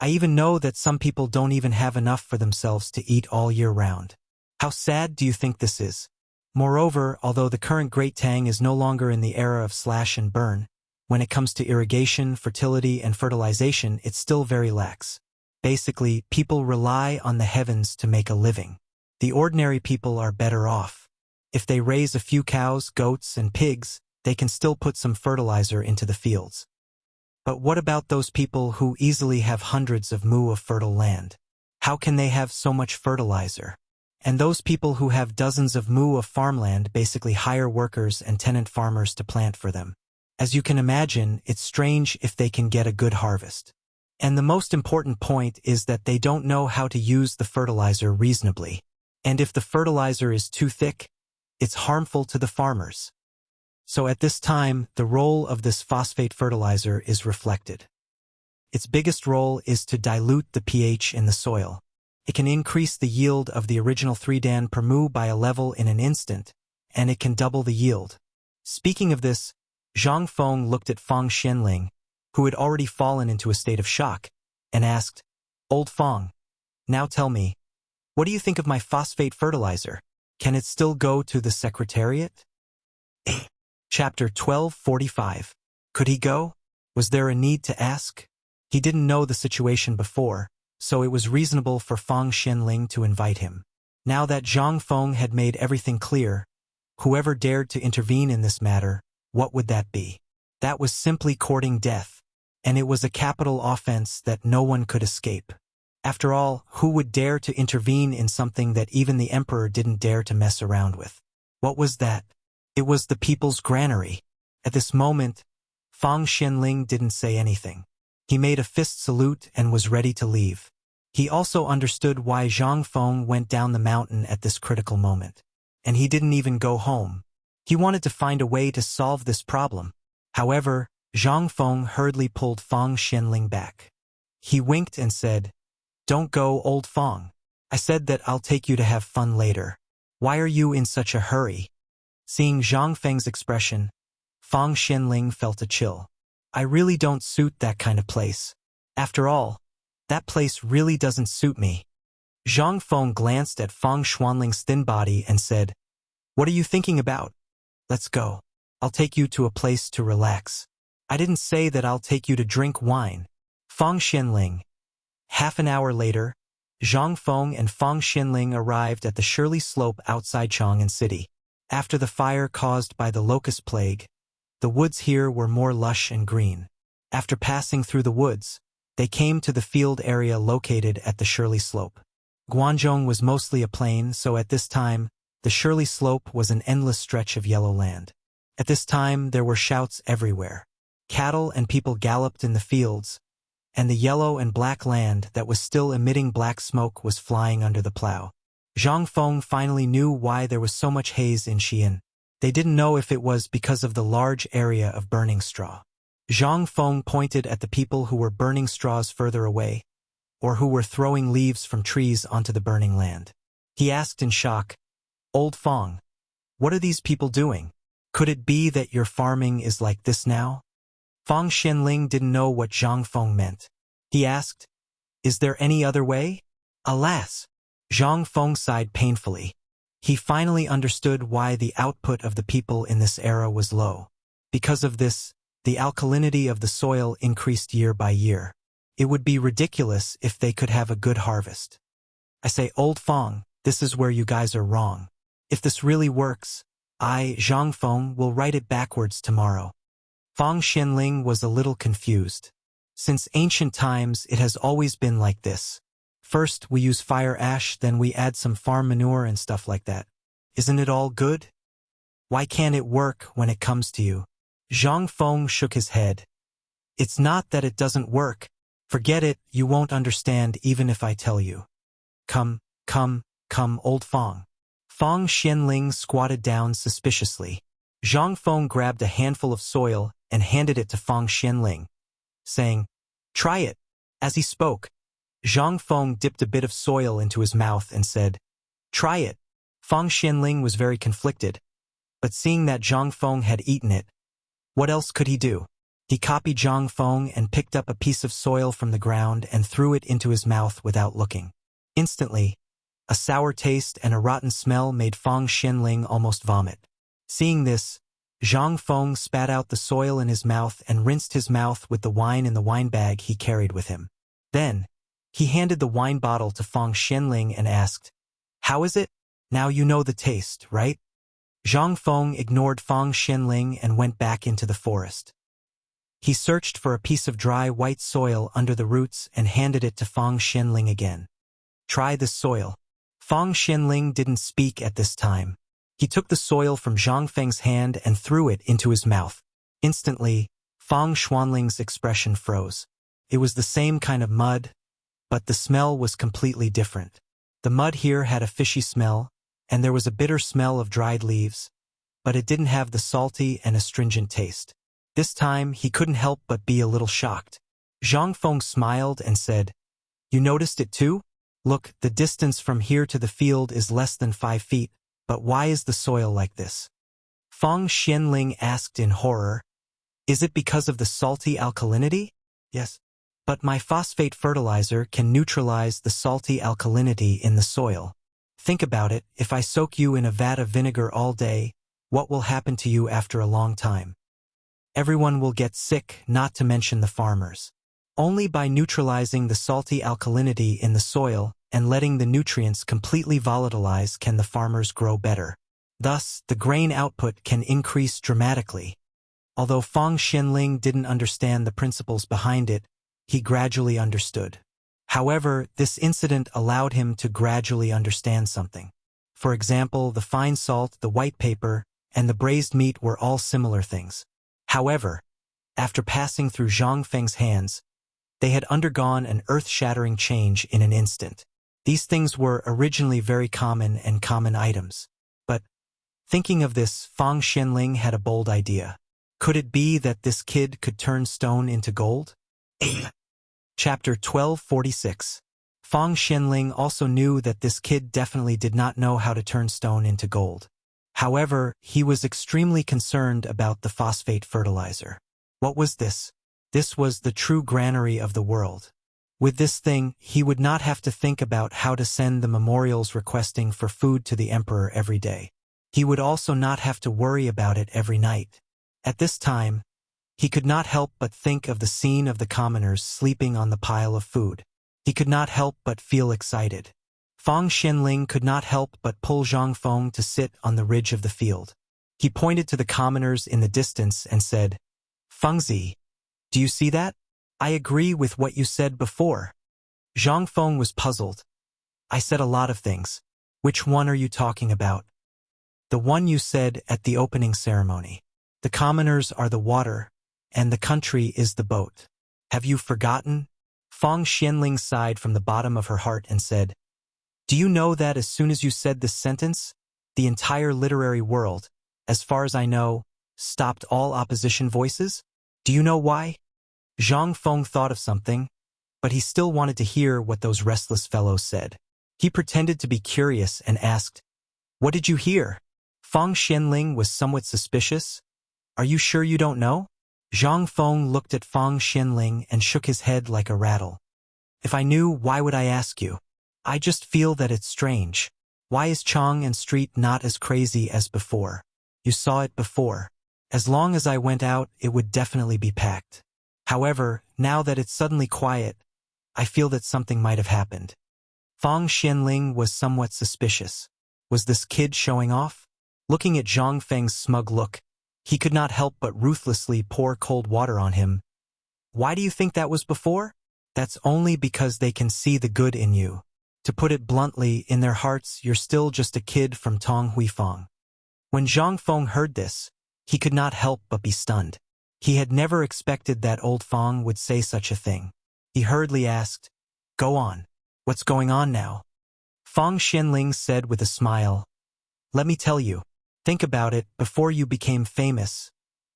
[SPEAKER 1] I even know that some people don't even have enough for themselves to eat all year round. How sad do you think this is? Moreover, although the current Great Tang is no longer in the era of slash and burn, when it comes to irrigation, fertility, and fertilization, it's still very lax. Basically, people rely on the heavens to make a living. The ordinary people are better off. If they raise a few cows, goats, and pigs, they can still put some fertilizer into the fields. But what about those people who easily have hundreds of mu of fertile land? How can they have so much fertilizer? And those people who have dozens of mu of farmland basically hire workers and tenant farmers to plant for them. As you can imagine, it's strange if they can get a good harvest. And the most important point is that they don't know how to use the fertilizer reasonably. And if the fertilizer is too thick, it's harmful to the farmers. So at this time, the role of this phosphate fertilizer is reflected. Its biggest role is to dilute the pH in the soil. It can increase the yield of the original 3 dan per mu by a level in an instant, and it can double the yield. Speaking of this, Zhang Feng looked at Fang Xianling, who had already fallen into a state of shock, and asked, "Old Fang, now tell me, what do you think of my phosphate fertilizer? Can it still go to the secretariat?" Chapter 1245. Could he go? Was there a need to ask? He didn't know the situation before, so it was reasonable for Fang Xianling to invite him. Now that Zhang Feng had made everything clear, whoever dared to intervene in this matter, what would that be? That was simply courting death, and it was a capital offense that no one could escape. After all, who would dare to intervene in something that even the emperor didn't dare to mess around with? What was that? It was the people's granary. At this moment, Fang Xianling didn't say anything. He made a fist salute and was ready to leave. He also understood why Zhang Feng went down the mountain at this critical moment. And he didn't even go home. He wanted to find a way to solve this problem. However, Zhang Feng hurriedly pulled Fang Xianling back. He winked and said, "Don't go, old Fang. I said that I'll take you to have fun later. Why are you in such a hurry?" Seeing Zhang Feng's expression, Fang Xianling felt a chill. "I really don't suit that kind of place. After all, that place really doesn't suit me." Zhang Feng glanced at Fang Xuanling's thin body and said, "What are you thinking about? Let's go. I'll take you to a place to relax. I didn't say that I'll take you to drink wine." Fang Xianling. Half an hour later, Zhang Feng and Fang Xianling arrived at the Shirley Slope outside Chang'an City. After the fire caused by the locust plague, the woods here were more lush and green. After passing through the woods, they came to the field area located at the Shirley Slope. Guangzhou was mostly a plain, so at this time, the Shirley Slope was an endless stretch of yellow land. At this time, there were shouts everywhere. Cattle and people galloped in the fields, and the yellow and black land that was still emitting black smoke was flying under the plow. Zhang Feng finally knew why there was so much haze in Xi'an. They didn't know if it was because of the large area of burning straw. Zhang Feng pointed at the people who were burning straws further away, or who were throwing leaves from trees onto the burning land. He asked in shock, "Old Feng, what are these people doing? Could it be that your farming is like this now?" Feng Xianling didn't know what Zhang Feng meant. He asked, "Is there any other way?" Alas! Zhang Feng sighed painfully. He finally understood why the output of the people in this era was low. Because of this, the alkalinity of the soil increased year by year. It would be ridiculous if they could have a good harvest. I say, "Old Feng, this is where you guys are wrong. If this really works, Zhang Feng, will write it backwards tomorrow." Feng Xianling was a little confused. Since ancient times, it has always been like this. First, we use fire ash, then we add some farm manure and stuff like that. Isn't it all good? Why can't it work when it comes to you? Zhang Feng shook his head. It's not that it doesn't work. Forget it, you won't understand even if I tell you. Come, old Feng. Feng Xianling squatted down suspiciously. Zhang Feng grabbed a handful of soil and handed it to Feng Xianling, saying, "Try it." As he spoke, Zhang Feng dipped a bit of soil into his mouth and said, "Try it." Feng Xianling was very conflicted, but seeing that Zhang Feng had eaten it, what else could he do? He copied Zhang Feng and picked up a piece of soil from the ground and threw it into his mouth without looking. Instantly, a sour taste and a rotten smell made Feng Xianling almost vomit. Seeing this, Zhang Feng spat out the soil in his mouth and rinsed his mouth with the wine in the wine bag he carried with him. Then, he handed the wine bottle to Feng Xianling and asked, "How is it? Now you know the taste, right?" Zhang Feng ignored Feng Xianling and went back into the forest. He searched for a piece of dry white soil under the roots and handed it to Feng Xianling again. "Try this soil." Feng Xianling didn't speak at this time. He took the soil from Zhang Feng's hand and threw it into his mouth. Instantly, Feng Xianling's expression froze. It was the same kind of mud, but the smell was completely different. The mud here had a fishy smell, and there was a bitter smell of dried leaves, but it didn't have the salty and astringent taste. This time, he couldn't help but be a little shocked. Zhang Feng smiled and said, "You noticed it too? Look, the distance from here to the field is less than 5 feet, but why is the soil like this?" Feng Xianling asked in horror, "Is it because of the salty alkalinity?" "Yes. But my phosphate fertilizer can neutralize the salty alkalinity in the soil. Think about it, if I soak you in a vat of vinegar all day, what will happen to you after a long time? Everyone will get sick, not to mention the farmers. Only by neutralizing the salty alkalinity in the soil and letting the nutrients completely volatilize can the farmers grow better. Thus, the grain output can increase dramatically." Although Feng Xianling didn't understand the principles behind it, he gradually understood. However, this incident allowed him to gradually understand something. For example, the fine salt, the white paper, and the braised meat were all similar things. However, after passing through Zhang Feng's hands, they had undergone an earth-shattering change in an instant. These things were originally very common and common items. But, thinking of this, Feng Xianling had a bold idea. Could it be that this kid could turn stone into gold? Chapter 1246. Feng Xianling also knew that this kid definitely did not know how to turn stone into gold. However, he was extremely concerned about the phosphate fertilizer. What was this? This was the true granary of the world. With this thing, he would not have to think about how to send the memorials requesting for food to the emperor every day. He would also not have to worry about it every night. At this time, he could not help but think of the scene of the commoners sleeping on the pile of food. He could not help but feel excited. Feng Xianling could not help but pull Zhang Feng to sit on the ridge of the field. He pointed to the commoners in the distance and said, "Fengzi, do you see that? I agree with what you said before." Zhang Feng was puzzled. I said a lot of things. Which one are you talking about? The one you said at the opening ceremony. The commoners are the water, and the country is the boat. Have you forgotten? Fang Xianling sighed from the bottom of her heart and said, Do you know that as soon as you said this sentence, the entire literary world, as far as I know, stopped all opposition voices? Do you know why? Zhang Feng thought of something, but he still wanted to hear what those restless fellows said. He pretended to be curious and asked, What did you hear? Fang Xianling was somewhat suspicious. Are you sure you don't know? Zhang Feng looked at Fang Xianling and shook his head like a rattle. If I knew, why would I ask you? I just feel that it's strange. Why is Chang and Street not as crazy as before? You saw it before. As long as I went out, it would definitely be packed. However, now that it's suddenly quiet, I feel that something might have happened. Fang Xianling was somewhat suspicious. Was this kid showing off? Looking at Zhang Feng's smug look, he could not help but ruthlessly pour cold water on him. Why do you think that was before? That's only because they can see the good in you. To put it bluntly, in their hearts, you're still just a kid from Tong Huifang. When Zhang Feng heard this, he could not help but be stunned. He had never expected that old Fang would say such a thing. He hurriedly asked, Go on. What's going on now? Fang Xianling said with a smile, Let me tell you. Think about it, before you became famous,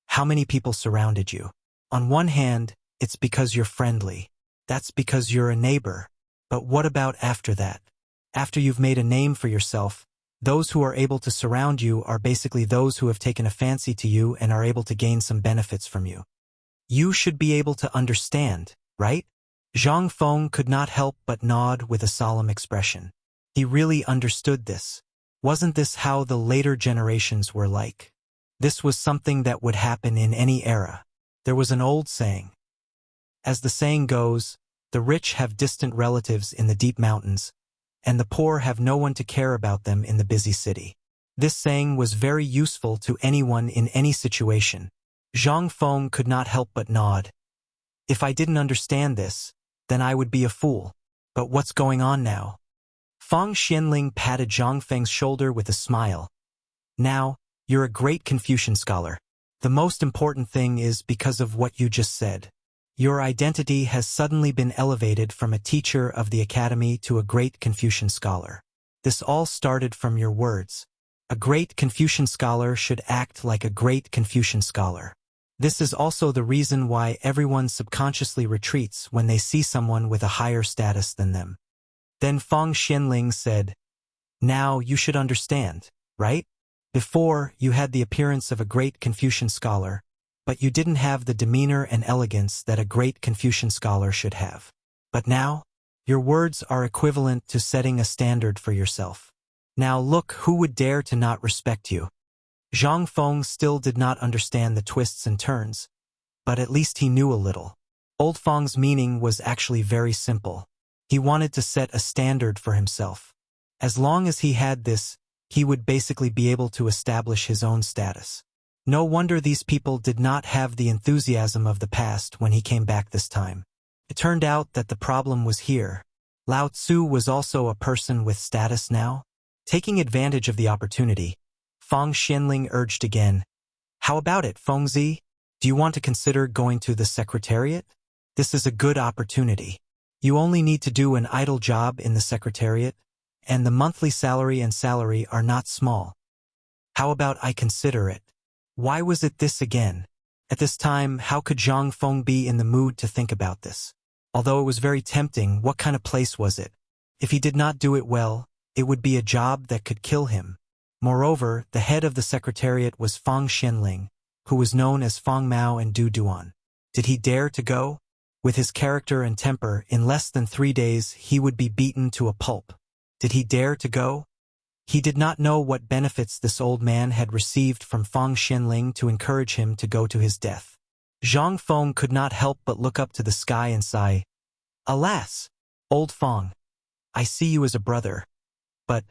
[SPEAKER 1] how many people surrounded you? On one hand, it's because you're friendly. That's because you're a neighbor. But what about after that? After you've made a name for yourself, those who are able to surround you are basically those who have taken a fancy to you and are able to gain some benefits from you. You should be able to understand, right? Zhang Feng could not help but nod with a solemn expression. He really understood this. Wasn't this how the later generations were like? This was something that would happen in any era. There was an old saying. As the saying goes, the rich have distant relatives in the deep mountains, and the poor have no one to care about them in the busy city. This saying was very useful to anyone in any situation. Zhang Feng could not help but nod. If I didn't understand this, then I would be a fool. But what's going on now? Fang Xianling patted Zhang Feng's shoulder with a smile. Now, you're a great Confucian scholar. The most important thing is because of what you just said. Your identity has suddenly been elevated from a teacher of the academy to a great Confucian scholar. This all started from your words. A great Confucian scholar should act like a great Confucian scholar. This is also the reason why everyone subconsciously retreats when they see someone with a higher status than them. Then Fang Xianling said, Now you should understand, right? Before, you had the appearance of a great Confucian scholar, but you didn't have the demeanor and elegance that a great Confucian scholar should have. But now, your words are equivalent to setting a standard for yourself. Now look, who would dare to not respect you? Zhang Feng still did not understand the twists and turns, but at least he knew a little. Old Fang's meaning was actually very simple. He wanted to set a standard for himself. As long as he had this, he would basically be able to establish his own status. No wonder these people did not have the enthusiasm of the past when he came back this time. It turned out that the problem was here. Lao Tzu was also a person with status now. Taking advantage of the opportunity, Fang Xianling urged again, How about it, Fengzi? Do you want to consider going to the secretariat? This is a good opportunity. You only need to do an idle job in the secretariat, and the monthly salary are not small. How about I consider it? Why was it this again? At this time, how could Zhang Feng be in the mood to think about this? Although it was very tempting, what kind of place was it? If he did not do it well, it would be a job that could kill him. Moreover, the head of the secretariat was Fang Xianling, who was known as Fang Mao and Du Duan. Did he dare to go? With his character and temper, in less than 3 days he would be beaten to a pulp. Did he dare to go? He did not know what benefits this old man had received from Fang Xianling to encourage him to go to his death. Zhang Feng could not help but look up to the sky and sigh, Alas, old Fang, I see you as a brother. But,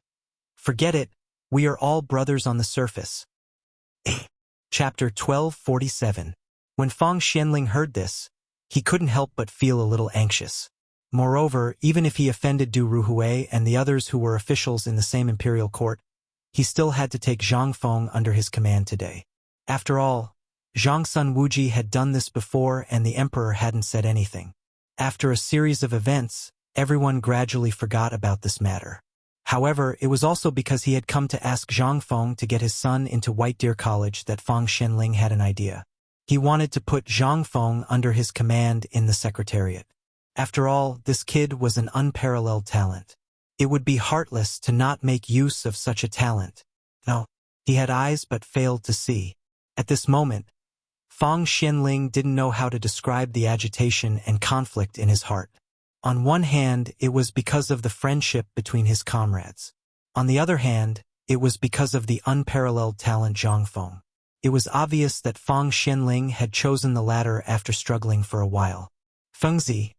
[SPEAKER 1] forget it, we are all brothers on the surface. Chapter 1247. When Fang Xianling heard this, he couldn't help but feel a little anxious. Moreover, even if he offended Du Ruhui and the others who were officials in the same imperial court, he still had to take Zhang Feng under his command today. After all, Zhang Sun Wuji had done this before and the emperor hadn't said anything. After a series of events, everyone gradually forgot about this matter. However, it was also because he had come to ask Zhang Feng to get his son into White Deer College that Fang Xianling had an idea. He wanted to put Zhang Feng under his command in the secretariat. After all, this kid was an unparalleled talent. It would be heartless to not make use of such a talent. No, he had eyes but failed to see. At this moment, Fang Xianling didn't know how to describe the agitation and conflict in his heart. On one hand, it was because of the friendship between his comrades. On the other hand, it was because of the unparalleled talent Zhang Feng. It was obvious that Fang Xianling had chosen the latter after struggling for a while. Fengzi,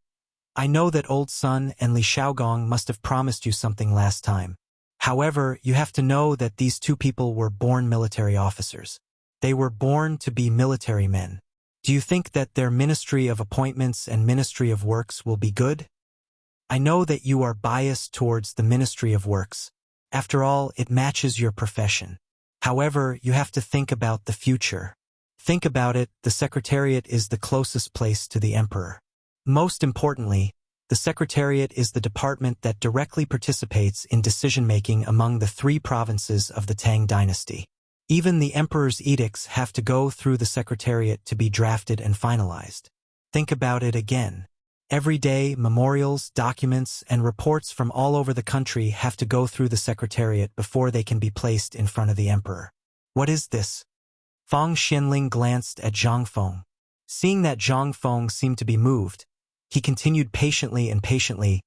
[SPEAKER 1] I know that Old Sun and Li Xiaogong must have promised you something last time. However, you have to know that these two people were born military officers. They were born to be military men. Do you think that their Ministry of Appointments and Ministry of Works will be good? I know that you are biased towards the Ministry of Works. After all, it matches your profession. However, you have to think about the future. Think about it, the Secretariat is the closest place to the Emperor. Most importantly, the Secretariat is the department that directly participates in decision-making among the 3 provinces of the Tang dynasty. Even the Emperor's edicts have to go through the Secretariat to be drafted and finalized. Think about it again. Every day, memorials, documents, and reports from all over the country have to go through the Secretariat before they can be placed in front of the Emperor. What is this? Fang Xianling glanced at Zhang Feng. Seeing that Zhang Feng seemed to be moved, he continued patiently and patiently.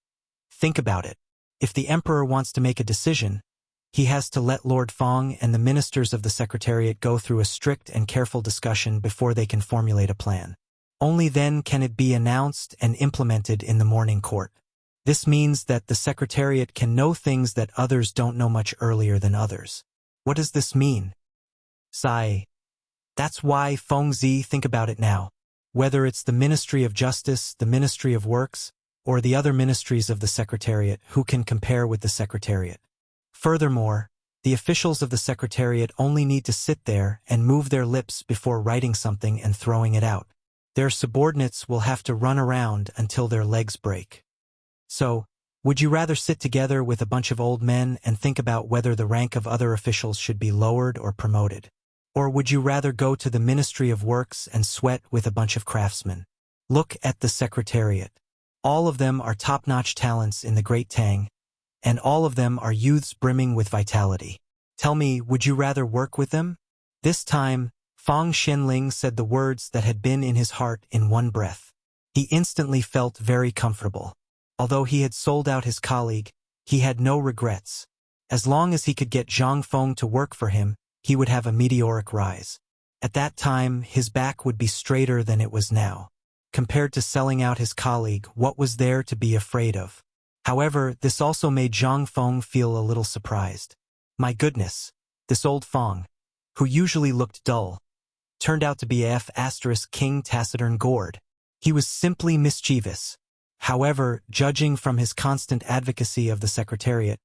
[SPEAKER 1] Think about it. If the Emperor wants to make a decision, he has to let Lord Fang and the ministers of the Secretariat go through a strict and careful discussion before they can formulate a plan. Only then can it be announced and implemented in the morning court. This means that the Secretariat can know things that others don't know much earlier than others. What does this mean? Sigh. That's why, Fengzi, think about it now. Whether it's the Ministry of Justice, the Ministry of Works, or the other ministries of the Secretariat, who can compare with the Secretariat? Furthermore, the officials of the Secretariat only need to sit there and move their lips before writing something and throwing it out. Their subordinates will have to run around until their legs break. So, would you rather sit together with a bunch of old men and think about whether the rank of other officials should be lowered or promoted? Or would you rather go to the Ministry of Works and sweat with a bunch of craftsmen? Look at the Secretariat. All of them are top-notch talents in the Great Tang, and all of them are youths brimming with vitality. Tell me, would you rather work with them? This time, Fang Xianling said the words that had been in his heart in one breath. He instantly felt very comfortable. Although he had sold out his colleague, he had no regrets. As long as he could get Zhang Feng to work for him, he would have a meteoric rise. At that time, his back would be straighter than it was now. Compared to selling out his colleague, what was there to be afraid of? However, this also made Zhang Feng feel a little surprised. My goodness, this old Feng, who usually looked dull, turned out to be King Taciturn Gourd. He was simply mischievous. However, judging from his constant advocacy of the Secretariat,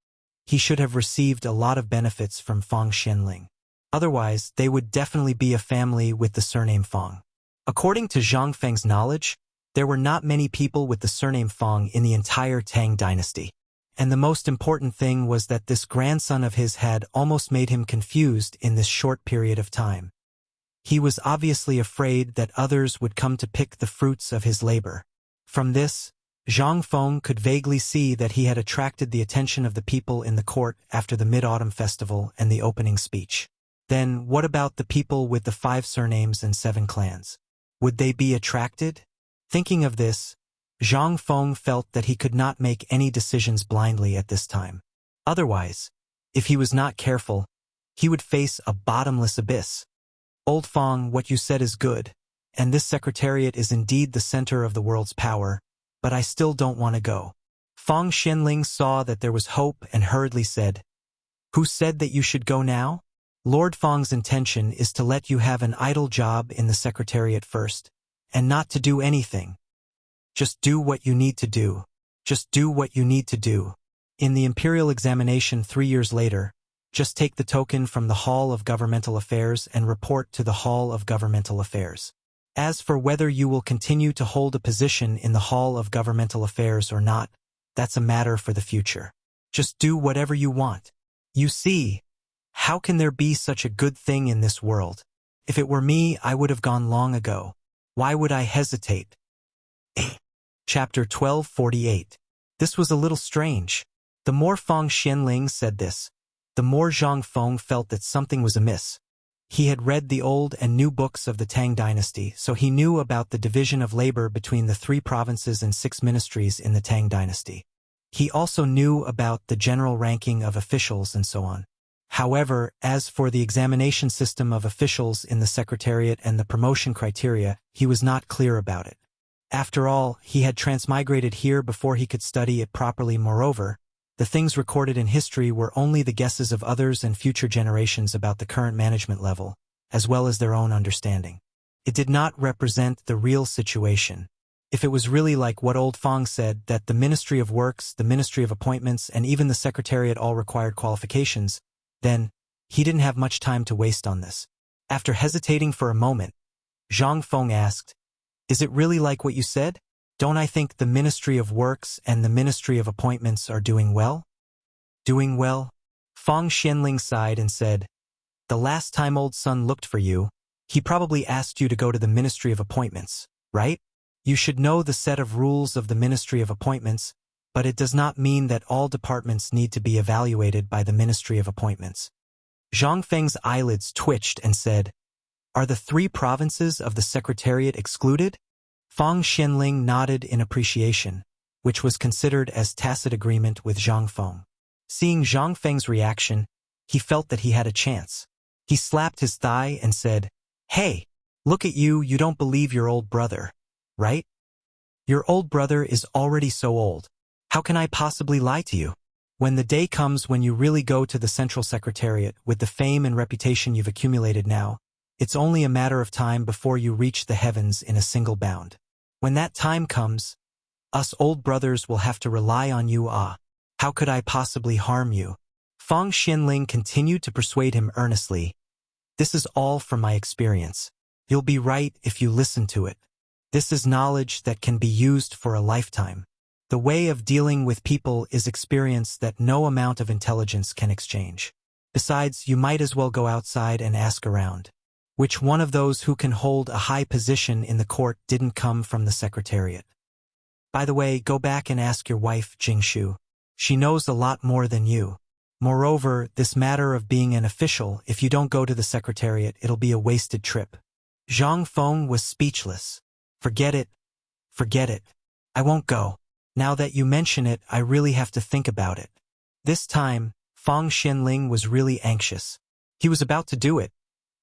[SPEAKER 1] he should have received a lot of benefits from Fang Xianling. Otherwise, they would definitely be a family with the surname Fang. According to Zhang Feng's knowledge, there were not many people with the surname Fang in the entire Tang dynasty. And the most important thing was that this grandson of his had almost made him confused in this short period of time. He was obviously afraid that others would come to pick the fruits of his labor. From this, Zhang Feng could vaguely see that he had attracted the attention of the people in the court after the Mid-Autumn Festival and the opening speech. Then, what about the people with the 5 surnames and 7 clans? Would they be attracted? Thinking of this, Zhang Feng felt that he could not make any decisions blindly at this time. Otherwise, if he was not careful, he would face a bottomless abyss. Old Feng, what you said is good, and this Secretariat is indeed the center of the world's power, but I still don't want to go. Fang Xianling saw that there was hope and hurriedly said, Who said that you should go now? Lord Fang's intention is to let you have an idle job in the Secretariat first, and not to do anything. Just do what you need to do. Just do what you need to do. In the imperial examination 3 years later, just take the token from the Hall of Governmental Affairs and report to the Hall of Governmental Affairs. As for whether you will continue to hold a position in the Hall of Governmental Affairs or not, that's a matter for the future. Just do whatever you want. You see, how can there be such a good thing in this world? If it were me, I would have gone long ago. Why would I hesitate? Chapter 1248. This was a little strange. The more Fang Xianling said this, the more Zhang Feng felt that something was amiss. He had read the old and new books of the Tang dynasty, so he knew about the division of labor between the 3 provinces and 6 ministries in the Tang dynasty. He also knew about the general ranking of officials and so on. However, as for the examination system of officials in the Secretariat and the promotion criteria, he was not clear about it. After all, he had transmigrated here before he could study it properly. Moreover, the things recorded in history were only the guesses of others and future generations about the current management level, as well as their own understanding. It did not represent the real situation. If it was really like what old Fang said, that the Ministry of Works, the Ministry of Appointments, and even the Secretariat all required qualifications, then he didn't have much time to waste on this. After hesitating for a moment, Zhang Feng asked, "Is it really like what you said? Don't I think the Ministry of Works and the Ministry of Appointments are doing well?" "Doing well?" Fang Xianling sighed and said, "The last time old son looked for you, he probably asked you to go to the Ministry of Appointments, right? You should know the set of rules of the Ministry of Appointments, but it does not mean that all departments need to be evaluated by the Ministry of Appointments." Zhang Feng's eyelids twitched and said, "Are the 3 provinces of the Secretariat excluded?" Fang Xianling nodded in appreciation, which was considered as tacit agreement with Zhang Feng. Seeing Zhang Feng's reaction, he felt that he had a chance. He slapped his thigh and said, "Hey, look at you, you don't believe your old brother, right? Your old brother is already so old. How can I possibly lie to you? When the day comes when you really go to the Central Secretariat with the fame and reputation you've accumulated now, it's only a matter of time before you reach the heavens in a single bound. When that time comes, us old brothers will have to rely on you. How could I possibly harm you?" Fang Xianling continued to persuade him earnestly. "This is all from my experience. You'll be right if you listen to it. This is knowledge that can be used for a lifetime. The way of dealing with people is experience that no amount of intelligence can exchange. Besides, you might as well go outside and ask around. Which one of those who can hold a high position in the court didn't come from the Secretariat? By the way, go back and ask your wife, Jingshu. She knows a lot more than you. Moreover, this matter of being an official, if you don't go to the Secretariat, it'll be a wasted trip." Zhang Feng was speechless. Forget it. I won't go. Now that you mention it, I really have to think about it." This time, Fang Xianling was really anxious. He was about to do it,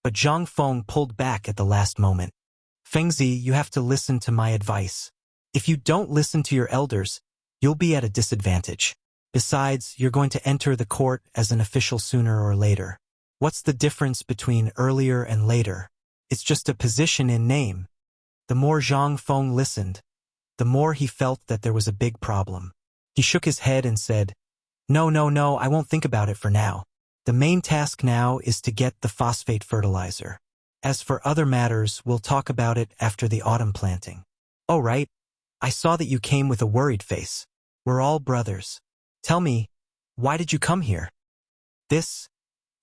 [SPEAKER 1] but Zhang Feng pulled back at the last moment. "Fengzi, you have to listen to my advice. If you don't listen to your elders, you'll be at a disadvantage. Besides, you're going to enter the court as an official sooner or later. What's the difference between earlier and later? It's just a position in name." The more Zhang Feng listened, the more he felt that there was a big problem. He shook his head and said, No, I won't think about it for now. The main task now is to get the phosphate fertilizer. As for other matters, we'll talk about it after the autumn planting." "Oh, right. I saw that you came with a worried face. We're all brothers. Tell me, why did you come here?"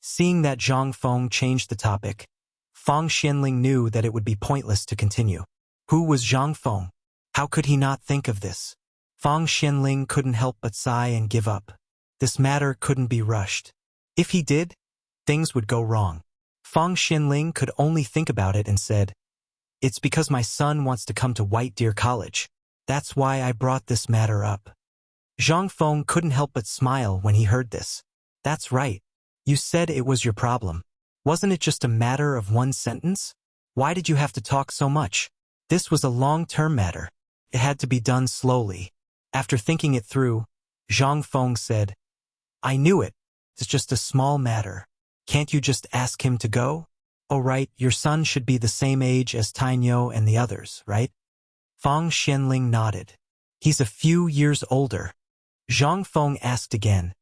[SPEAKER 1] Seeing that Zhang Feng changed the topic, Fang Xianling knew that it would be pointless to continue. Who was Zhang Feng? How could he not think of this? Fang Xianling couldn't help but sigh and give up. This matter couldn't be rushed. If he did, things would go wrong. Fang Xianling could only think about it and said, "It's because my son wants to come to White Deer College. That's why I brought this matter up." Zhang Feng couldn't help but smile when he heard this. "That's right. You said it was your problem. Wasn't it just a matter of one sentence? Why did you have to talk so much? This was a long-term matter. It had to be done slowly." After thinking it through, Zhang Feng said, "I knew it. It's just a small matter. Can't you just ask him to go? Oh right, your son should be the same age as Tainyo and the others, right?" Fang Xianling nodded. He's a few years older. Zhang Feng asked again.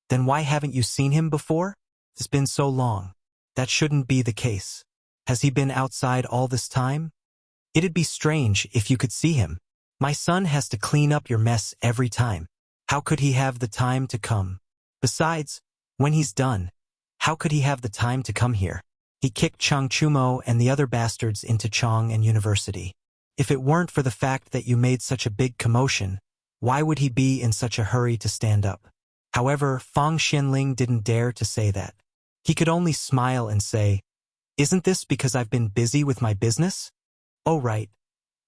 [SPEAKER 1] Then why haven't you seen him before? It's been so long. That shouldn't be the case. Has he been outside all this time? It'd be strange if you could see him. My son has to clean up your mess every time. How could he have the time to come? Besides, when he's done, how could he have the time to come here? He kicked Chang Chumo and the other bastards into Chang and University. If it weren't for the fact that you made such a big commotion, why would he be in such a hurry to stand up? However, Fang Xianling didn't dare to say that. He could only smile and say, "Isn't this because I've been busy with my business?" "Oh right.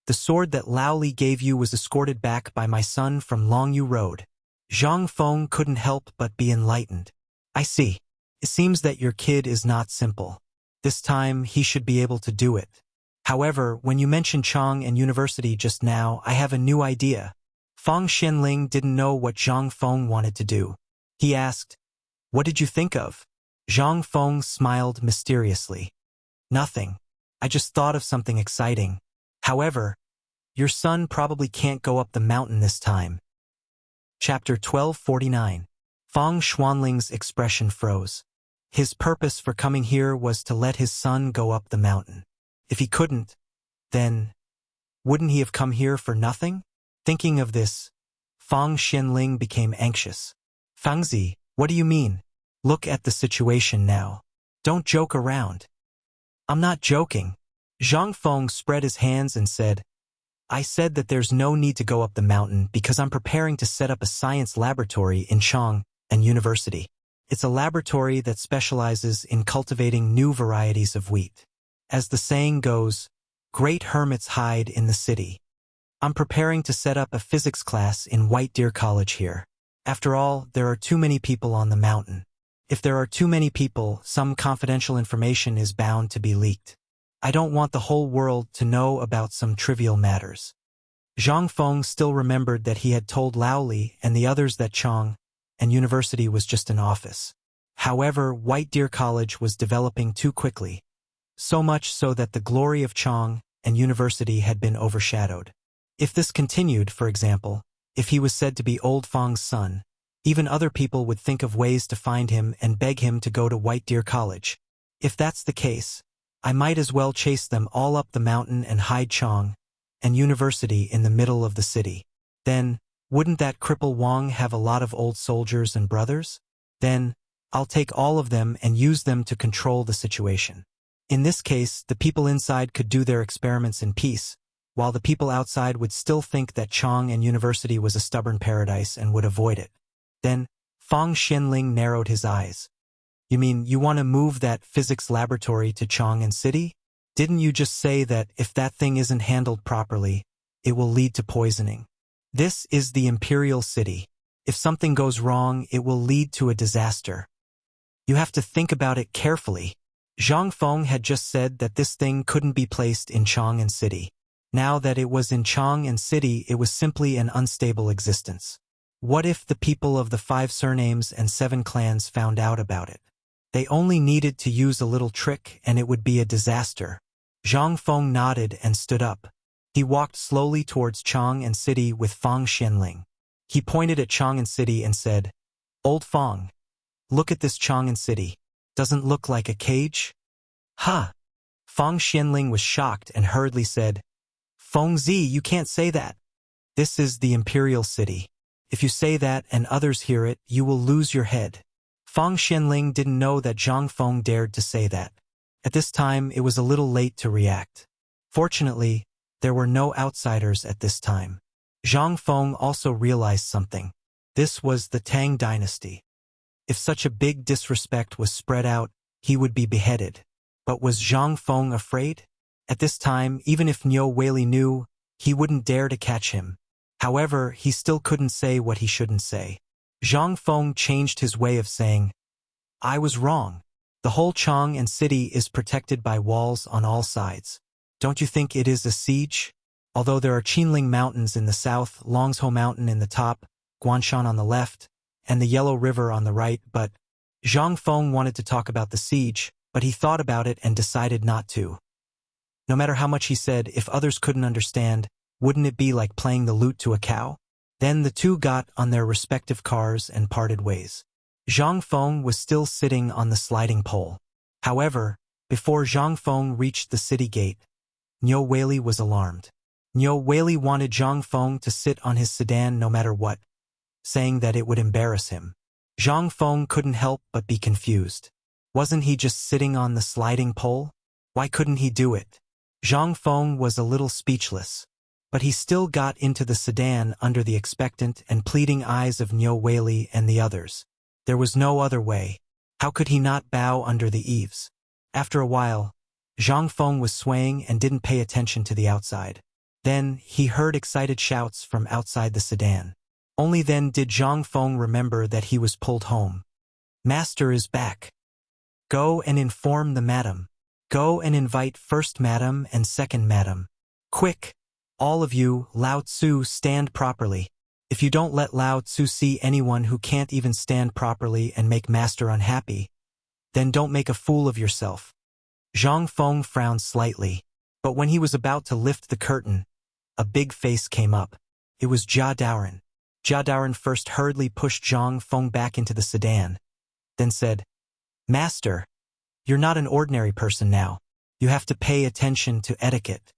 [SPEAKER 1] The sword that Lao Li gave you was escorted back by my son from Longyu Road." Zhang Feng couldn't help but be enlightened. "I see. It seems that your kid is not simple. This time he should be able to do it. However, when you mentioned Chang and University just now, I have a new idea." Fang Xianling didn't know what Zhang Feng wanted to do. He asked, "What did you think of?" Zhang Feng smiled mysteriously. "Nothing. I just thought of something exciting. However, your son probably can't go up the mountain this time." Chapter 1249. Fang Xuanling's expression froze. His purpose for coming here was to let his son go up the mountain. If he couldn't, then wouldn't he have come here for nothing? Thinking of this, Fang Xianling became anxious. "Fangzi, what do you mean? Look at the situation now. Don't joke around." "I'm not joking." Zhang Feng spread his hands and said, "I said that there's no need to go up the mountain because I'm preparing to set up a science laboratory in Chang and University. It's a laboratory that specializes in cultivating new varieties of wheat. As the saying goes, great hermits hide in the city. I'm preparing to set up a physics class in White Deer College here. After all, there are too many people on the mountain. If there are too many people, some confidential information is bound to be leaked. I don't want the whole world to know about some trivial matters." Zhang Feng still remembered that he had told Lao Li and the others that Chang and University was just an office. However, White Deer College was developing too quickly, so much so that the glory of Chang and University had been overshadowed. If this continued, for example, if he was said to be Old Fang's son, even other people would think of ways to find him and beg him to go to White Deer College. If that's the case, I might as well chase them all up the mountain and hide Chang and University in the middle of the city. Then, wouldn't that cripple Wang have a lot of old soldiers and brothers? Then, I'll take all of them and use them to control the situation. In this case, the people inside could do their experiments in peace, while the people outside would still think that Chang and University was a stubborn paradise and would avoid it. Then, Fang Xianling narrowed his eyes. "You mean you want to move that physics laboratory to Chang and City? Didn't you just say that if that thing isn't handled properly, it will lead to poisoning? This is the Imperial City. If something goes wrong, it will lead to a disaster. You have to think about it carefully." Zhang Feng had just said that this thing couldn't be placed in Chang and City. Now that it was in Chang and City, it was simply an unstable existence. What if the people of the 5 surnames and 7 clans found out about it? They only needed to use a little trick and it would be a disaster. Zhang Feng nodded and stood up. He walked slowly towards Chang and City with Fang Xianling. He pointed at Chang and City and said, "Old Fang, look at this Chang and City. Doesn't look like a cage?" "Huh." Fang Xianling was shocked and hurriedly said, "Fengzi, you can't say that. This is the Imperial City. If you say that and others hear it, you will lose your head." Fang Xianling didn't know that Zhang Feng dared to say that. At this time, it was a little late to react. Fortunately, there were no outsiders at this time. Zhang Feng also realized something. This was the Tang dynasty. If such a big disrespect was spread out, he would be beheaded. But was Zhang Feng afraid? At this time, even if Niu Weili knew, he wouldn't dare to catch him. However, he still couldn't say what he shouldn't say. Zhang Feng changed his way of saying, "I was wrong. The whole Chang and City is protected by walls on all sides. Don't you think it is a siege? Although there are Qinling Mountains in the south, Longzhou Mountain in the top, Guanshan on the left, and the Yellow River on the right, but..." Zhang Feng wanted to talk about the siege, but he thought about it and decided not to. No matter how much he said, if others couldn't understand, Wouldn't it be like playing the lute to a cow? Then the two got on their respective cars and parted ways. Zhang Feng was still sitting on the sliding pole. However, before Zhang Feng reached the city gate, Niu Weili was alarmed. Niu Weili wanted Zhang Feng to sit on his sedan no matter what, saying that it would embarrass him. Zhang Feng couldn't help but be confused. Wasn't he just sitting on the sliding pole? Why couldn't he do it? Zhang Feng was a little speechless, but he still got into the sedan under the expectant and pleading eyes of Niu Weili and the others. There was no other way. How could he not bow under the eaves? After a while, Zhang Feng was swaying and didn't pay attention to the outside. Then he heard excited shouts from outside the sedan. Only then did Zhang Feng remember that he was pulled home. Master is back. Go and inform the madam. Go and invite first madam and second madam. Quick! All of you, Lao Tzu, stand properly. If you don't let Lao Tzu see anyone who can't even stand properly and make master unhappy, then don't make a fool of yourself. Zhang Feng frowned slightly, but when he was about to lift the curtain, a big face came up. It was Jia Daoren. Jia Daoren first hurriedly pushed Zhang Feng back into the sedan, then said, Master, you're not an ordinary person now. You have to pay attention to etiquette.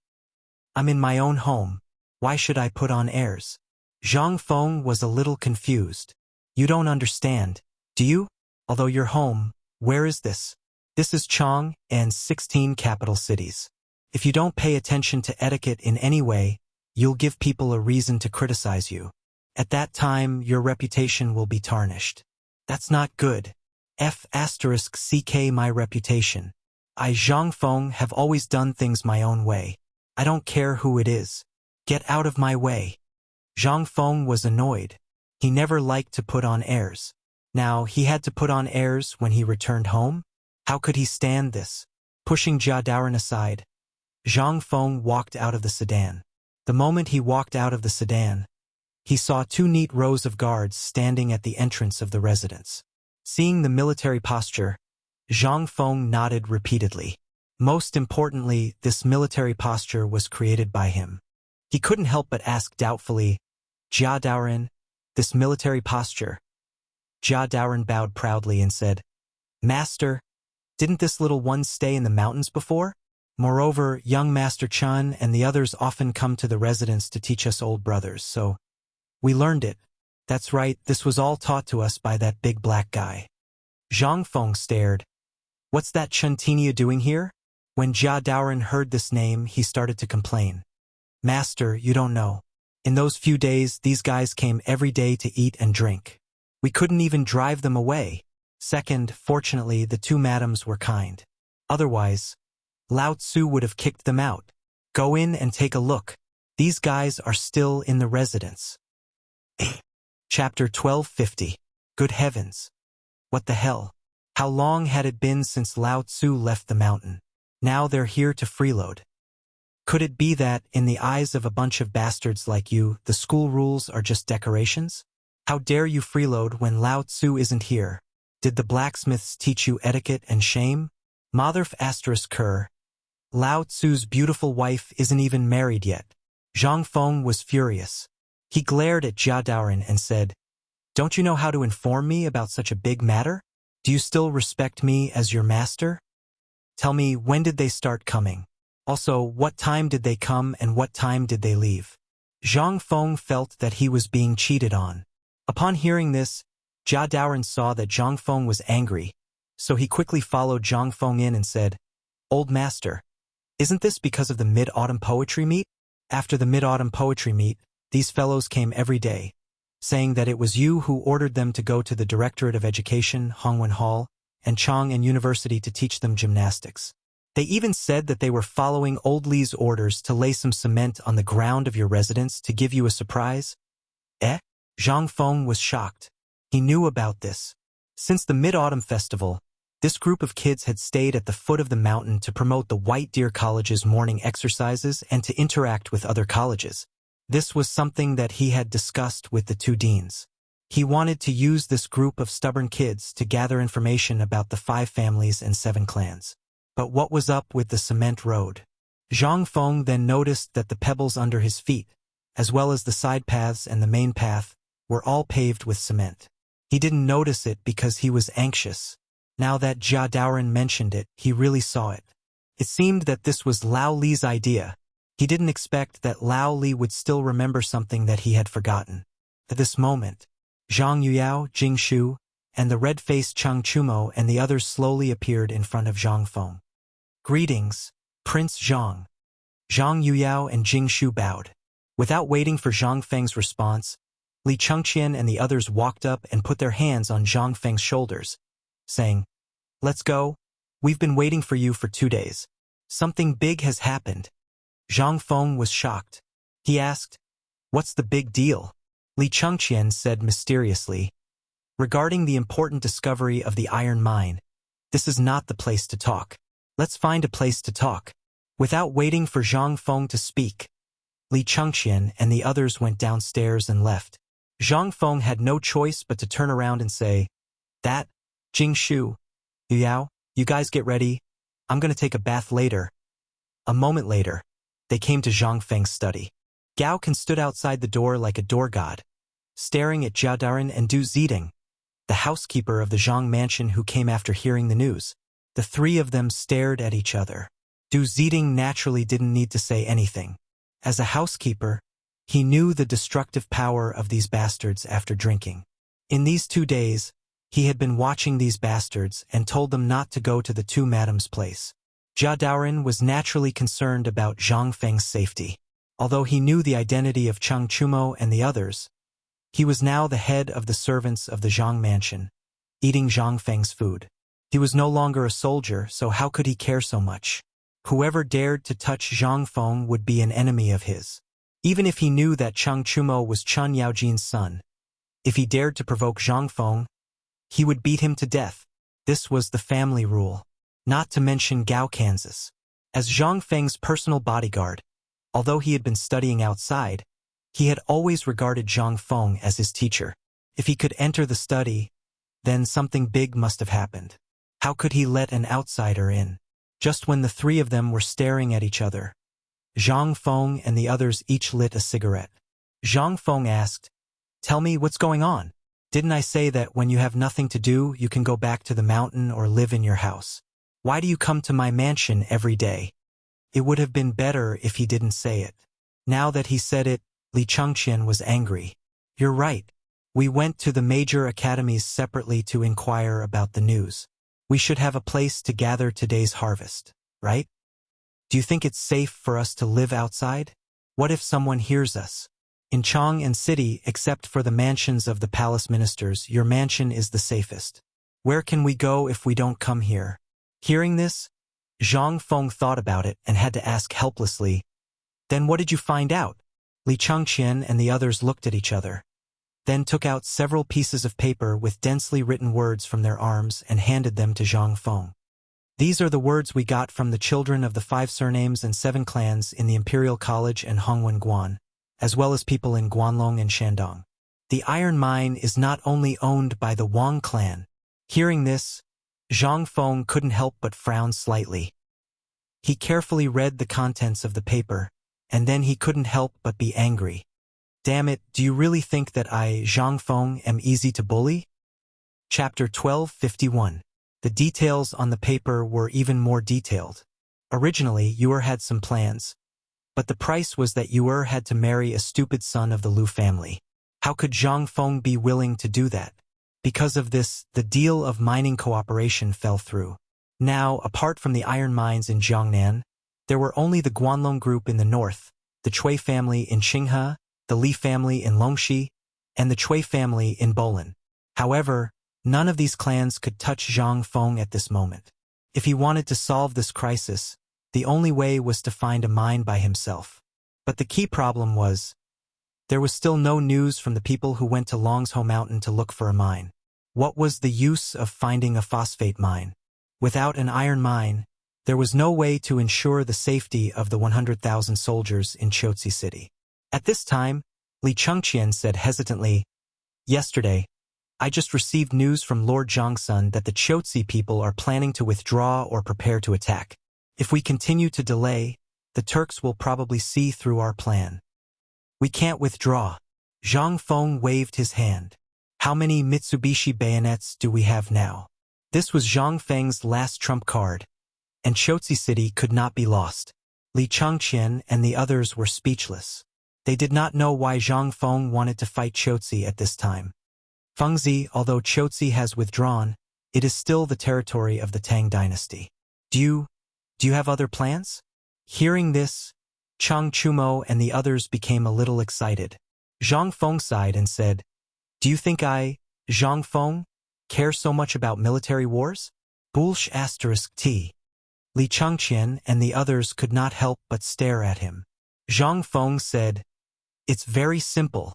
[SPEAKER 1] I'm in my own home. Why should I put on airs? Zhang Feng was a little confused. You don't understand, do you? Although you're home, where is this? This is Chang and 16 capital cities. If you don't pay attention to etiquette in any way, you'll give people a reason to criticize you. At that time, your reputation will be tarnished. That's not good. F***ck my reputation. I, Zhang Feng, have always done things my own way. I don't care who it is. Get out of my way. Zhang Feng was annoyed. He never liked to put on airs. Now he had to put on airs when he returned home? How could he stand this? Pushing Jia Daoren aside, Zhang Feng walked out of the sedan. The moment he walked out of the sedan, he saw two neat rows of guards standing at the entrance of the residence. Seeing the military posture, Zhang Feng nodded repeatedly. Most importantly, this military posture was created by him. He couldn't help but ask doubtfully, Jia Daoren, this military posture? Jia Daoren bowed proudly and said, Master, didn't this little one stay in the mountains before? Moreover, young Master Chun and the others often come to the residence to teach us old brothers, so we learned it. That's right, this was all taught to us by that big black guy. Zhang Feng stared. What's that Chuntinia doing here? When Jia Daoren heard this name, he started to complain. Master, you don't know. In those few days, these guys came every day to eat and drink. We couldn't even drive them away. Second, fortunately, the two madams were kind. Otherwise, Lao Tzu would have kicked them out. Go in and take a look. These guys are still in the residence. Chapter 1250. Good heavens. What the hell? How long had it been since Lao Tzu left the mountain? Now they're here to freeload. Could it be that, in the eyes of a bunch of bastards like you, the school rules are just decorations? How dare you freeload when Lao Tzu isn't here? Did the blacksmiths teach you etiquette and shame? Motherf ***. Lao Tzu's beautiful wife isn't even married yet. Zhang Feng was furious. He glared at Jia Daoren and said, Don't you know how to inform me about such a big matter? Do you still respect me as your master? Tell me, when did they start coming? Also, what time did they come and what time did they leave? Zhang Feng felt that he was being cheated on. Upon hearing this, Jia Daoren saw that Zhang Feng was angry, so he quickly followed Zhang Feng in and said, Old master, isn't this because of the mid-autumn poetry meet? After the mid-autumn poetry meet, these fellows came every day, saying that it was you who ordered them to go to the Directorate of Education, Hongwen Hall, and Chang'an University to teach them gymnastics. They even said that they were following Old Li's orders to lay some cement on the ground of your residence to give you a surprise. Zhang Feng was shocked. He knew about this. Since the Mid-Autumn Festival, this group of kids had stayed at the foot of the mountain to promote the White Deer College's morning exercises and to interact with other colleges. This was something that he had discussed with the two deans. He wanted to use this group of stubborn kids to gather information about the 5 families and 7 clans. But what was up with the cement road? Zhang Feng then noticed that the pebbles under his feet, as well as the side paths and the main path, were all paved with cement. He didn't notice it because he was anxious. Now that Jia Daoren mentioned it, he really saw it. It seemed that this was Lao Li's idea. He didn't expect that Lao Li would still remember something that he had forgotten. At this moment, Zhang Yuyao, Jing Shu, and the red-faced Chang Chumo and the others slowly appeared in front of Zhang Feng. "Greetings, Prince Zhang." Zhang Yuyao and Jing Shu bowed. Without waiting for Zhang Feng's response, Li Chengqian and the others walked up and put their hands on Zhang Feng's shoulders, saying, "Let's go. We've been waiting for you for 2 days. Something big has happened." Zhang Feng was shocked. He asked, "What's the big deal?" Li Chengqian said mysteriously, "Regarding the important discovery of the iron mine, this is not the place to talk. Let's find a place to talk." Without waiting for Zhang Feng to speak, Li Chengqian and the others went downstairs and left. Zhang Feng had no choice but to turn around and say, "That, Jing Shu, Yuyao, you guys get ready. I'm going to take a bath later." A moment later, they came to Zhang Feng's study. Gao Kan stood outside the door like a door god, staring at Jia Daoren and Du Ziding, the housekeeper of the Zhang mansion who came after hearing the news. The three of them stared at each other. Du Ziding naturally didn't need to say anything. As a housekeeper, he knew the destructive power of these bastards after drinking. In these 2 days, he had been watching these bastards and told them not to go to the two madams' place. Jia Daoren was naturally concerned about Zhang Feng's safety. Although he knew the identity of Chang Chumo and the others, he was now the head of the servants of the Zhang mansion, eating Zhang Feng's food. He was no longer a soldier, so how could he care so much? Whoever dared to touch Zhang Feng would be an enemy of his. Even if he knew that Chang Chumo was Chen Yaojin's son, if he dared to provoke Zhang Feng, he would beat him to death. This was the family rule. Not to mention Gao Kansas. As Zhang Feng's personal bodyguard, although he had been studying outside, he had always regarded Zhang Feng as his teacher. If he could enter the study, then something big must have happened. How could he let an outsider in? Just when the three of them were staring at each other, Zhang Feng and the others each lit a cigarette. Zhang Feng asked, "Tell me what's going on. Didn't I say that when you have nothing to do, you can go back to the mountain or live in your house? Why do you come to my mansion every day?" It would have been better if he didn't say it. Now that he said it, Li Chengqian was angry. "You're right. We went to the major academies separately to inquire about the news. We should have a place to gather today's harvest, right? Do you think it's safe for us to live outside? What if someone hears us? In Chang and City, except for the mansions of the palace ministers, your mansion is the safest. Where can we go if we don't come here?" Hearing this, Zhang Feng thought about it and had to ask helplessly, "Then what did you find out?" Li Chengqian and the others looked at each other, then took out several pieces of paper with densely written words from their arms and handed them to Zhang Feng. "These are the words we got from the children of the 5 surnames and 7 clans in the Imperial College and Hongwen Guan, as well as people in Guanlong and Shandong. The iron mine is not only owned by the Wang clan." Hearing this, Zhang Feng couldn't help but frown slightly. He carefully read the contents of the paper, and then he couldn't help but be angry. "Damn it, do you really think that I, Zhang Feng, am easy to bully?" Chapter 1251. The details on the paper were even more detailed. Originally, Yuer had some plans, but the price was that Yuer had to marry a stupid son of the Lu family. How could Zhang Feng be willing to do that? Because of this, the deal of mining cooperation fell through. Now, apart from the iron mines in Jiangnan, there were only the Guanlong group in the north, the Chui family in Qinghe, the Li family in Longxi, and the Chui family in Bolan. However, none of these clans could touch Zhang Feng at this moment. If he wanted to solve this crisis, the only way was to find a mine by himself. But the key problem was, there was still no news from the people who went to Longzhou Mountain to look for a mine. What was the use of finding a phosphate mine? Without an iron mine, there was no way to ensure the safety of the 100,000 soldiers in Chotzi City. At this time, Li Chengqian said hesitantly, "Yesterday, I just received news from Lord Zhangsun that the Chotzi people are planning to withdraw or prepare to attack. If we continue to delay, The Turks will probably see through our plan. We can't withdraw. Zhang Feng waved his hand. How many Mitsubishi bayonets do we have now? This was Zhang Feng's last trump card, and Chotzi City could not be lost. Li Changqian and the others were speechless. They did not know why Zhang Feng wanted to fight Chotzi at this time. Fengzi, although Chotzi has withdrawn, it is still the territory of the Tang dynasty. Do you have other plans? Hearing this, Chang Chumo and the others became a little excited. Zhang Feng sighed and said, Do you think I, Zhang Feng, care so much about military wars? T. Li Changqian and the others could not help but stare at him. Zhang Feng said, It's very simple.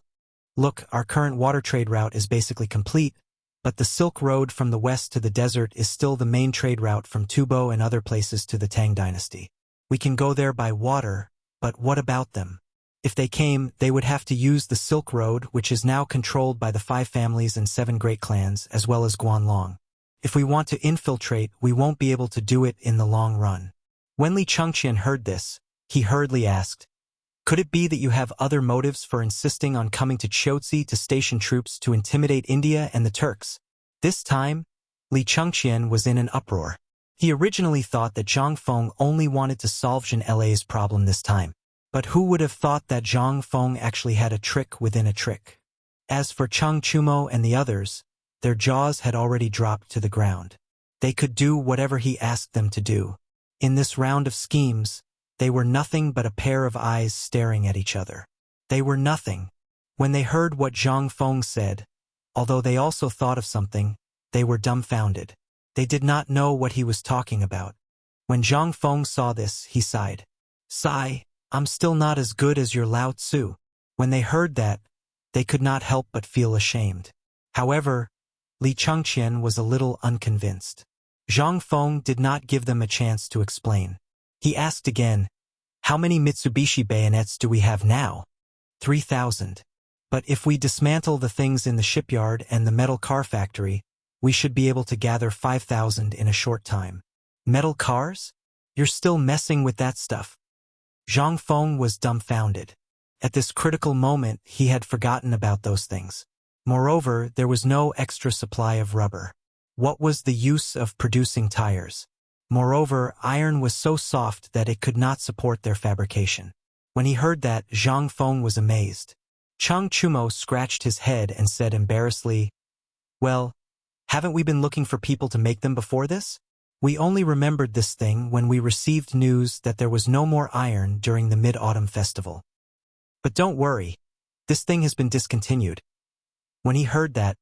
[SPEAKER 1] Look, our current water trade route is basically complete, but the Silk Road from the west to the desert is still the main trade route from Tubo and other places to the Tang dynasty. We can go there by water, but what about them? If they came, they would have to use the Silk Road, which is now controlled by the 5 families and 7 great clans, as well as Guanlong. If we want to infiltrate, we won't be able to do it in the long run. When Li Changqian heard this, he hurriedly asked, Could it be that you have other motives for insisting on coming to Chotzi to station troops to intimidate India and the Turks? This time, Li Changqian was in an uproar. He originally thought that Zhang Feng only wanted to solve Zhen La's problem this time. But who would have thought that Zhang Feng actually had a trick within a trick? As for Chang Chumo and the others, their jaws had already dropped to the ground. They could do whatever he asked them to do. In this round of schemes, they were nothing but a pair of eyes staring at each other. They were nothing. When they heard what Zhang Feng said, although they also thought of something, they were dumbfounded. They did not know what he was talking about. When Zhang Feng saw this, he sighed. Sigh. I'm still not as good as your Lao Tzu. When they heard that, they could not help but feel ashamed. However, Li Changqian was a little unconvinced. Zhang Feng did not give them a chance to explain. He asked again, How many Mitsubishi bayonets do we have now? 3,000. But if we dismantle the things in the shipyard and the metal car factory, we should be able to gather 5,000 in a short time. Metal cars? You're still messing with that stuff. Zhang Feng was dumbfounded. At this critical moment, he had forgotten about those things. Moreover, there was no extra supply of rubber. What was the use of producing tires? Moreover, iron was so soft that it could not support their fabrication. When he heard that, Zhang Feng was amazed. Chang Chumo scratched his head and said embarrassedly, Well, haven't we been looking for people to make them before this? We only remembered this thing when we received news that there was no more iron during the Mid-Autumn Festival. But don't worry, this thing has been discontinued. When he heard that,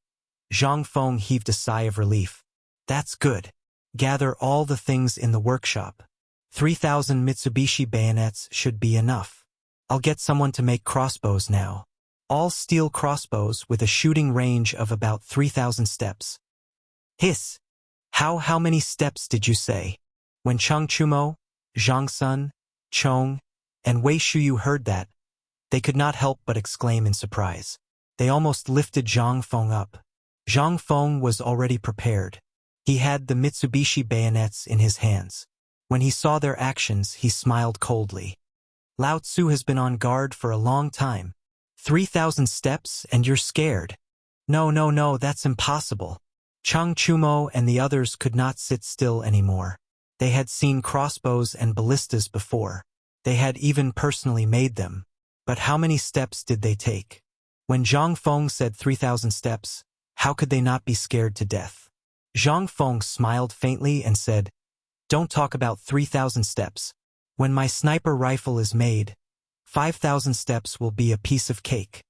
[SPEAKER 1] Zhang Feng heaved a sigh of relief. That's good. Gather all the things in the workshop. 3,000 Mitsubishi bayonets should be enough. I'll get someone to make crossbows now. All steel crossbows with a shooting range of about 3,000 steps. Hiss! How many steps did you say? When Chang Chumo, Zhang Sun, Chong, and Wei Shuyu heard that, they could not help but exclaim in surprise. They almost lifted Zhang Feng up. Zhang Feng was already prepared. He had the Mitsubishi bayonets in his hands. When he saw their actions, he smiled coldly. Lao Tzu has been on guard for a long time. 3,000 steps and you're scared. No, that's impossible. Chang Chumo and the others could not sit still anymore. They had seen crossbows and ballistas before. They had even personally made them. But how many steps did they take? When Zhang Feng said 3,000 steps, how could they not be scared to death? Zhang Feng smiled faintly and said, Don't talk about 3,000 steps. When my sniper rifle is made, 5,000 steps will be a piece of cake.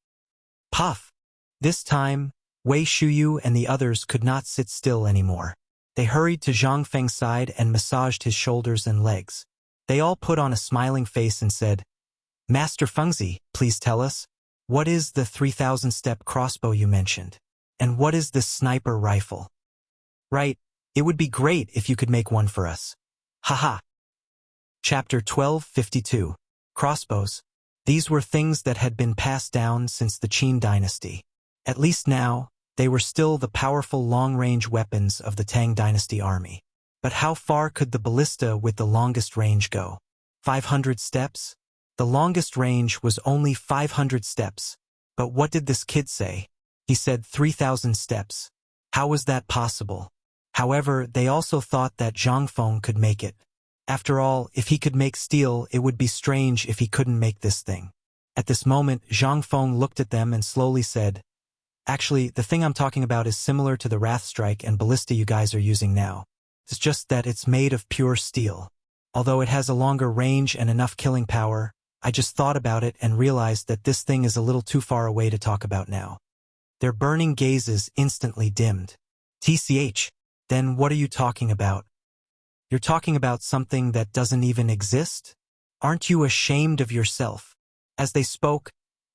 [SPEAKER 1] Puff! This time, Wei Shuyu and the others could not sit still anymore. They hurried to Zhang Feng's side and massaged his shoulders and legs. They all put on a smiling face and said, Master Fengzi, please tell us, what is the 3,000-step crossbow you mentioned? And what is this sniper rifle? Right, it would be great if you could make one for us. Haha. Chapter 1252. Crossbows. These were things that had been passed down since the Qin dynasty. At least now, they were still the powerful long-range weapons of the Tang dynasty army. But how far could the ballista with the longest range go? 500 steps? The longest range was only 500 steps. But what did this kid say? He said 3,000 steps. How was that possible? However, they also thought that Zhang Feng could make it. After all, if he could make steel, it would be strange if he couldn't make this thing. At this moment, Zhang Feng looked at them and slowly said, "Actually, the thing I'm talking about is similar to the Wrath Strike and Ballista you guys are using now. It's just that it's made of pure steel. Although it has a longer range and enough killing power, I just thought about it and realized that this thing is a little too far away to talk about now." Their burning gazes instantly dimmed. "TCH, then what are you talking about? You're talking about something that doesn't even exist? Aren't you ashamed of yourself?" As they spoke,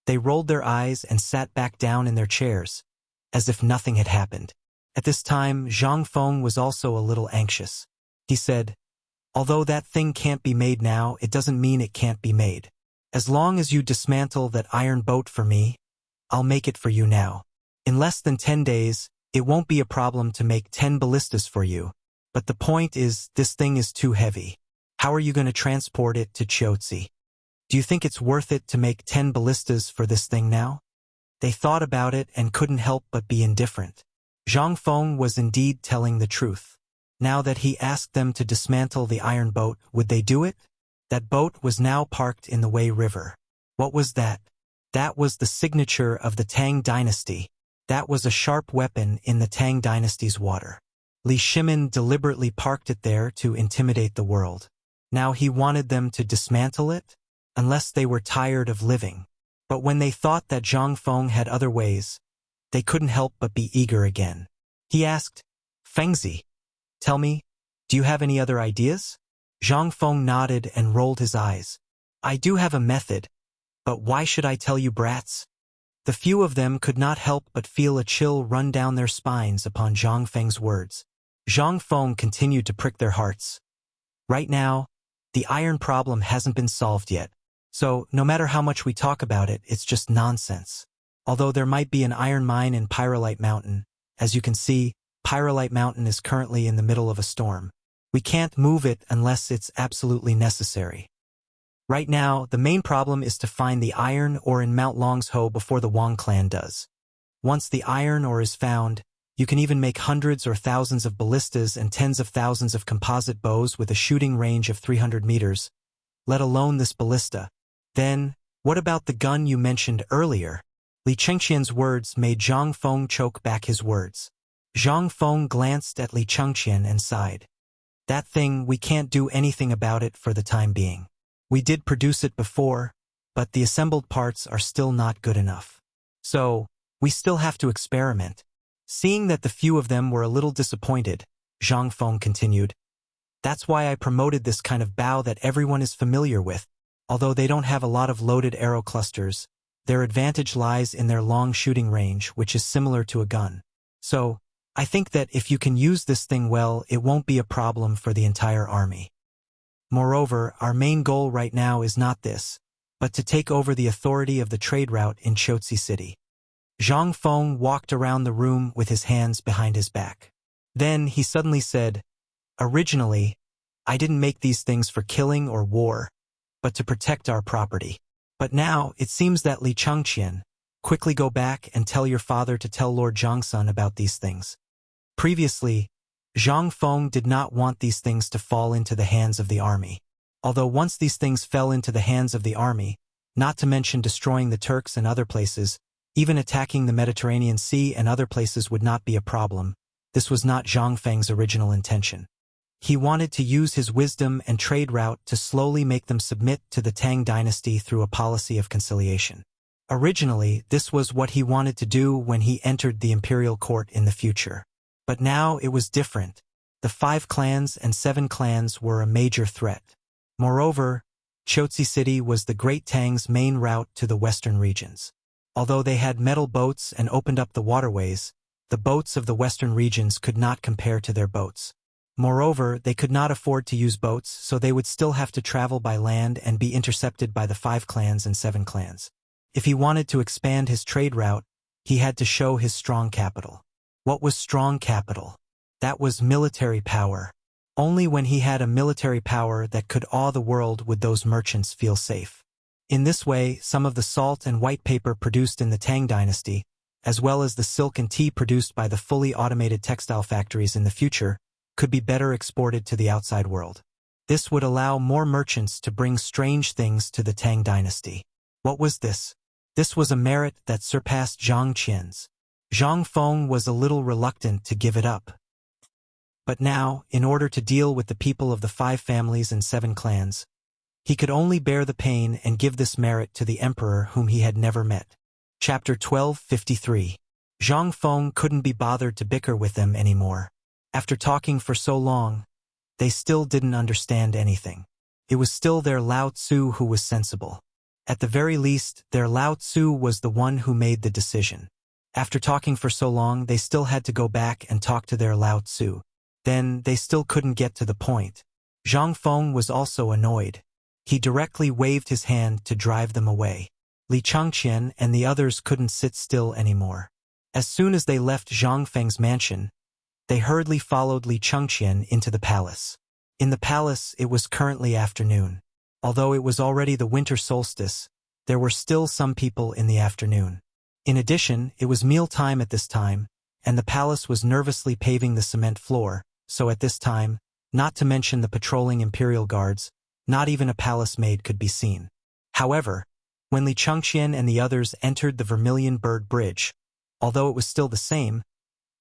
[SPEAKER 1] they rolled their eyes and sat back down in their chairs, as if nothing had happened. At this time, Zhang Feng was also a little anxious. He said, "Although that thing can't be made now, it doesn't mean it can't be made. As long as you dismantle that iron boat for me, I'll make it for you now. In less than 10 days, it won't be a problem to make 10 ballistas for you. But the point is, this thing is too heavy. How are you going to transport it to Chotzi? Do you think it's worth it to make 10 ballistas for this thing now?" They thought about it and couldn't help but be indifferent. Zhang Feng was indeed telling the truth. Now that he asked them to dismantle the iron boat, would they do it? That boat was now parked in the Wei River. What was that? That was the signature of the Tang dynasty. That was a sharp weapon in the Tang dynasty's water. Li Shimin deliberately parked it there to intimidate the world. Now he wanted them to dismantle it, unless they were tired of living. But when they thought that Zhang Feng had other ways, they couldn't help but be eager again. He asked, "Fengzi, tell me, do you have any other ideas?" Zhang Feng nodded and rolled his eyes. "I do have a method, but why should I tell you, brats?" The few of them could not help but feel a chill run down their spines upon Zhang Feng's words. Zhang Feng continued to prick their hearts. "Right now, the iron problem hasn't been solved yet. So, no matter how much we talk about it, it's just nonsense. Although there might be an iron mine in Pyrolite Mountain, as you can see, Pyrolite Mountain is currently in the middle of a storm. We can't move it unless it's absolutely necessary. Right now, the main problem is to find the iron ore in Mount Longsho before the Wang clan does. Once the iron ore is found, you can even make hundreds or thousands of ballistas and tens of thousands of composite bows with a shooting range of 300 meters, let alone this ballista. Then, what about the gun you mentioned earlier?" Li Chengqian's words made Zhang Feng choke back his words. Zhang Feng glanced at Li Chengqian and sighed. "That thing, we can't do anything about it for the time being. We did produce it before, but the assembled parts are still not good enough. So, we still have to experiment." Seeing that the few of them were a little disappointed, Zhang Feng continued, "That's why I promoted this kind of bow that everyone is familiar with. Although they don't have a lot of loaded arrow clusters, their advantage lies in their long shooting range, which is similar to a gun. So, I think that if you can use this thing well, it won't be a problem for the entire army. Moreover, our main goal right now is not this, but to take over the authority of the trade route in Chotzi City." Zhang Feng walked around the room with his hands behind his back. Then he suddenly said, "Originally, I didn't make these things for killing or war, but to protect our property. But now, it seems that Li Chengqian, quickly go back and tell your father to tell Lord Zhangsun about these things." Previously, Zhang Feng did not want these things to fall into the hands of the army. Although once these things fell into the hands of the army, not to mention destroying the Turks and other places, even attacking the Mediterranean Sea and other places would not be a problem, this was not Zhang Feng's original intention. He wanted to use his wisdom and trade route to slowly make them submit to the Tang dynasty through a policy of conciliation. Originally, this was what he wanted to do when he entered the imperial court in the future. But now it was different. The 5 clans and 7 clans were a major threat. Moreover, Chotzi City was the Great Tang's main route to the western regions. Although they had metal boats and opened up the waterways, the boats of the western regions could not compare to their boats. Moreover, they could not afford to use boats, so they would still have to travel by land and be intercepted by the 5 clans and 7 clans. If he wanted to expand his trade route, he had to show his strong capital. What was strong capital? That was military power. Only when he had a military power that could awe the world would those merchants feel safe. In this way, some of the salt and white paper produced in the Tang dynasty, as well as the silk and tea produced by the fully automated textile factories in the future, could be better exported to the outside world. This would allow more merchants to bring strange things to the Tang dynasty. What was this? This was a merit that surpassed Zhang Qian's. Zhang Feng was a little reluctant to give it up. But now, in order to deal with the people of the 5 families and 7 clans, he could only bear the pain and give this merit to the emperor whom he had never met. Chapter 12:53. Zhang Feng couldn't be bothered to bicker with them anymore. After talking for so long, they still didn't understand anything. It was still their Lao Tzu who was sensible. At the very least, their Lao Tzu was the one who made the decision. After talking for so long, they still had to go back and talk to their Lao Tzu. Then, they still couldn't get to the point. Zhang Feng was also annoyed. He directly waved his hand to drive them away. Li Changqian and the others couldn't sit still anymore. As soon as they left Zhang Feng's mansion, they hurriedly followed Li Changqian into the palace. In the palace, it was currently afternoon. Although it was already the winter solstice, there were still some people in the afternoon. In addition, it was mealtime at this time, and the palace was nervously paving the cement floor, so at this time, not to mention the patrolling imperial guards, not even a palace maid could be seen. However, when Li Changqian and the others entered the Vermilion Bird Bridge, although it was still the same,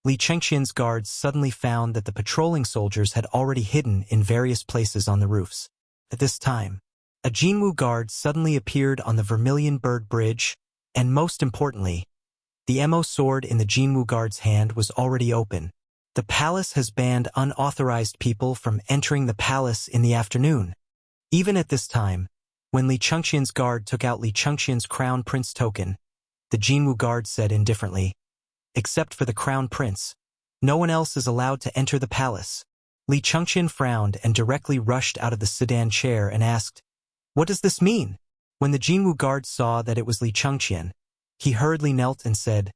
[SPEAKER 1] Li Changqian's guards suddenly found that the patrolling soldiers had already hidden in various places on the roofs. At this time, a Jinwu guard suddenly appeared on the Vermilion Bird Bridge, and most importantly, the Mo sword in the Jinwu guard's hand was already open. The palace has banned unauthorized people from entering the palace in the afternoon. Even at this time, when Li Changqian's guard took out Li Changqian's crown prince token, the Jinwu guard said indifferently, "Except for the crown prince, no one else is allowed to enter the palace." Li Changqian frowned and directly rushed out of the sedan chair and asked, "What does this mean?" When the Jinwu guard saw that it was Li Changqian, he hurriedly knelt and said,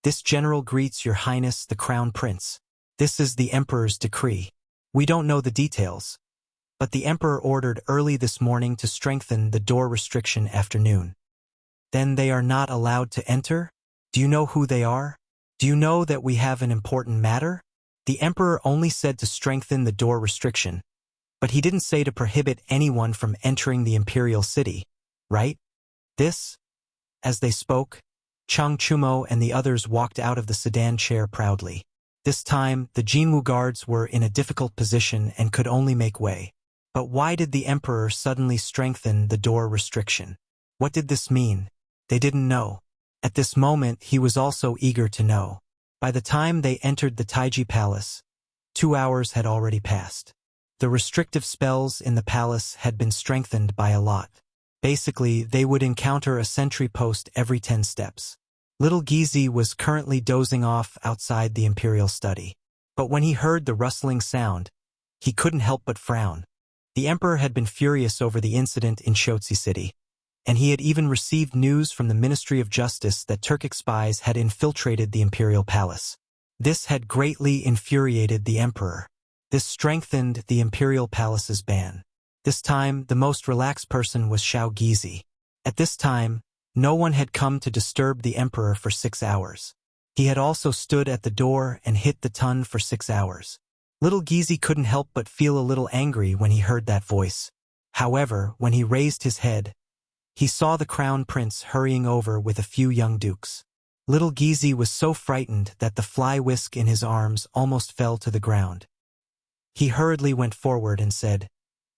[SPEAKER 1] "This general greets your highness the crown prince. This is the emperor's decree. We don't know the details, but the emperor ordered early this morning to strengthen the door restriction afternoon. Then they are not allowed to enter? Do you know who they are? Do you know that we have an important matter?" The emperor only said to strengthen the door restriction, but he didn't say to prohibit anyone from entering the imperial city, right? As they spoke, Chang Chumo and the others walked out of the sedan chair proudly. This time, the Jinwu guards were in a difficult position and could only make way. But why did the emperor suddenly strengthen the door restriction? What did this mean? They didn't know. At this moment, he was also eager to know. By the time they entered the Taiji Palace, 2 hours had already passed. The restrictive spells in the palace had been strengthened by a lot. Basically, they would encounter a sentry post every 10 steps. Little Gizi was currently dozing off outside the imperial study. But when he heard the rustling sound, he couldn't help but frown. The emperor had been furious over the incident in Shotzi City, and he had even received news from the Ministry of Justice that Turkic spies had infiltrated the imperial palace. This had greatly infuriated the emperor. This strengthened the imperial palace's ban. This time, the most relaxed person was Xiao Gizi. At this time, no one had come to disturb the emperor for 6 hours. He had also stood at the door and hit the ton for 6 hours. Little Gizi couldn't help but feel a little angry when he heard that voice. However, when he raised his head, he saw the crown prince hurrying over with a few young dukes. Little Gizi was so frightened that the fly whisk in his arms almost fell to the ground. He hurriedly went forward and said,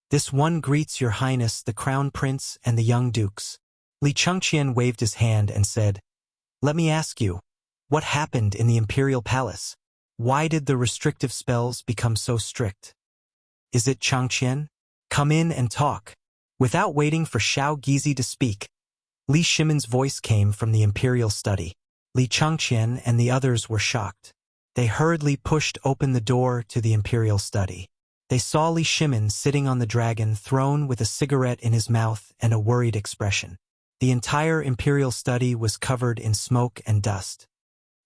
[SPEAKER 1] "This one greets your highness the crown prince and the young dukes." Li Changqian waved his hand and said, "Let me ask you, what happened in the imperial palace? Why did the restrictive spells become so strict? Is it Changqian? Come in and talk." Without waiting for Xiao Gizi to speak, Li Shimon's voice came from the imperial study. Li Changqian and the others were shocked. They hurriedly pushed open the door to the imperial study. They saw Li Shimon sitting on the dragon throne with a cigarette in his mouth and a worried expression. The entire imperial study was covered in smoke and dust.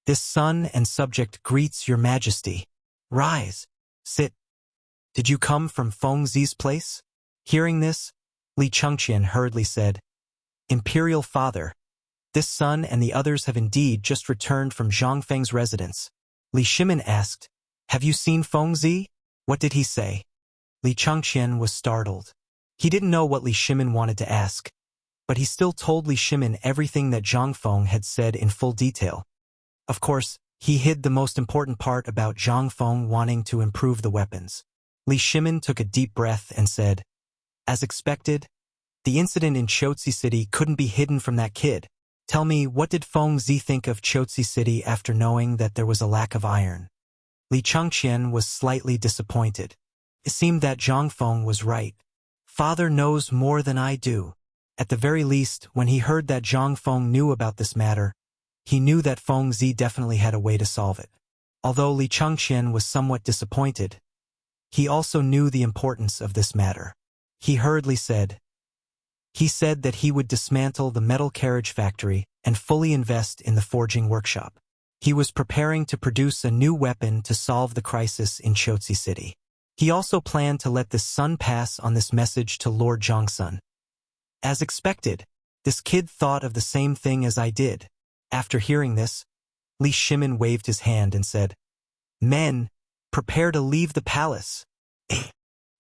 [SPEAKER 1] "This son and subject greets your majesty. Rise. Sit." Did you come from Feng Zi's place? Hearing this, Li Chengqian hurriedly said, Imperial Father, this son and the others have indeed just returned from Zhang Feng's residence. Li Shimin asked, Have you seen Feng Zi? What did he say? Li Chengqian was startled. He didn't know what Li Shimin wanted to ask, but he still told Li Shimin everything that Zhang Feng had said in full detail. Of course, he hid the most important part about Zhang Feng wanting to improve the weapons. Li Shimin took a deep breath and said, As expected, the incident in Chotzi City couldn't be hidden from that kid. Tell me, what did Feng Zi think of Chotzi City after knowing that there was a lack of iron? Li Chengqian was slightly disappointed. It seemed that Zhang Feng was right. Father knows more than I do. At the very least, when he heard that Zhang Feng knew about this matter, he knew that Feng Zi definitely had a way to solve it. Although Li Chengqian was somewhat disappointed, he also knew the importance of this matter. He hurriedly said, He said that he would dismantle the metal carriage factory and fully invest in the forging workshop. He was preparing to produce a new weapon to solve the crisis in Chotzi City. He also planned to let this son pass on this message to Lord Zhongsun. As expected, this kid thought of the same thing as I did. After hearing this, Li Shimin waved his hand and said, Men, prepare to leave the palace.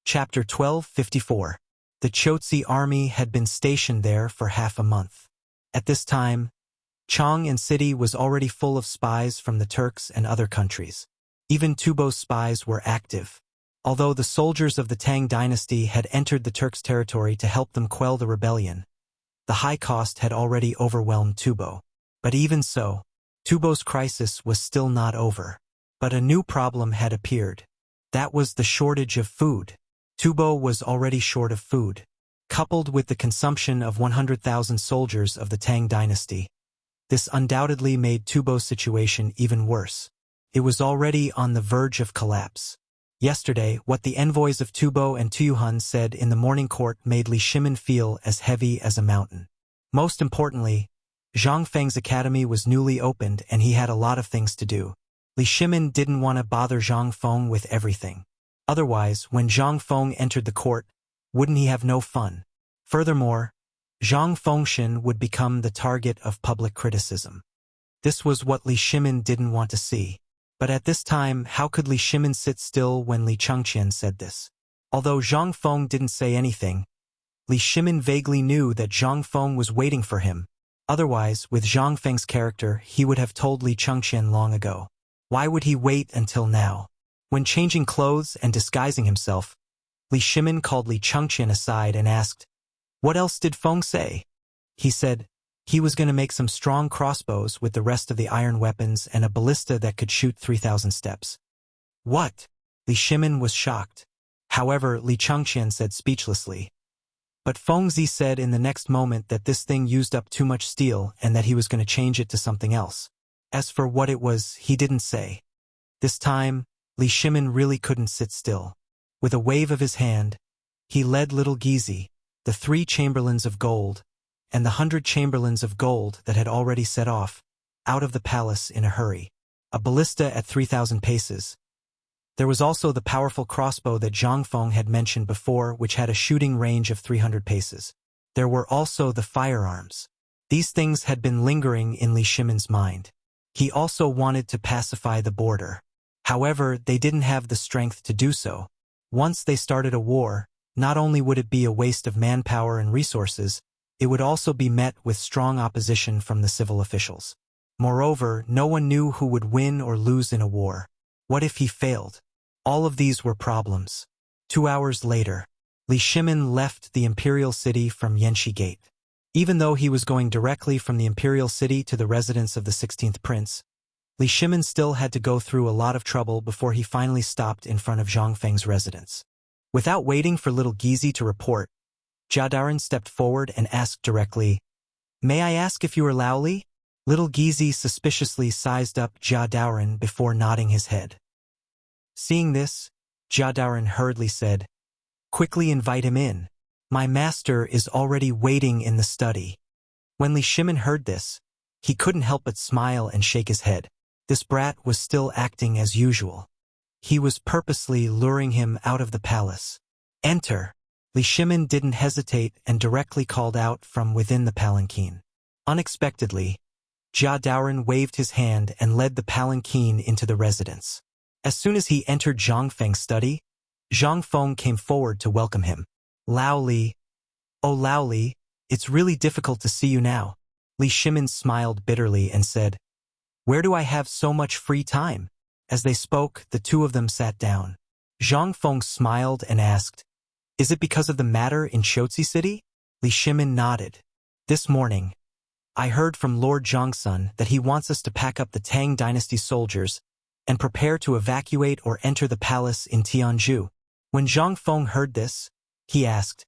[SPEAKER 1] Chapter 1254. The Chotzi army had been stationed there for half a month. At this time, Chang'an City was already full of spies from the Turks and other countries. Even Tubo's spies were active. Although the soldiers of the Tang dynasty had entered the Turks' territory to help them quell the rebellion, the high cost had already overwhelmed Tubo. But even so, Tubo's crisis was still not over. But a new problem had appeared. That was the shortage of food. Tubo was already short of food. Coupled with the consumption of 100,000 soldiers of the Tang dynasty, this undoubtedly made Tubo's situation even worse. It was already on the verge of collapse. Yesterday, what the envoys of Tubo and Tuyuhun said in the morning court made Li Shimin feel as heavy as a mountain. Most importantly, Zhang Feng's academy was newly opened and he had a lot of things to do. Li Shimin didn't want to bother Zhang Feng with everything. Otherwise, when Zhang Feng entered the court, wouldn't he have no fun? Furthermore, Zhang Fengshin would become the target of public criticism. This was what Li Shimin didn't want to see. But at this time, how could Li Shimin sit still when Li Chengqian said this? Although Zhang Feng didn't say anything, Li Shimin vaguely knew that Zhang Feng was waiting for him. Otherwise, with Zhang Feng's character, he would have told Li Chengqian long ago. Why would he wait until now? When changing clothes and disguising himself, Li Shimin called Li Chengqian aside and asked, What else did Feng say? He said, he was going to make some strong crossbows with the rest of the iron weapons and a ballista that could shoot 3,000 steps. What? Li Shimin was shocked. However, Li Chengqian said speechlessly. But Feng Zi said in the next moment that this thing used up too much steel and that he was going to change it to something else. As for what it was, he didn't say. This time, Li Shimin really couldn't sit still. With a wave of his hand, he led little Gizi, the 3 chamberlains of gold, and the 100 chamberlains of gold that had already set off, out of the palace in a hurry. A ballista at 3,000 paces. There was also the powerful crossbow that Zhang Feng had mentioned before, which had a shooting range of 300 paces. There were also the firearms. These things had been lingering in Li Shimin's mind. He also wanted to pacify the border. However, they didn't have the strength to do so. Once they started a war, not only would it be a waste of manpower and resources, it would also be met with strong opposition from the civil officials. Moreover, no one knew who would win or lose in a war. What if he failed? All of these were problems. 2 hours later, Li Shimin left the imperial city from Yanxi Gate. Even though he was going directly from the imperial city to the residence of the 16th prince, Li Shimin still had to go through a lot of trouble before he finally stopped in front of Zhang Feng's residence. Without waiting for little Gizi to report, Jia Daoren stepped forward and asked directly, May I ask if you are Laoli? Little Gizi suspiciously sized up Jia Daoren before nodding his head. Seeing this, Jia Daoren hurriedly said, Quickly invite him in. My master is already waiting in the study. When Li Shimin heard this, he couldn't help but smile and shake his head. This brat was still acting as usual. he was purposely luring him out of the palace. Enter. Li Shimin didn't hesitate and directly called out from within the palanquin. Unexpectedly, Jia Daoren waved his hand and led the palanquin into the residence. As soon as he entered Zhang Feng's study, Zhang Feng came forward to welcome him. Lao Li. Oh Lao Li, it's really difficult to see you now. Li Shimin smiled bitterly and said, Where do I have so much free time? As they spoke, the two of them sat down. Zhang Feng smiled and asked, Is it because of the matter in Qiuzi City? Li Shimin nodded. This morning, I heard from Lord Zhongsun that he wants us to pack up the Tang dynasty soldiers and prepare to evacuate or enter the palace in Tianzhu. When Zhang Feng heard this, he asked,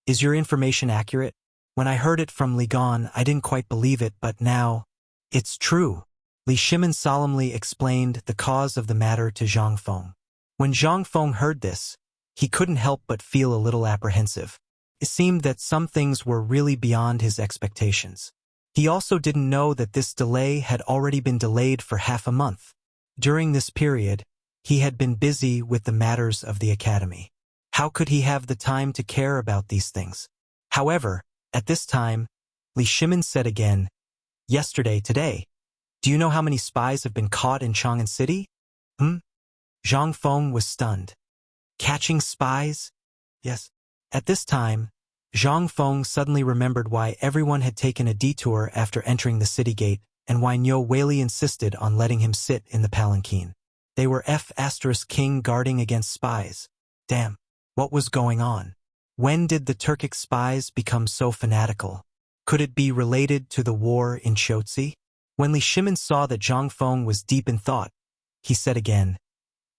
[SPEAKER 1] Is your information accurate? When I heard it from Li Gan, I didn't quite believe it, but now, it's true. Li Shimin solemnly explained the cause of the matter to Zhang Feng. When Zhang Feng heard this, he couldn't help but feel a little apprehensive. It seemed that some things were really beyond his expectations. He also didn't know that this delay had already been delayed for half a month. During this period, he had been busy with the matters of the academy. How could he have the time to care about these things? However, at this time, Li Shimin said again, today. Do you know how many spies have been caught in Chang'an City? Zhang Feng was stunned. Catching spies? Yes. At this time, Zhang Feng suddenly remembered why everyone had taken a detour after entering the city gate and why Niu Weili insisted on letting him sit in the palanquin. They were King guarding against spies. Damn, what was going on? When did the Turkic spies become so fanatical? Could it be related to the war in Qiuzi? When Li Shimin saw that Zhang Feng was deep in thought, he said again,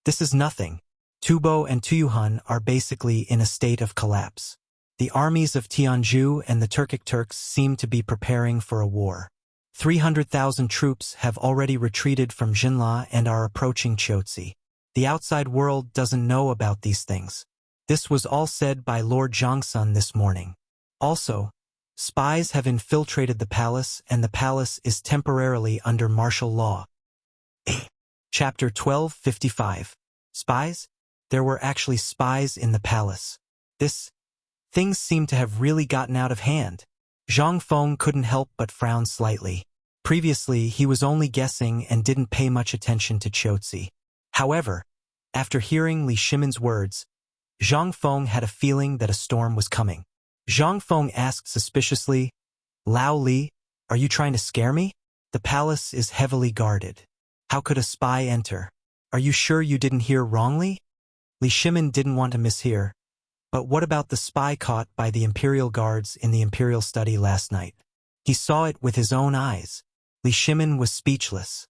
[SPEAKER 1] This is nothing. Tubo and Tuyuhun are basically in a state of collapse. The armies of Tianzhu and the Turkic Turks seem to be preparing for a war. 300,000 troops have already retreated from Jinla and are approaching Qiuzi. The outside world doesn't know about these things. This was all said by Lord Zhongsun this morning. Also, spies have infiltrated the palace and the palace is temporarily under martial law. Chapter 1255. Spies? There were actually spies in the palace. Things seemed to have really gotten out of hand. Zhang Feng couldn't help but frown slightly. Previously, he was only guessing and didn't pay much attention to Qiuzi. However, after hearing Li Shimin's words, Zhang Feng had a feeling that a storm was coming. Zhang Feng asked suspiciously, Lao Li, are you trying to scare me? The palace is heavily guarded. How could a spy enter? Are you sure you didn't hear wrongly? Li Shimin didn't want to mishear. But what about the spy caught by the imperial guards in the imperial study last night? He saw it with his own eyes. Li Shimin was speechless.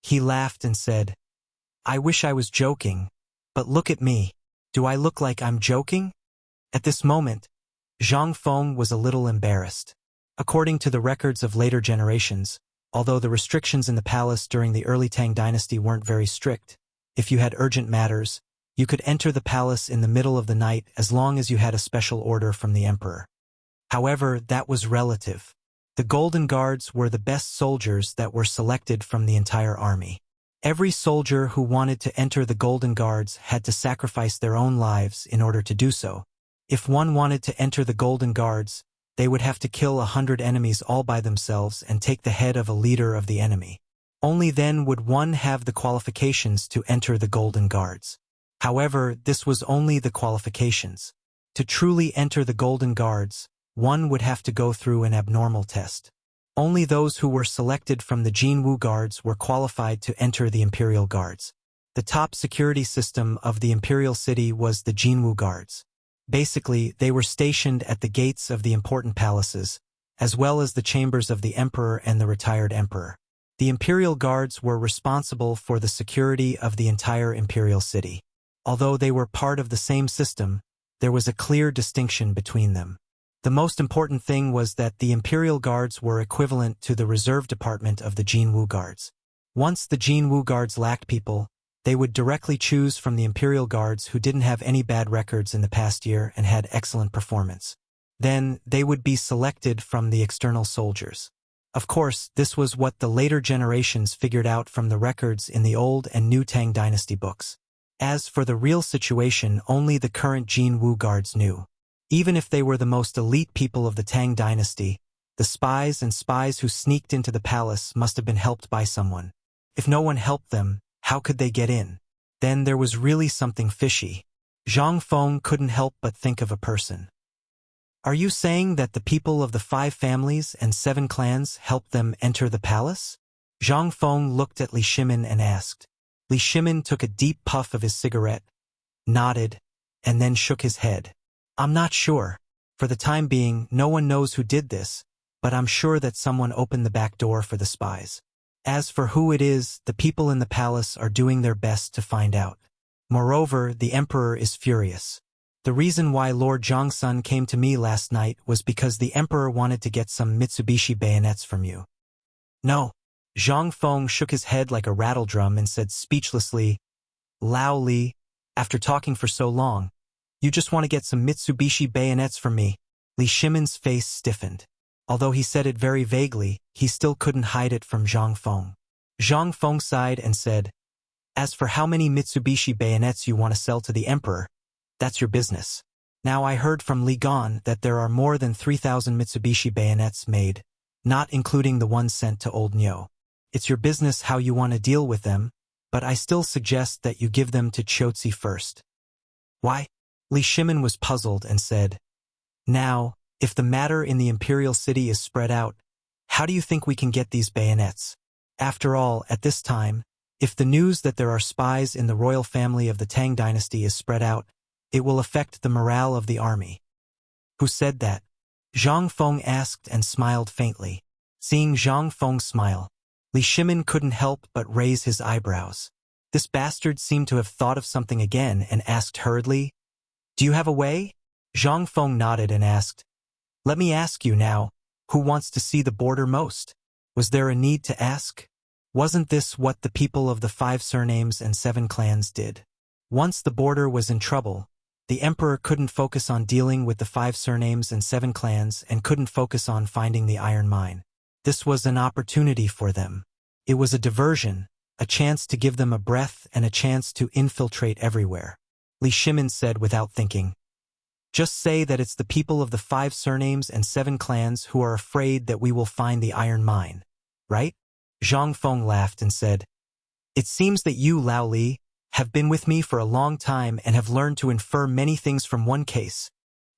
[SPEAKER 1] He laughed and said, I wish I was joking, but look at me. Do I look like I'm joking? At this moment, Zhang Feng was a little embarrassed. According to the records of later generations, although the restrictions in the palace during the early Tang dynasty weren't very strict, if you had urgent matters, you could enter the palace in the middle of the night as long as you had a special order from the emperor. However, that was relative. The Golden Guards were the best soldiers that were selected from the entire army. Every soldier who wanted to enter the Golden Guards had to sacrifice their own lives in order to do so. If one wanted to enter the Golden Guards, they would have to kill 100 enemies all by themselves and take the head of a leader of the enemy. Only then would one have the qualifications to enter the Golden Guards. However, this was only the qualifications. To truly enter the Golden Guards, one would have to go through an abnormal test. Only those who were selected from the Jinwu Guards were qualified to enter the Imperial Guards. The top security system of the Imperial City was the Jinwu Guards. Basically, they were stationed at the gates of the important palaces, as well as the chambers of the emperor and the retired emperor. The Imperial Guards were responsible for the security of the entire Imperial City. Although they were part of the same system, there was a clear distinction between them. The most important thing was that the Imperial Guards were equivalent to the reserve department of the Jinwu Guards. Once the Jinwu Guards lacked people, they would directly choose from the Imperial Guards who didn't have any bad records in the past year and had excellent performance. Then, they would be selected from the external soldiers. Of course, this was what the later generations figured out from the records in the Old and New Tang dynasty books. As for the real situation, only the current Jin Wu guards knew. Even if they were the most elite people of the Tang dynasty, the spies who sneaked into the palace must have been helped by someone. If no one helped them, how could they get in? Then there was really something fishy. Zhang Feng couldn't help but think of a person. Are you saying that the people of the 5 families and 7 clans helped them enter the palace? Zhang Feng looked at Li Shimin and asked. Li Shimin took a deep puff of his cigarette, nodded, and then shook his head. I'm not sure. For the time being, no one knows who did this, but I'm sure that someone opened the back door for the spies. As for who it is, the people in the palace are doing their best to find out. Moreover, the emperor is furious. The reason why Lord Zhongsun came to me last night was because the emperor wanted to get some Mitsubishi bayonets from you. No. Zhang Feng shook his head like a rattledrum and said speechlessly, Lao Li, after talking for so long, you just want to get some Mitsubishi bayonets from me. Li Shimin's face stiffened. Although he said it very vaguely, he still couldn't hide it from Zhang Feng. Zhang Feng sighed and said, As for how many Mitsubishi bayonets you want to sell to the emperor, that's your business. Now I heard from Li Gan that there are more than 3,000 Mitsubishi bayonets made, not including the ones sent to Old Nyo. It's your business how you want to deal with them, but I still suggest that you give them to Chotzi first. Why? Li Shimin was puzzled and said, Now, if the matter in the imperial city is spread out, how do you think we can get these bayonets? After all, at this time, if the news that there are spies in the royal family of the Tang dynasty is spread out, it will affect the morale of the army. Who said that? Zhang Feng asked and smiled faintly. Seeing Zhang Feng smile, Li Shimin couldn't help but raise his eyebrows. This bastard seemed to have thought of something again and asked hurriedly, Do you have a way? Zhang Feng nodded and asked, Let me ask you now, who wants to see the border most? Was there a need to ask? Wasn't this what the people of the 5 surnames and 7 clans did? Once the border was in trouble, the emperor couldn't focus on dealing with the 5 surnames and 7 clans and couldn't focus on finding the iron mine. This was an opportunity for them. It was a diversion, a chance to give them a breath and a chance to infiltrate everywhere. Li Shimin said without thinking, Just say that it's the people of the 5 surnames and 7 clans who are afraid that we will find the iron mine, right? Zhang Feng laughed and said, It seems that you, Lao Li, have been with me for a long time and have learned to infer many things from one case.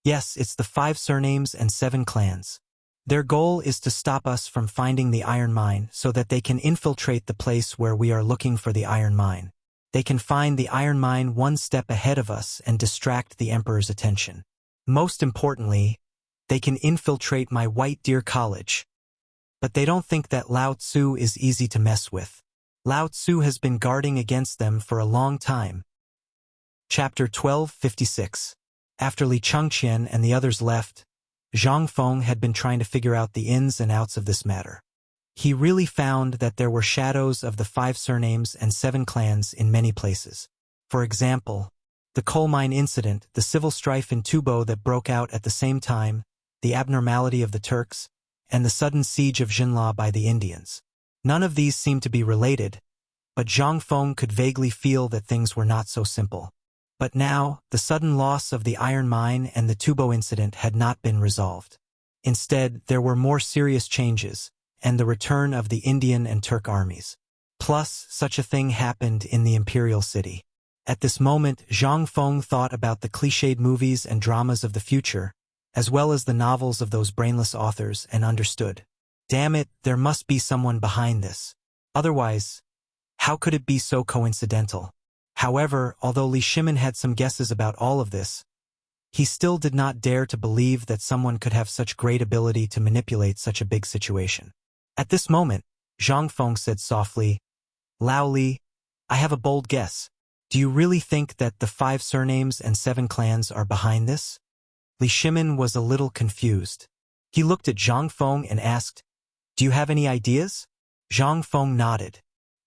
[SPEAKER 1] Yes, it's the 5 surnames and 7 clans. Their goal is to stop us from finding the iron mine so that they can infiltrate the place where we are looking for the iron mine. They can find the iron mine one step ahead of us and distract the emperor's attention. Most importantly, they can infiltrate my White Deer College. But they don't think that Lao Tzu is easy to mess with. Lao Tzu has been guarding against them for a long time. Chapter 1256. After Li Chengqian and the others left, Zhang Feng had been trying to figure out the ins and outs of this matter. He really found that there were shadows of the 5 surnames and 7 clans in many places. For example, the coal mine incident, the civil strife in Tubo that broke out at the same time, the abnormality of the Turks, and the sudden siege of Jinla by the Indians. None of these seemed to be related, but Zhang Feng could vaguely feel that things were not so simple. But now, the sudden loss of the iron mine and the Tubo incident had not been resolved. Instead, there were more serious changes, and the return of the Indian and Turk armies. Plus, such a thing happened in the imperial city. At this moment, Zhang Feng thought about the cliched movies and dramas of the future, as well as the novels of those brainless authors, and understood. Damn it, there must be someone behind this. Otherwise, how could it be so coincidental? However, although Li Shimin had some guesses about all of this, he still did not dare to believe that someone could have such great ability to manipulate such a big situation. At this moment, Zhang Feng said softly, Lao Li, I have a bold guess. Do you really think that the 5 surnames and 7 clans are behind this? Li Shimin was a little confused. He looked at Zhang Feng and asked, Do you have any ideas? Zhang Feng nodded.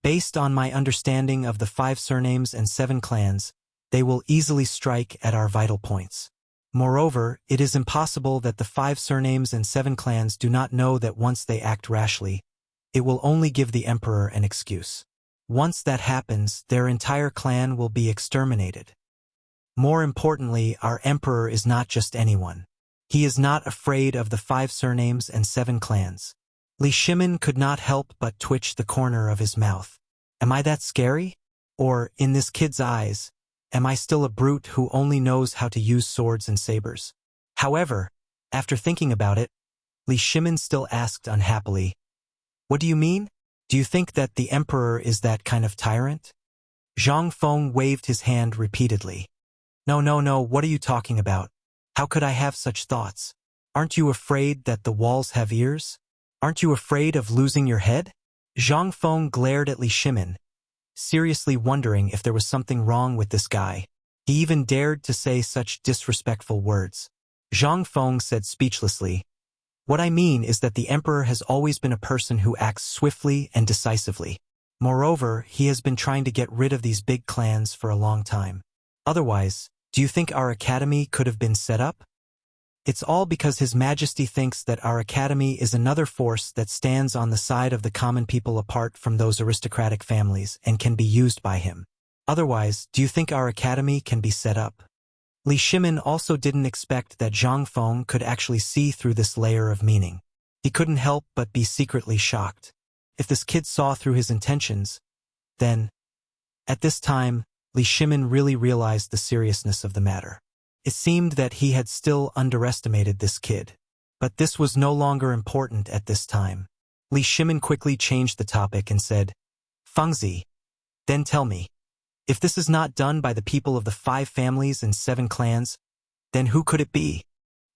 [SPEAKER 1] Based on my understanding of the 5 surnames and 7 clans, they will easily strike at our vital points. Moreover, it is impossible that the 5 surnames and 7 clans do not know that once they act rashly, it will only give the emperor an excuse. Once that happens, their entire clan will be exterminated. More importantly, our emperor is not just anyone. He is not afraid of the 5 surnames and 7 clans. Li Shimin could not help but twitch the corner of his mouth. Am I that scary? Or, in this kid's eyes, am I still a brute who only knows how to use swords and sabers? However, after thinking about it, Li Shimin still asked unhappily, "What do you mean? Do you think that the emperor is that kind of tyrant?" Zhang Feng waved his hand repeatedly. No, what are you talking about? How could I have such thoughts? Aren't you afraid that the walls have ears? Aren't you afraid of losing your head? Zhang Feng glared at Li Shimin, seriously wondering if there was something wrong with this guy. He even dared to say such disrespectful words. Zhang Feng said speechlessly, "What I mean is that the emperor has always been a person who acts swiftly and decisively. Moreover, he has been trying to get rid of these big clans for a long time. Otherwise, do you think our academy could have been set up? It's all because His Majesty thinks that our academy is another force that stands on the side of the common people apart from those aristocratic families and can be used by him. Otherwise, do you think our academy can be set up?" Li Shimin also didn't expect that Zhang Feng could actually see through this layer of meaning. He couldn't help but be secretly shocked. If this kid saw through his intentions, then, at this time, Li Shimin really realized the seriousness of the matter. It seemed that he had still underestimated this kid. But this was no longer important at this time. Li Shimin quickly changed the topic and said, "Fengzi, then tell me, if this is not done by the people of the 5 families and 7 clans, then who could it be?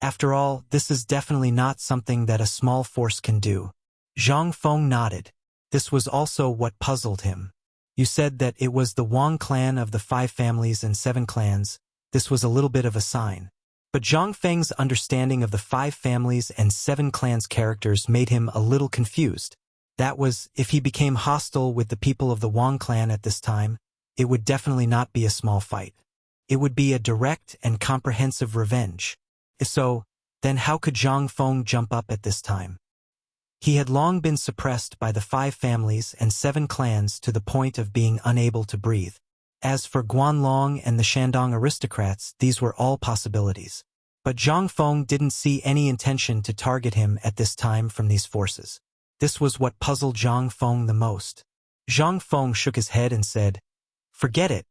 [SPEAKER 1] After all, this is definitely not something that a small force can do." Zhang Feng nodded. This was also what puzzled him. You said that it was the Wang clan of the 5 families and 7 clans. This was a little bit of a sign. But Zhang Feng's understanding of the 5 families and 7 clans characters made him a little confused. That was, if he became hostile with the people of the Wang clan at this time, it would definitely not be a small fight. It would be a direct and comprehensive revenge. If so, then how could Zhang Feng jump up at this time? He had long been suppressed by the 5 families and 7 clans to the point of being unable to breathe. As for Guanlong and the Shandong aristocrats, these were all possibilities. But Zhang Feng didn't see any intention to target him at this time from these forces. This was what puzzled Zhang Feng the most. Zhang Feng shook his head and said, "Forget it.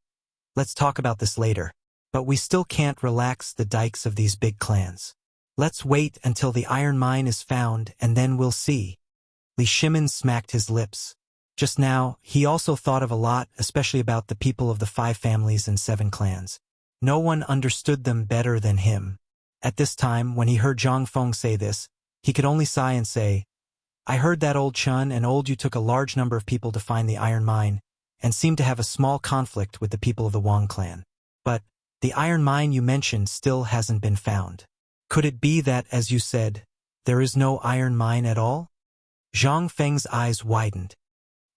[SPEAKER 1] Let's talk about this later. But we still can't relax the dikes of these big clans. Let's wait until the iron mine is found and then we'll see." Li Shimin smacked his lips. Just now, he also thought of a lot, especially about the people of the 5 families and 7 clans. No one understood them better than him. At this time, when he heard Zhang Feng say this, he could only sigh and say, "I heard that old Chun and old you took a large number of people to find the iron mine, and seemed to have a small conflict with the people of the Wang clan. But the iron mine you mentioned still hasn't been found. Could it be that, as you said, there is no iron mine at all?" Zhang Feng's eyes widened.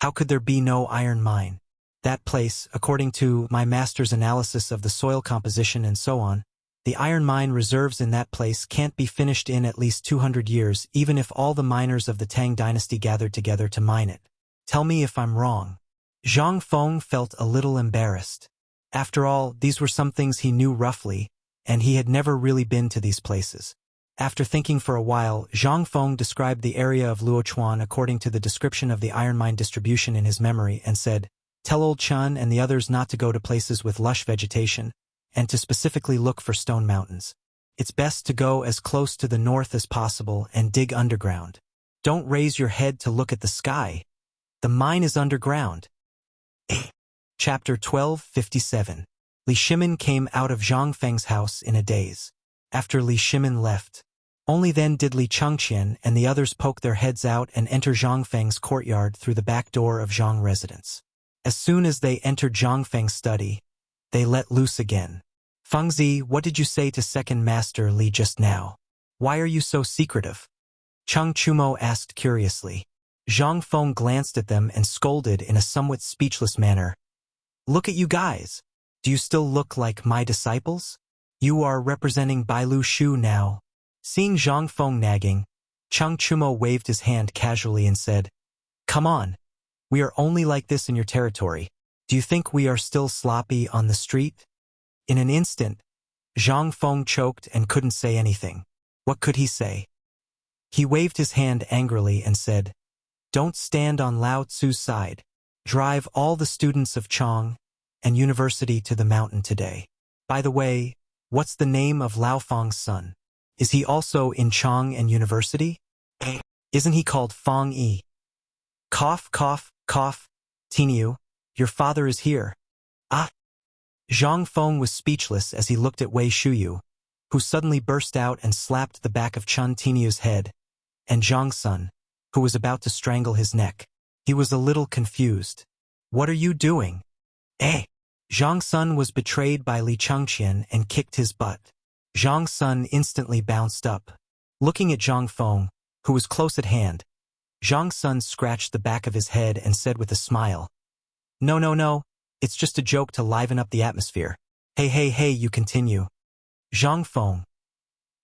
[SPEAKER 1] How could there be no iron mine? That place, according to my master's analysis of the soil composition and so on, the iron mine reserves in that place can't be finished in at least 200 years, even if all the miners of the Tang dynasty gathered together to mine it. Tell me if I'm wrong. Zhang Feng felt a little embarrassed. After all, these were some things he knew roughly, and he had never really been to these places. After thinking for a while, Zhang Feng described the area of Luochuan according to the description of the iron mine distribution in his memory and said, "Tell old Chun and the others not to go to places with lush vegetation, and to specifically look for stone mountains. It's best to go as close to the north as possible and dig underground. Don't raise your head to look at the sky. The mine is underground." Chapter 1257. Li Shimin came out of Zhang Feng's house in a daze. After Li Shimin left, only then did Li Chengqian and the others poke their heads out and enter Zhang Feng's courtyard through the back door of Zhang residence. As soon as they entered Zhang Feng's study, they let loose again. "Fengzi, what did you say to Second Master Li just now? Why are you so secretive?" Cheng Chumo asked curiously. Zhang Feng glanced at them and scolded in a somewhat speechless manner. "Look at you guys. Do you still look like my disciples? You are representing Bailu Shu now." Seeing Zhang Feng nagging, Cheng Chumo waved his hand casually and said, "Come on. We are only like this in your territory. Do you think we are still sloppy on the street? In an instant, Zhang Feng choked and couldn't say anything. What could he say? He waved his hand angrily and said, "Don't stand on Lao Tzu's side. Drive all the students of Chang and University to the mountain today. By the way, what's the name of Lao Feng's son? Is he also in Chang and University? Isn't he called Feng Yi?" Cough, cough, cough. Tiniu, your father is here. Ah! Zhang Feng was speechless as he looked at Wei Shuyu, who suddenly burst out and slapped the back of Chun Tiniu's head, and Zhang Sun, who was about to strangle his neck. He was a little confused. What are you doing? Zhang Sun was betrayed by Li Chengqian and kicked his butt. Zhang Sun instantly bounced up. Looking at Zhang Feng, who was close at hand, Zhang Sun scratched the back of his head and said with a smile, No, no, no, it's just a joke to liven up the atmosphere. Hey, you continue. Zhang Feng.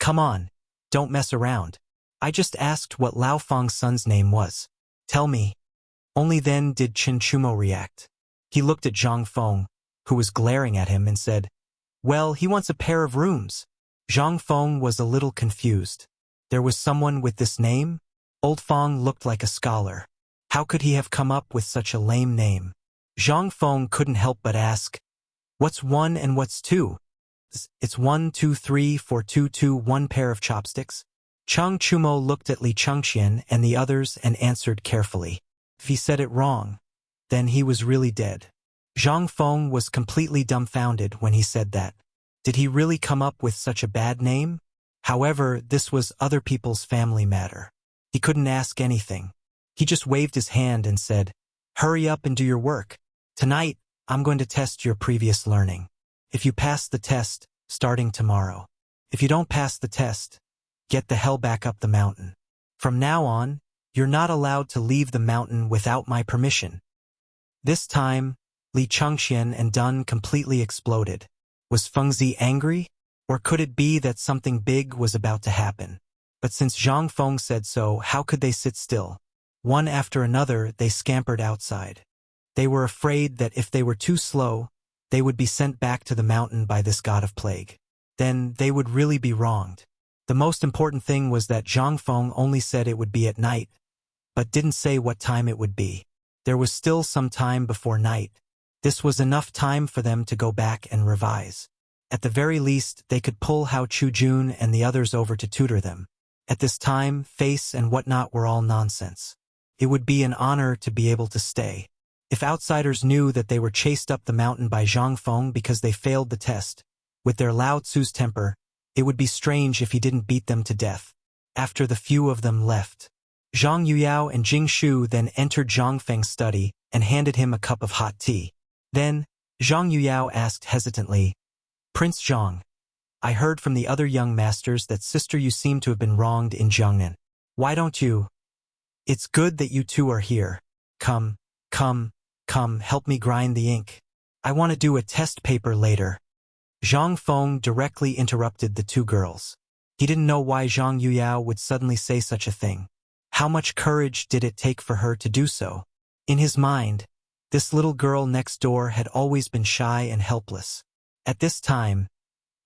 [SPEAKER 1] Come on, don't mess around. I just asked what Lao Feng's son's name was. Tell me. Only then did Chen Chumo react. He looked at Zhang Feng, who was glaring at him, and said, Well, he wants a pair of rooms. Zhang Feng was a little confused. There was someone with this name? Old Feng looked like a scholar. How could he have come up with such a lame name? Zhang Feng couldn't help but ask, What's 1 and what's 2? It's 1, 2, 3, 4, 2, 2, 1 pair of chopsticks. Chang Chumo looked at Li Chengqian and the others and answered carefully. If he said it wrong, then he was really dead. Zhang Feng was completely dumbfounded when he said that. Did he really come up with such a bad name? However, this was other people's family matter. He couldn't ask anything. He just waved his hand and said, Hurry up and do your work. Tonight, I'm going to test your previous learning. If you pass the test, starting tomorrow. If you don't pass the test, get the hell back up the mountain. From now on, you're not allowed to leave the mountain without my permission. This time, Li Chengqian and Dun completely exploded. Was Fengzi angry? Or could it be that something big was about to happen? But since Zhang Feng said so, how could they sit still? One after another, they scampered outside. They were afraid that if they were too slow, they would be sent back to the mountain by this god of plague. Then they would really be wronged. The most important thing was that Zhang Feng only said it would be at night, but didn't say what time it would be. There was still some time before night. This was enough time for them to go back and revise. At the very least, they could pull Hao Chujun and the others over to tutor them. At this time, face and whatnot were all nonsense. It would be an honor to be able to stay. If outsiders knew that they were chased up the mountain by Zhang Feng because they failed the test, with their Lao Tzu's temper, it would be strange if he didn't beat them to death. After the few of them left, Zhang Yuyao and Jing Shu then entered Zhang Feng's study and handed him a cup of hot tea. Then, Zhang Yuyao asked hesitantly, Prince Zhang, I heard from the other young masters that sister you seem to have been wronged in Jiangnan. Why don't you? It's good that you two are here. Come, help me grind the ink. I want to do a test paper later. Zhang Feng directly interrupted the two girls. He didn't know why Zhang Yuyao would suddenly say such a thing. How much courage did it take for her to do so? In his mind, this little girl next door had always been shy and helpless. At this time,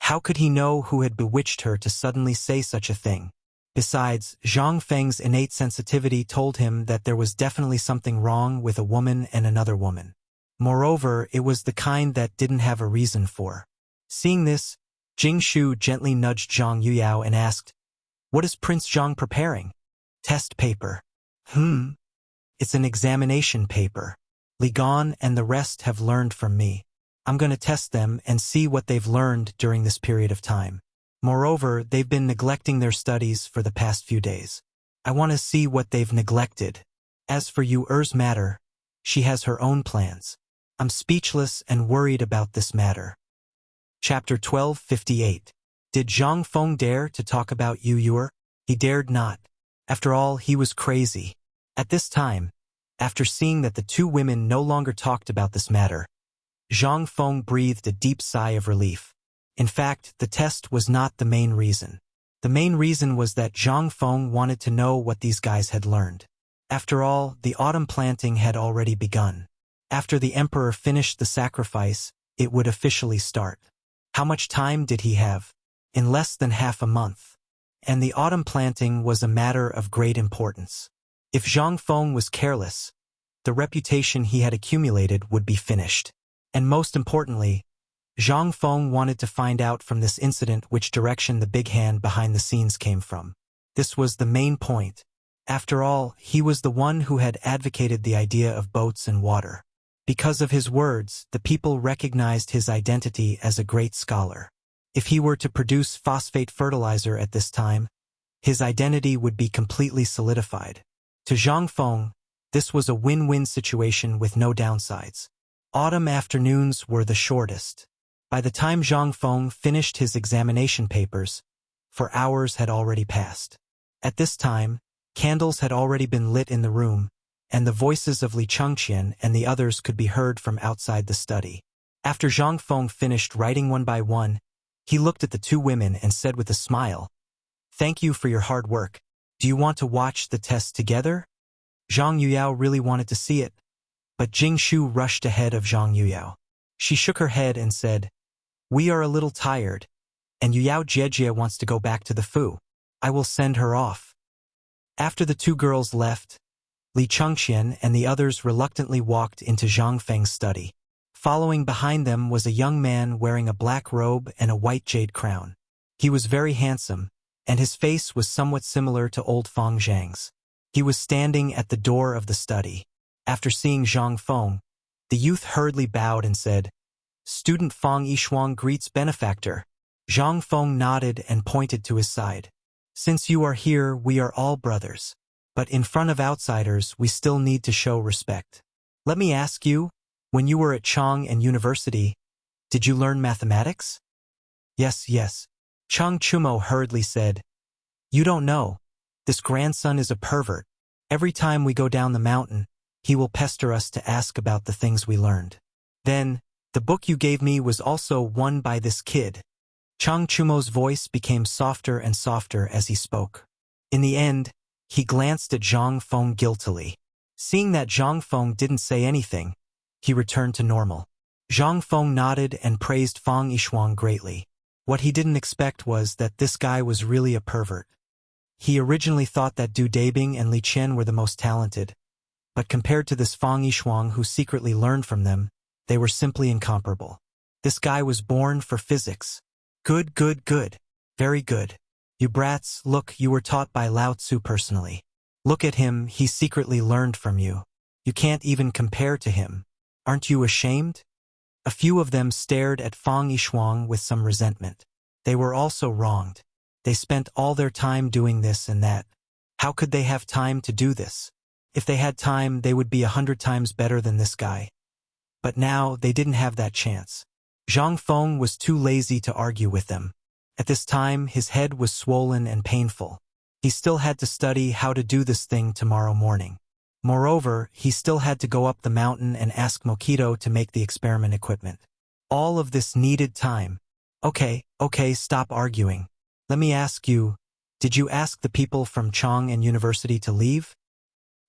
[SPEAKER 1] how could he know who had bewitched her to suddenly say such a thing? Besides, Zhang Feng's innate sensitivity told him that there was definitely something wrong with a woman and another woman. Moreover, it was the kind that didn't have a reason for. Seeing this, Jing Shu gently nudged Zhang Yuyao and asked, What is Prince Zhang preparing? Test paper. It's an examination paper. Li Gan and the rest have learned from me. I'm going to test them and see what they've learned during this period of time. Moreover, they've been neglecting their studies for the past few days. I want to see what they've neglected. As for Yu Er's matter, she has her own plans. I'm speechless and worried about this matter. Chapter 1258. Did Zhang Feng dare to talk about Yu Er? He dared not. After all, he was crazy. At this time, after seeing that the two women no longer talked about this matter, Zhang Feng breathed a deep sigh of relief. In fact, the test was not the main reason. The main reason was that Zhang Feng wanted to know what these guys had learned. After all, the autumn planting had already begun. After the emperor finished the sacrifice, it would officially start. How much time did he have? In less than half a month. And the autumn planting was a matter of great importance. If Zhang Feng was careless, the reputation he had accumulated would be finished. And most importantly, Zhang Feng wanted to find out from this incident which direction the big hand behind the scenes came from. This was the main point. After all, he was the one who had advocated the idea of boats and water. Because of his words, the people recognized his identity as a great scholar. If he were to produce phosphate fertilizer at this time, his identity would be completely solidified. To Zhang Feng, this was a win-win situation with no downsides. Autumn afternoons were the shortest. By the time Zhang Feng finished his examination papers, 4 hours had already passed. At this time, candles had already been lit in the room, and the voices of Li Chengqian and the others could be heard from outside the study. After Zhang Feng finished writing one by one, he looked at the 2 women and said with a smile, "Thank you for your hard work. Do you want to watch the test together?" Zhang Yuyao really wanted to see it, but Jing Shu rushed ahead of Zhang Yuyao. She shook her head and said, "We are a little tired, and Yuyao Jiejie wants to go back to the Fu. I will send her off." After the 2 girls left, Li Chengqian and the others reluctantly walked into Zhang Feng's study. Following behind them was a young man wearing a black robe and a white jade crown. He was very handsome, and his face was somewhat similar to old Feng Zhang's. He was standing at the door of the study. After seeing Zhang Feng, the youth hurriedly bowed and said, "Student Feng Yishuang greets benefactor." Zhang Feng nodded and pointed to his side. "Since you are here, we are all brothers. But in front of outsiders, we still need to show respect. Let me ask you, when you were at Chang and University, did you learn mathematics?" Yes. Chang Chumo hurriedly said, "You don't know. This grandson is a pervert. Every time we go down the mountain, he will pester us to ask about the things we learned. Then, the book you gave me was also won by this kid." Chang Chumo's voice became softer and softer as he spoke. In the end, he glanced at Zhang Feng guiltily. Seeing that Zhang Feng didn't say anything, he returned to normal. Zhang Feng nodded and praised Feng Yishuang greatly. What he didn't expect was that this guy was really a pervert. He originally thought that Du Dabing and Li Qian were the most talented, but compared to this Feng Yishuang who secretly learned from them, they were simply incomparable. This guy was born for physics. Good. Very good. You brats, look, you were taught by Lao Tzu personally. Look at him, he secretly learned from you. You can't even compare to him. Aren't you ashamed? A few of them stared at Feng Yishuang with some resentment. They were also wronged. They spent all their time doing this and that. How could they have time to do this? If they had time, they would be 100 times better than this guy. But now, they didn't have that chance. Zhang Feng was too lazy to argue with them. At this time, his head was swollen and painful. He still had to study how to do this thing tomorrow morning. Moreover, he still had to go up the mountain and ask Mokito to make the experiment equipment. All of this needed time. Okay, stop arguing. Let me ask you, did you ask the people from Chang and University to leave?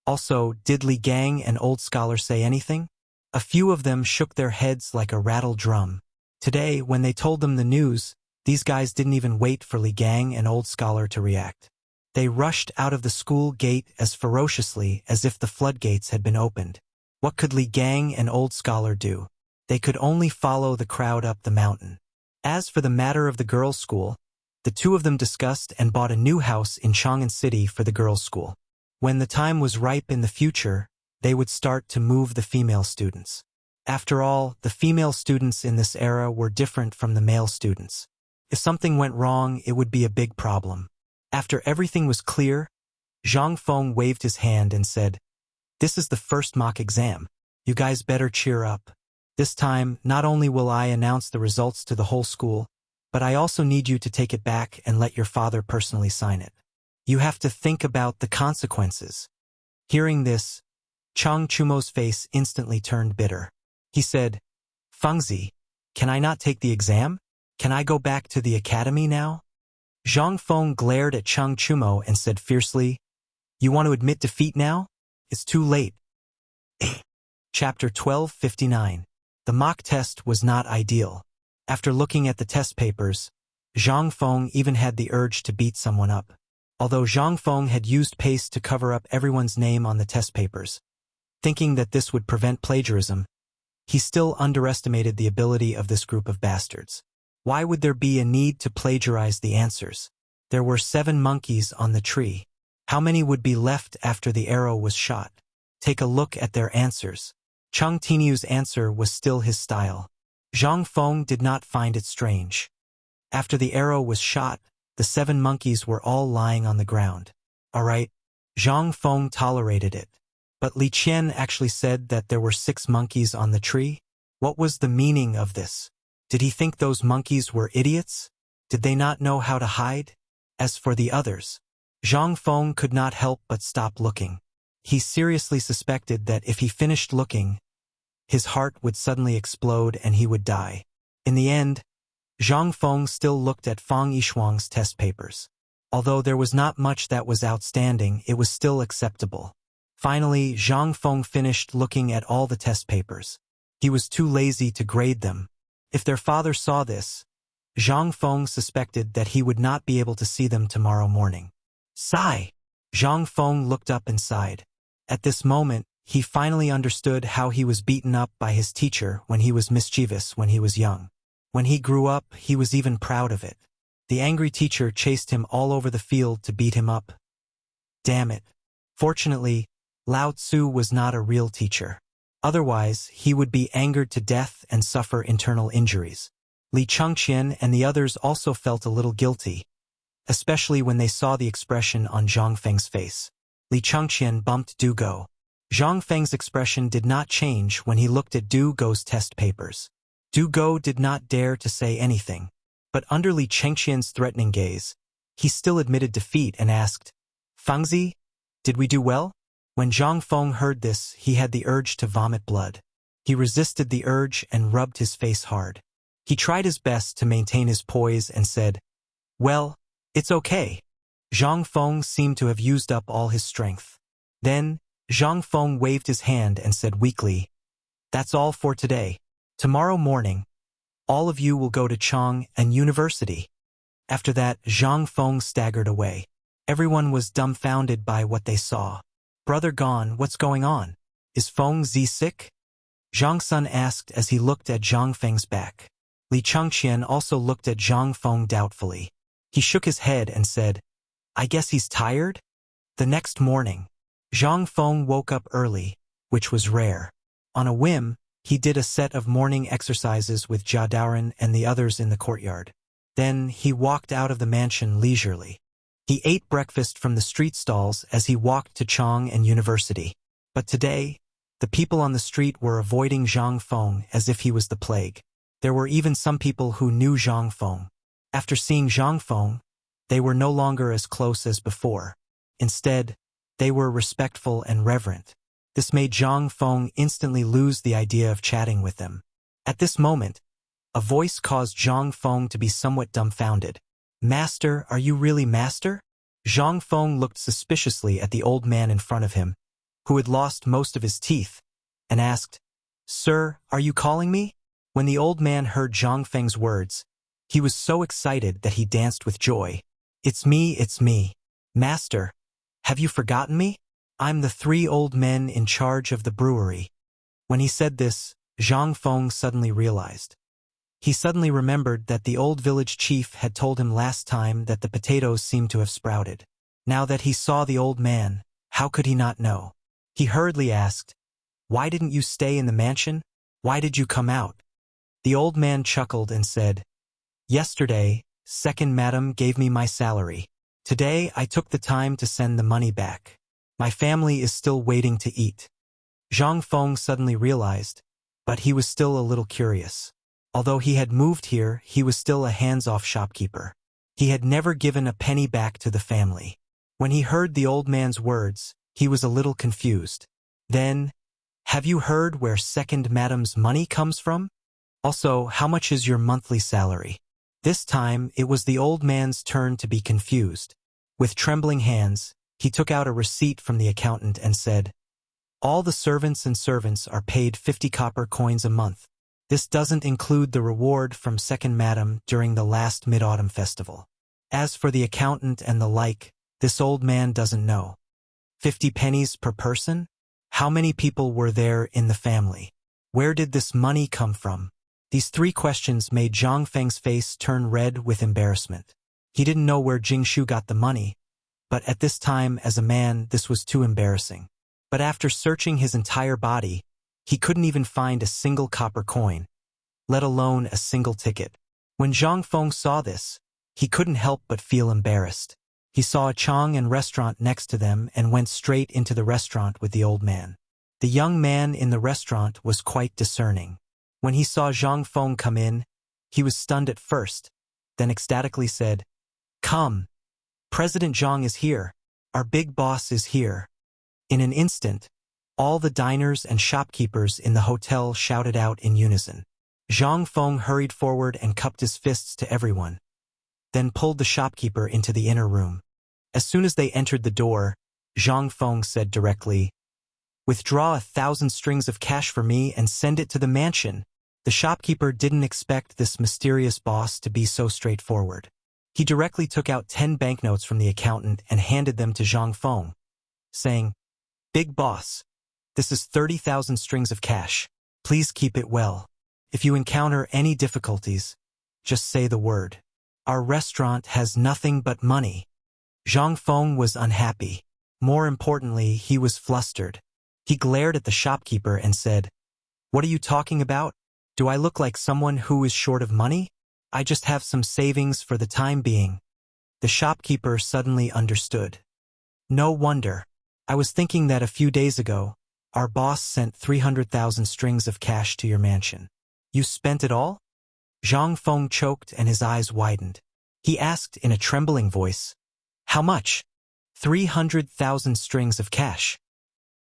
[SPEAKER 1] Also, did Li Gang and Old Scholar say anything? A few of them shook their heads like a rattled drum. Today, when they told them the news, these guys didn't even wait for Li Gang and Old Scholar to react. They rushed out of the school gate as ferociously as if the floodgates had been opened. What could Li Gang and Old Scholar do? They could only follow the crowd up the mountain. As for the matter of the girls' school, the 2 of them discussed and bought a new house in Chang'an City for the girls' school. When the time was ripe in the future, they would start to move the female students. After all, the female students in this era were different from the male students. If something went wrong, it would be a big problem. After everything was clear, Zhang Feng waved his hand and said, "This is the first mock exam. You guys better cheer up. This time, not only will I announce the results to the whole school, but I also need you to take it back and let your father personally sign it. You have to think about the consequences." Hearing this, Chang Chumo's face instantly turned bitter. He said, "Fengzi, can I not take the exam? Can I go back to the academy now?" Zhang Feng glared at Chang Chumo and said fiercely, "You want to admit defeat now? It's too late. Chapter 1259. The mock test was not ideal. After looking at the test papers, Zhang Feng even had the urge to beat someone up. Although Zhang Feng had used paste to cover up everyone's name on the test papers, thinking that this would prevent plagiarism, he still underestimated the ability of this group of bastards. Why would there be a need to plagiarize the answers? There were 7 monkeys on the tree. How many would be left after the arrow was shot? Take a look at their answers. Cheng Tinyu's answer was still his style. Zhang Feng did not find it strange. After the arrow was shot, the 7 monkeys were all lying on the ground. All right, Zhang Feng tolerated it. But Li Qian actually said that there were 6 monkeys on the tree? What was the meaning of this? Did he think those monkeys were idiots? Did they not know how to hide? As for the others, Zhang Feng could not help but stop looking. He seriously suspected that if he finished looking, his heart would suddenly explode and he would die. In the end, Zhang Feng still looked at Fang Yishuang's test papers. Although there was not much that was outstanding, it was still acceptable. Finally, Zhang Feng finished looking at all the test papers. He was too lazy to grade them. If their father saw this, Zhang Feng suspected that he would not be able to see them tomorrow morning. Sigh! Zhang Feng looked up and sighed. At this moment, he finally understood how he was beaten up by his teacher when he was mischievous when he was young. When he grew up, he was even proud of it. The angry teacher chased him all over the field to beat him up. Damn it. Fortunately, Lao Tzu was not a real teacher. Otherwise, he would be angered to death and suffer internal injuries. Li Chengqian and the others also felt a little guilty, especially when they saw the expression on Zhang Feng's face. Li Chengqian bumped Du Go. Zhang Feng's expression did not change when he looked at Du Go's test papers. Du Go did not dare to say anything, but under Li Chengqian's threatening gaze, he still admitted defeat and asked, Fangzi, did we do well? When Zhang Feng heard this, he had the urge to vomit blood. He resisted the urge and rubbed his face hard. He tried his best to maintain his poise and said, Well, it's okay. Zhang Feng seemed to have used up all his strength. Then, Zhang Feng waved his hand and said weakly, That's all for today. Tomorrow morning, all of you will go to Chang and University. After that, Zhang Feng staggered away. Everyone was dumbfounded by what they saw. Brother gone, what's going on? Is Feng Zi sick? Zhang Sun asked as he looked at Zhang Feng's back. Li Chengqian also looked at Zhang Feng doubtfully. He shook his head and said, I guess he's tired? The next morning, Zhang Feng woke up early, which was rare. On a whim, he did a set of morning exercises with Jia Daoren and the others in the courtyard. Then he walked out of the mansion leisurely. He ate breakfast from the street stalls as he walked to Chang and University. But today, the people on the street were avoiding Zhang Feng as if he was the plague. There were even some people who knew Zhang Feng. After seeing Zhang Feng, they were no longer as close as before. Instead, they were respectful and reverent. This made Zhang Feng instantly lose the idea of chatting with them. At this moment, a voice caused Zhang Feng to be somewhat dumbfounded. Master, are you really master? Zhang Feng looked suspiciously at the old man in front of him, who had lost most of his teeth, and asked, Sir, are you calling me? When the old man heard Zhang Feng's words, he was so excited that he danced with joy. It's me. Master, have you forgotten me? I'm the 3 old men in charge of the brewery. When he said this, Zhang Feng suddenly realized. He suddenly remembered that the old village chief had told him last time that the potatoes seemed to have sprouted. Now that he saw the old man, how could he not know? He hurriedly asked, Why didn't you stay in the mansion? Why did you come out? The old man chuckled and said, Yesterday, second madam gave me my salary. Today I took the time to send the money back. My family is still waiting to eat. Zhang Feng suddenly realized, but he was still a little curious. Although he had moved here, he was still a hands-off shopkeeper. He had never given a penny back to the family. When he heard the old man's words, he was a little confused. Then, have you heard where second madam's money comes from? Also, how much is your monthly salary? This time, it was the old man's turn to be confused. With trembling hands, he took out a receipt from the accountant and said, All the servants are paid 50 copper coins a month. This doesn't include the reward from second madam during the last Mid-Autumn festival. As for the accountant and the like, this old man doesn't know. 50 pennies per person? How many people were there in the family? Where did this money come from? These three questions made Zhang Feng's face turn red with embarrassment. He didn't know where Jingshu got the money, but at this time, as a man, this was too embarrassing. But after searching his entire body, he couldn't even find a single copper coin, let alone a single ticket. When Zhang Feng saw this, he couldn't help but feel embarrassed. He saw a Chang and restaurant next to them and went straight into the restaurant with the old man. The young man in the restaurant was quite discerning. When he saw Zhang Feng come in, he was stunned at first, then ecstatically said, "Come! President Zhang is here. Our big boss is here." In an instant, all the diners and shopkeepers in the hotel shouted out in unison. Zhang Feng hurried forward and cupped his fists to everyone, then pulled the shopkeeper into the inner room. As soon as they entered the door, Zhang Feng said directly, "Withdraw 1,000 strings of cash for me and send it to the mansion." The shopkeeper didn't expect this mysterious boss to be so straightforward. He directly took out 10 banknotes from the accountant and handed them to Zhang Feng, saying, "Big boss, this is 30,000 strings of cash. Please keep it well. If you encounter any difficulties, just say the word. Our restaurant has nothing but money." Zhang Feng was unhappy. More importantly, he was flustered. He glared at the shopkeeper and said, "What are you talking about? Do I look like someone who is short of money? I just have some savings for the time being." The shopkeeper suddenly understood. "No wonder. I was thinking that a few days ago, our boss sent 300,000 strings of cash to your mansion. You spent it all?" Zhang Feng choked and his eyes widened. He asked in a trembling voice, "How much?" 300,000 strings of cash.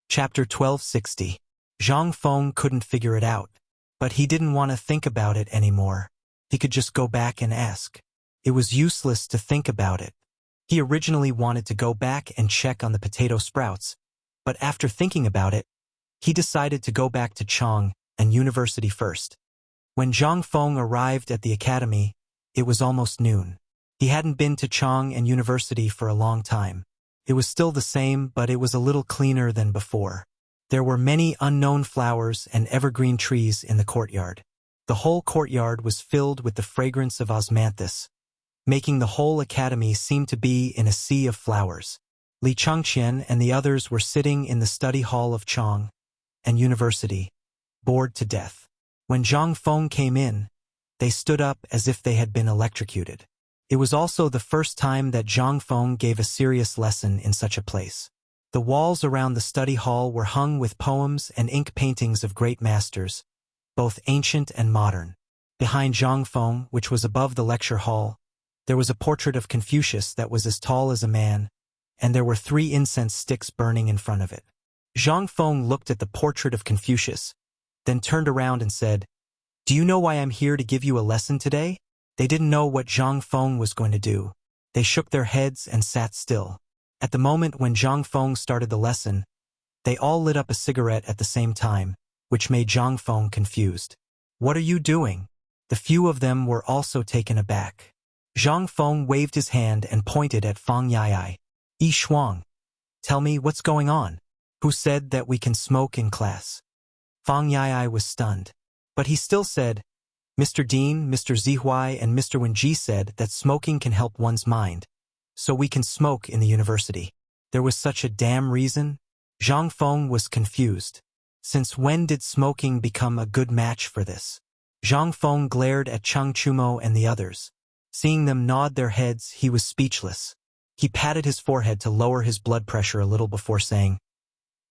[SPEAKER 1] Chapter 1260. Zhang Feng couldn't figure it out, but he didn't want to think about it anymore. He could just go back and ask. It was useless to think about it. He originally wanted to go back and check on the potato sprouts, but after thinking about it, he decided to go back to Chang and university first. When Zhang Feng arrived at the academy, it was almost noon. He hadn't been to Chang and university for a long time. It was still the same, but it was a little cleaner than before. There were many unknown flowers and evergreen trees in the courtyard. The whole courtyard was filled with the fragrance of osmanthus, making the whole academy seem to be in a sea of flowers. Li Changqian and the others were sitting in the study hall of Chang and university, bored to death. When Zhang Feng came in, they stood up as if they had been electrocuted. It was also the first time that Zhang Feng gave a serious lesson in such a place. The walls around the study hall were hung with poems and ink paintings of great masters, both ancient and modern. Behind Zhang Feng, which was above the lecture hall, there was a portrait of Confucius that was as tall as a man, and there were 3 incense sticks burning in front of it. Zhang Feng looked at the portrait of Confucius, then turned around and said, "Do you know why I'm here to give you a lesson today?" They didn't know what Zhang Feng was going to do. They shook their heads and sat still. At the moment when Zhang Feng started the lesson, they all lit up a cigarette at the same time, which made Zhang Feng confused. "What are you doing?" The few of them were also taken aback. Zhang Feng waved his hand and pointed at Fang Yai. "Yi Shuang, tell me what's going on. Who said that we can smoke in class?" Fang Yai was stunned, but he still said, "Mr. Dean, Mr. Zihuai, and Mr. Wenji said that smoking can help one's mind, so we can smoke in the university." There was such a damn reason? Zhang Feng was confused. Since when did smoking become a good match for this? Zhang Feng glared at Chang Chumo and the others. Seeing them nod their heads, he was speechless. He patted his forehead to lower his blood pressure a little before saying,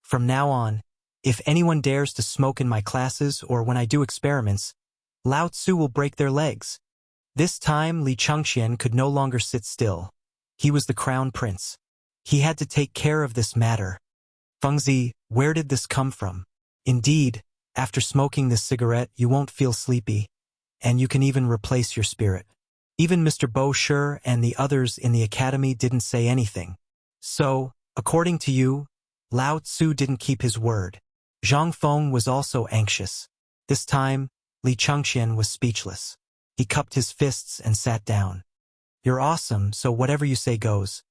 [SPEAKER 1] "From now on, if anyone dares to smoke in my classes or when I do experiments, Lao Tzu will break their legs." This time Li Changqian could no longer sit still. He was the crown prince. He had to take care of this matter. "Fengzi, where did this come from? Indeed, after smoking this cigarette you won't feel sleepy, and you can even replace your spirit." Even Mr. Bo Shi and the others in the academy didn't say anything. "So, according to you, Lao Tzu didn't keep his word. Zhang Feng was also anxious. This time, Li Chengxian was speechless. He cupped his fists and sat down. You're awesome, so whatever you say goes.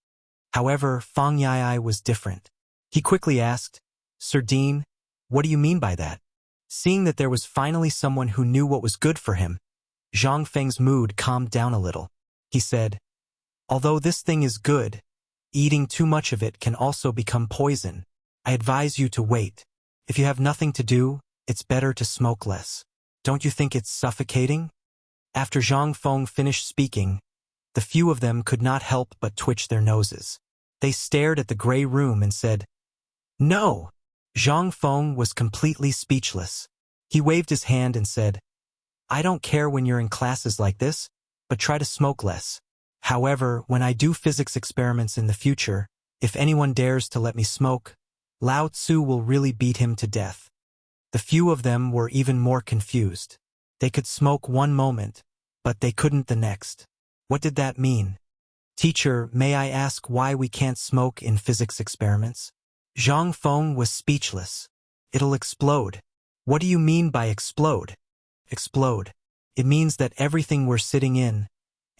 [SPEAKER 1] However, Feng Yai was different. He quickly asked, Sir Dean, what do you mean by that? Seeing that there was finally someone who knew what was good for him, Zhang Feng's mood calmed down a little. He said, although this thing is good, eating too much of it can also become poison. I advise you to wait. If you have nothing to do, it's better to smoke less. Don't you think it's suffocating? After Zhang Feng finished speaking, the few of them could not help but twitch their noses. They stared at the gray room and said, No! Zhang Feng was completely speechless. He waved his hand and said, I don't care when you're in classes like this, but try to smoke less. However, when I do physics experiments in the future, if anyone dares to let me smoke, Lao Tzu will really beat him to death. The few of them were even more confused. They could smoke one moment, but they couldn't the next. What did that mean? Teacher, may I ask why we can't smoke in physics experiments? Zhang Feng was speechless. It'll explode. What do you mean by explode? Explode. It means that everything we're sitting in,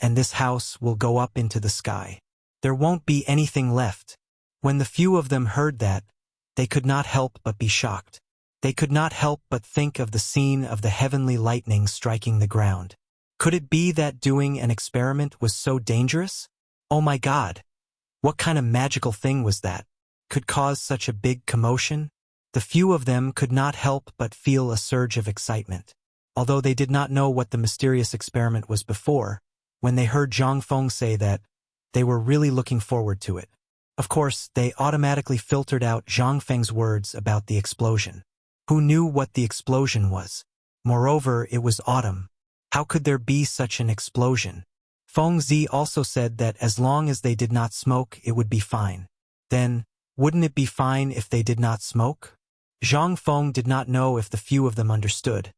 [SPEAKER 1] and this house will go up into the sky. There won't be anything left. When the few of them heard that, they could not help but be shocked. They could not help but think of the scene of the heavenly lightning striking the ground. Could it be that doing an experiment was so dangerous? Oh my God! What kind of magical thing was that? Could cause such a big commotion? The few of them could not help but feel a surge of excitement. Although they did not know what the mysterious experiment was before, when they heard Zhang Feng say that, they were really looking forward to it. Of course, they automatically filtered out Zhang Feng's words about the explosion. Who knew what the explosion was? Moreover, it was autumn. How could there be such an explosion? Feng Zi also said that as long as they did not smoke, it would be fine. Then, wouldn't it be fine if they did not smoke? Zhang Feng did not know if the few of them understood,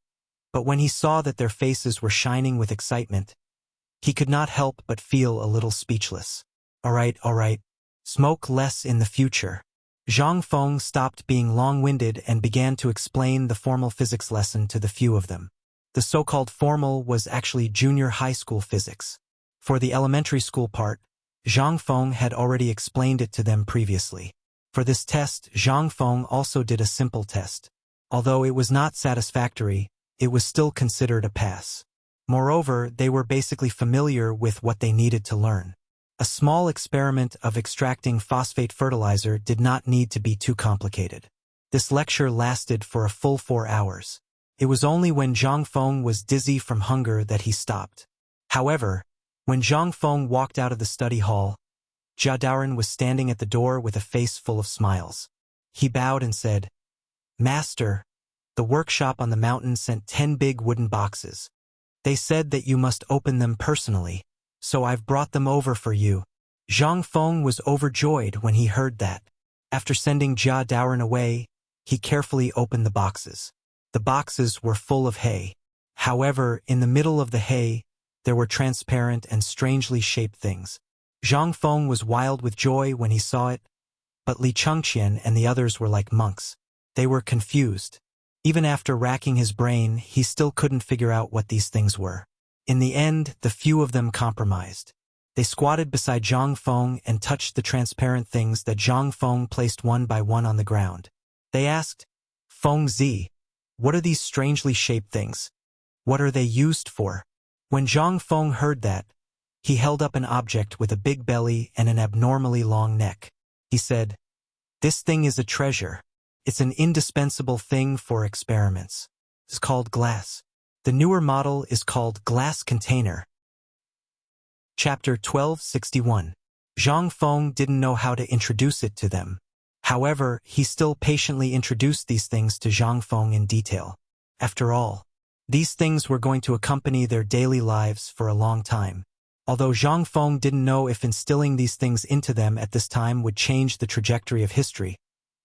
[SPEAKER 1] but when he saw that their faces were shining with excitement, he could not help but feel a little speechless. All right. Smoke less in the future. Zhang Feng stopped being long-winded and began to explain the formal physics lesson to the few of them. The so-called formal was actually junior high school physics. For the elementary school part, Zhang Feng had already explained it to them previously. For this test, Zhang Feng also did a simple test. Although it was not satisfactory, it was still considered a pass. Moreover, they were basically familiar with what they needed to learn. A small experiment of extracting phosphate fertilizer did not need to be too complicated. This lecture lasted for a full 4 hours. It was only when Zhang Feng was dizzy from hunger that he stopped. However, when Zhang Feng walked out of the study hall, Jia Daoren was standing at the door with a face full of smiles. He bowed and said, Master, the workshop on the mountain sent 10 big wooden boxes. They said that you must open them personally, so I've brought them over for you. Zhang Feng was overjoyed when he heard that. After sending Jia Daoren away, he carefully opened the boxes. The boxes were full of hay. However, in the middle of the hay, there were transparent and strangely shaped things. Zhang Feng was wild with joy when he saw it, but Li Chengxian and the others were like monks. They were confused. Even after racking his brain, he still couldn't figure out what these things were. In the end, the few of them compromised. They squatted beside Zhang Feng and touched the transparent things that Zhang Feng placed one by one on the ground. They asked, Feng Zi, what are these strangely shaped things? What are they used for? When Zhang Feng heard that, he held up an object with a big belly and an abnormally long neck. He said, This thing is a treasure. It's an indispensable thing for experiments. It's called glass. The newer model is called glass container. Chapter 1261. Zhang Feng didn't know how to introduce it to them. However, he still patiently introduced these things to Zhang Feng in detail. After all, these things were going to accompany their daily lives for a long time. Although Zhang Feng didn't know if instilling these things into them at this time would change the trajectory of history,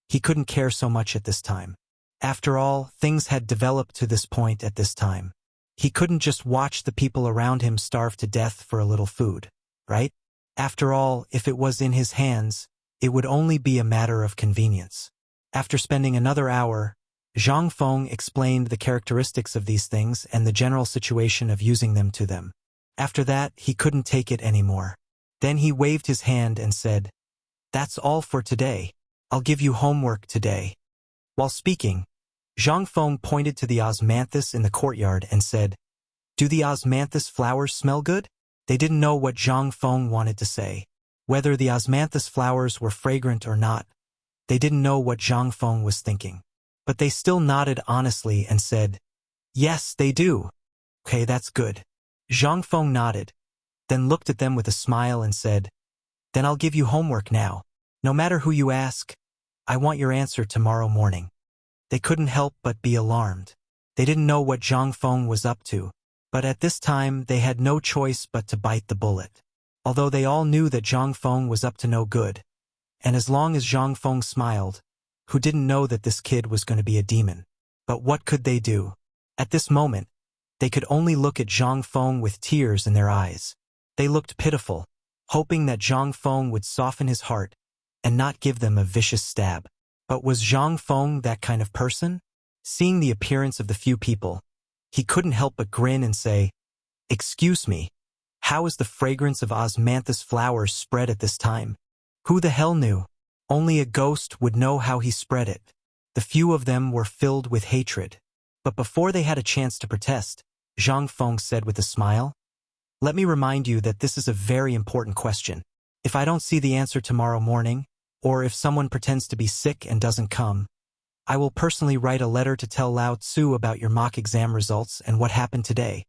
[SPEAKER 1] he couldn't care so much at this time. After all, things had developed to this point at this time. He couldn't just watch the people around him starve to death for a little food, right? After all, if it was in his hands, it would only be a matter of convenience. After spending another hour, Zhang Feng explained the characteristics of these things and the general situation of using them to them. After that, he couldn't take it anymore. Then he waved his hand and said, "That's all for today. I'll give you homework today." While speaking, Zhang Feng pointed to the osmanthus in the courtyard and said, "Do the osmanthus flowers smell good?" They didn't know what Zhang Feng wanted to say. Whether the osmanthus flowers were fragrant or not, they didn't know what Zhang Feng was thinking. But they still nodded honestly and said, "Yes, they do." "Okay, that's good." Zhang Feng nodded, then looked at them with a smile and said, "Then I'll give you homework now. No matter who you ask, I want your answer tomorrow morning." They couldn't help but be alarmed. They didn't know what Zhang Feng was up to, but at this time they had no choice but to bite the bullet. Although they all knew that Zhang Feng was up to no good, and as long as Zhang Feng smiled, who didn't know that this kid was going to be a demon? But what could they do? At this moment, they could only look at Zhang Feng with tears in their eyes. They looked pitiful, hoping that Zhang Feng would soften his heart and not give them a vicious stab. But was Zhang Feng that kind of person? Seeing the appearance of the few people, he couldn't help but grin and say, "Excuse me, how is the fragrance of osmanthus flowers spread at this time?" Who the hell knew? Only a ghost would know how he spread it. The few of them were filled with hatred. But before they had a chance to protest, Zhang Feng said with a smile, "Let me remind you that this is a very important question. If I don't see the answer tomorrow morning, or if someone pretends to be sick and doesn't come, I will personally write a letter to tell Lao Tzu about your mock exam results and what happened today."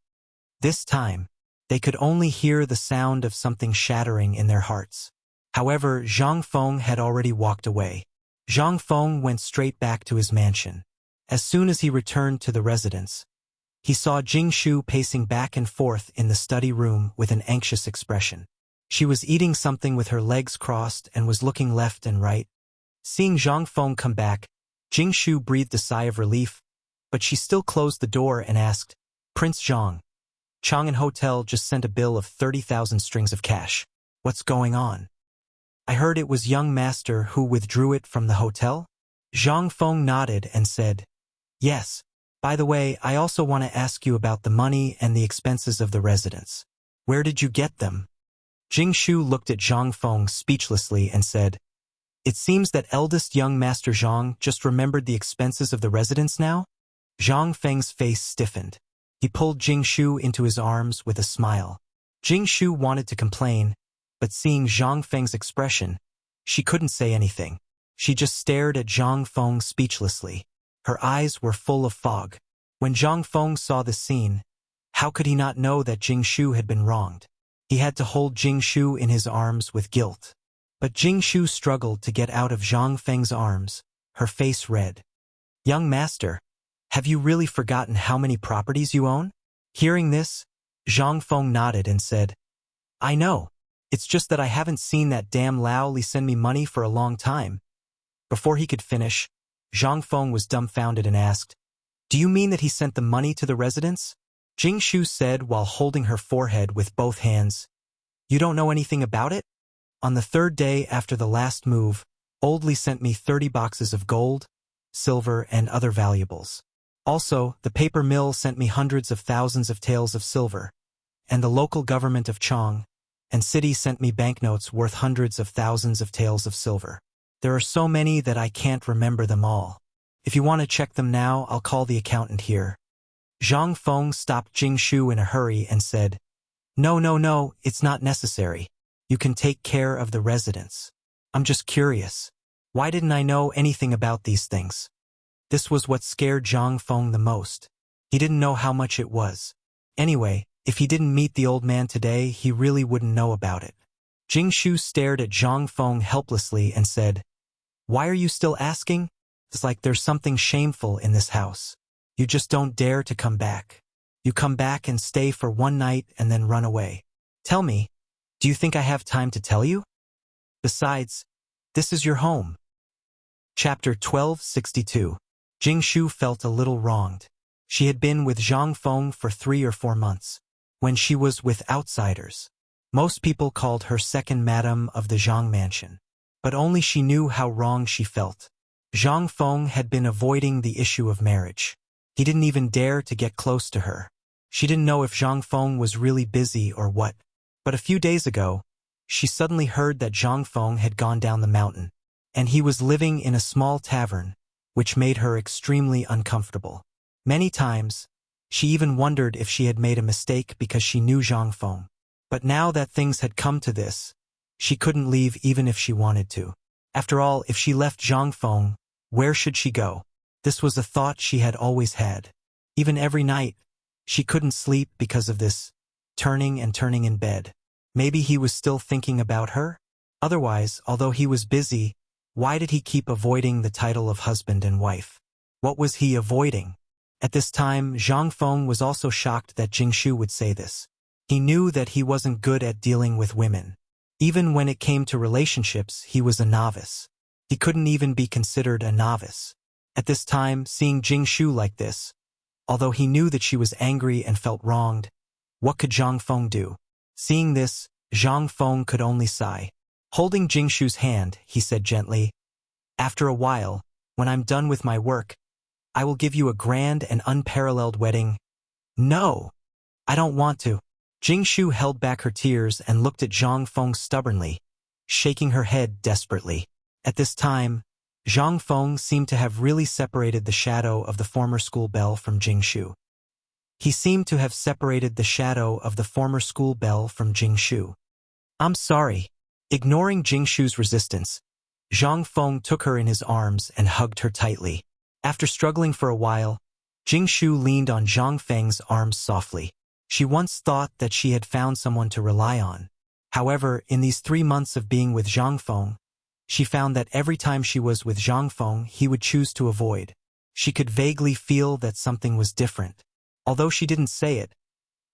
[SPEAKER 1] This time, they could only hear the sound of something shattering in their hearts. However, Zhang Feng had already walked away. Zhang Feng went straight back to his mansion. As soon as he returned to the residence, he saw Jing Shu pacing back and forth in the study room with an anxious expression. She was eating something with her legs crossed and was looking left and right. Seeing Zhang Feng come back, Jing Shu breathed a sigh of relief, but she still closed the door and asked, "Prince Zhang, Chang'an Hotel just sent a bill of 30,000 strings of cash. What's going on?" "I heard it was young master who withdrew it from the hotel?" Zhang Feng nodded and said, "Yes. By the way, I also want to ask you about the money and the expenses of the residence. Where did you get them?" Jing Shu looked at Zhang Feng speechlessly and said, "It seems that eldest young Master Zhang just remembered the expenses of the residence now?" Zhang Feng's face stiffened. He pulled Jing Shu into his arms with a smile. Jing Shu wanted to complain, but seeing Zhang Feng's expression, she couldn't say anything. She just stared at Zhang Feng speechlessly. Her eyes were full of fog. When Zhang Feng saw the scene, how could he not know that Jing Shu had been wronged? He had to hold Jing Shu in his arms with guilt. But Jing Shu struggled to get out of Zhang Feng's arms, her face red. "Young master, have you really forgotten how many properties you own?" Hearing this, Zhang Feng nodded and said, "I know. It's just that I haven't seen that damn Lao Li send me money for a long time." Before he could finish, Zhang Feng was dumbfounded and asked, "Do you mean that he sent the money to the residence?" Jing Shu said while holding her forehead with both hands, "You don't know anything about it? On the third day after the last move, Old Li sent me 30 boxes of gold, silver, and other valuables. Also, the paper mill sent me hundreds of thousands of taels of silver, and the local government of Chang and city sent me banknotes worth hundreds of thousands of taels of silver. There are so many that I can't remember them all. If you want to check them now, I'll call the accountant here." Zhang Feng stopped Jing Shu in a hurry and said, No, it's not necessary. You can take care of the residents. I'm just curious. Why didn't I know anything about these things?" This was what scared Zhang Feng the most. He didn't know how much it was. Anyway, if he didn't meet the old man today, he really wouldn't know about it. Jing Shu stared at Zhang Feng helplessly and said, "Why are you still asking? It's like there's something shameful in this house. You just don't dare to come back. You come back and stay for one night and then run away. Tell me, do you think I have time to tell you? Besides, this is your home." Chapter 1262. Jing Shu felt a little wronged. She had been with Zhang Feng for 3 or 4 months. When she was with outsiders, most people called her second madam of the Zhang mansion. but only she knew how wrong she felt. Zhang Feng had been avoiding the issue of marriage. He didn't even dare to get close to her. She didn't know if Zhang Feng was really busy or what. But a few days ago, she suddenly heard that Zhang Feng had gone down the mountain, and he was living in a small tavern, which made her extremely uncomfortable. Many times, she even wondered if she had made a mistake because she knew Zhang Feng. But now that things had come to this, she couldn't leave even if she wanted to. After all, if she left Zhang Feng, where should she go? This was a thought she had always had. Even every night, she couldn't sleep because of this, turning and turning in bed. Maybe he was still thinking about her? Otherwise, although he was busy, why did he keep avoiding the title of husband and wife? What was he avoiding? At this time, Zhang Feng was also shocked that Jingshu would say this. He knew that he wasn't good at dealing with women. Even when it came to relationships, he was a novice. He couldn't even be considered a novice. At this time, seeing Jingshu like this, although he knew that she was angry and felt wronged, what could Zhang Feng do? Seeing this, Zhang Feng could only sigh. Holding Jingshu's hand, he said gently, "After a while, when I'm done with my work, I will give you a grand and unparalleled wedding." "No, I don't want to." Jingshu held back her tears and looked at Zhang Feng stubbornly, shaking her head desperately. At this time, Zhang Feng seemed to have really separated the shadow of the former school belle from Jingshu. He seemed to have separated the shadow of the former school belle from Jingshu. "I'm sorry." Ignoring Jingshu's resistance, Zhang Feng took her in his arms and hugged her tightly. After struggling for a while, Jingshu leaned on Zhang Feng's arms softly. She once thought that she had found someone to rely on. However, in these 3 months of being with Zhang Feng, she found that every time she was with Zhang Feng, he would choose to avoid. She could vaguely feel that something was different. Although she didn't say it,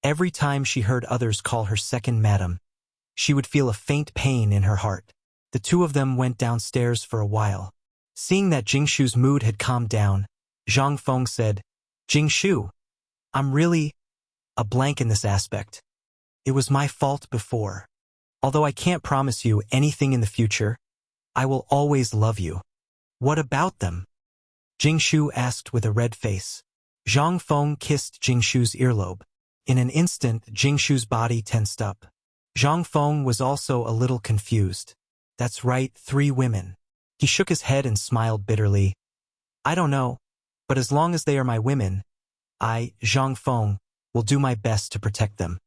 [SPEAKER 1] every time she heard others call her second madam, she would feel a faint pain in her heart. The two of them went downstairs for a while. Seeing that Jingshu's mood had calmed down, Zhang Feng said, "Jingshu, I'm really a blank in this aspect. It was my fault before. Although I can't promise you anything in the future, I will always love you." "What about them?" Jingshu asked with a red face. Zhang Feng kissed Jingshu's earlobe. In an instant, Jingshu's body tensed up. Zhang Feng was also a little confused. "That's right, 3 women. He shook his head and smiled bitterly. "I don't know, but as long as they are my women, I, Zhang Feng, will do my best to protect them."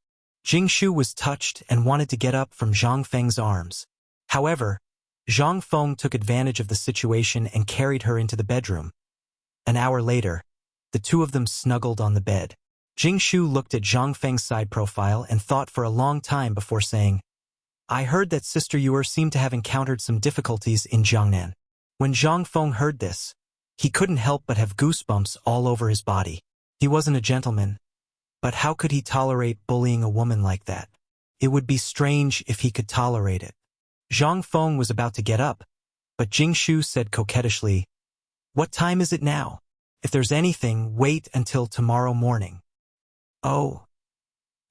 [SPEAKER 1] Jingshu was touched and wanted to get up from Zhang Feng's arms. However, Zhang Feng took advantage of the situation and carried her into the bedroom. An hour later, the two of them snuggled on the bed. Jingshu looked at Zhang Feng's side profile and thought for a long time before saying, "I heard that Sister Yuer seemed to have encountered some difficulties in Jiangnan." When Zhang Feng heard this, he couldn't help but have goosebumps all over his body. He wasn't a gentleman, but how could he tolerate bullying a woman like that? It would be strange if he could tolerate it. Zhang Feng was about to get up, but Jingshu said coquettishly, "What time is it now? If there's anything, wait until tomorrow morning." "Oh."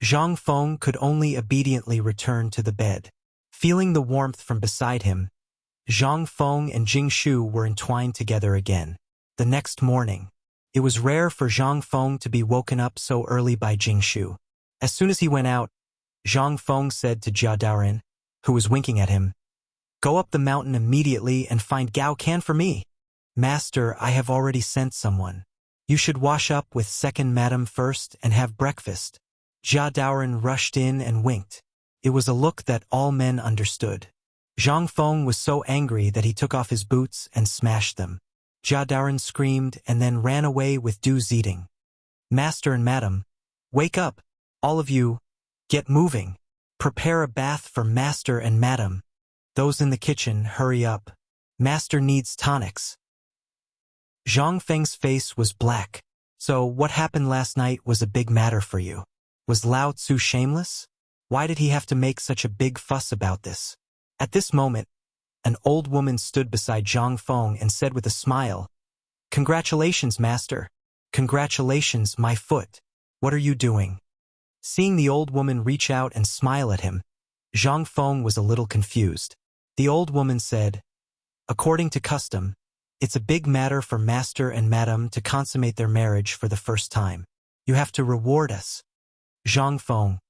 [SPEAKER 1] Zhang Feng could only obediently return to the bed. Feeling the warmth from beside him, Zhang Feng and Jingshu were entwined together again. The next morning, it was rare for Zhang Feng to be woken up so early by Jingshu. As soon as he went out, Zhang Feng said to Jia Daoren, who was winking at him, "Go up the mountain immediately and find Gao Can for me." "Master, I have already sent someone. You should wash up with second madam first and have breakfast." Jia Daoren rushed in and winked. It was a look that all men understood. Zhang Feng was so angry that he took off his boots and smashed them. Jia Daoren screamed and then ran away with Du Ziding. "Master and madam, wake up, all of you, get moving. Prepare a bath for master and madam. Those in the kitchen, hurry up. Master needs tonics." Zhang Feng's face was black. "So what happened last night was a big matter for you. Was Lao Tzu shameless? Why did he have to make such a big fuss about this?" At this moment, an old woman stood beside Zhang Feng and said with a smile, "Congratulations, master. Congratulations, my foot. What are you doing?" Seeing the old woman reach out and smile at him, Zhang Feng was a little confused. The old woman said, "According to custom, it's a big matter for master and madam to consummate their marriage for the first time. You have to reward us." Zhang Feng,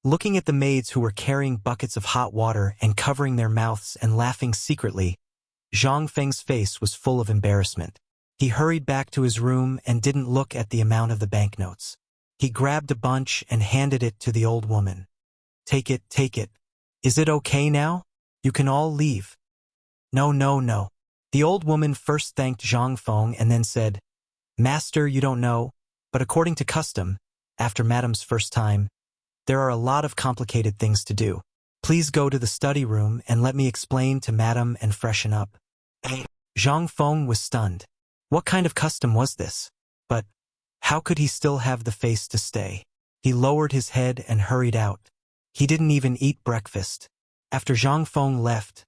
[SPEAKER 1] looking at the maids who were carrying buckets of hot water and covering their mouths and laughing secretly, Zhang Feng's face was full of embarrassment. He hurried back to his room and didn't look at the amount of the banknotes. He grabbed a bunch and handed it to the old woman. Take it, take it. Is it okay now? You can all leave." "No, no, no." The old woman first thanked Zhang Feng and then said, "Master, you don't know, but according to custom, after madam's first time, there are a lot of complicated things to do. Please go to the study room and let me explain to madam and freshen up." Zhang Feng was stunned. What kind of custom was this? But how could he still have the face to stay? He lowered his head and hurried out. He didn't even eat breakfast. After Zhang Feng left,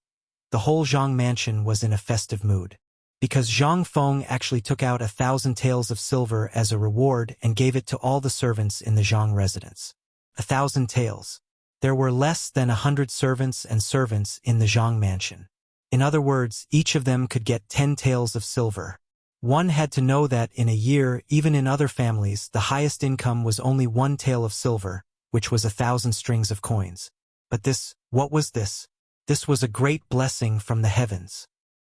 [SPEAKER 1] the whole Zhang mansion was in a festive mood. Because Zhang Feng actually took out 1,000 taels of silver as a reward and gave it to all the servants in the Zhang residence. 1,000 taels. There were less than 100 servants in the Zhang mansion. In other words, each of them could get 10 taels of silver. One had to know that in a year, even in other families, the highest income was only 1 tael of silver, which was 1,000 strings of coins. But what was this? This was a great blessing from the heavens.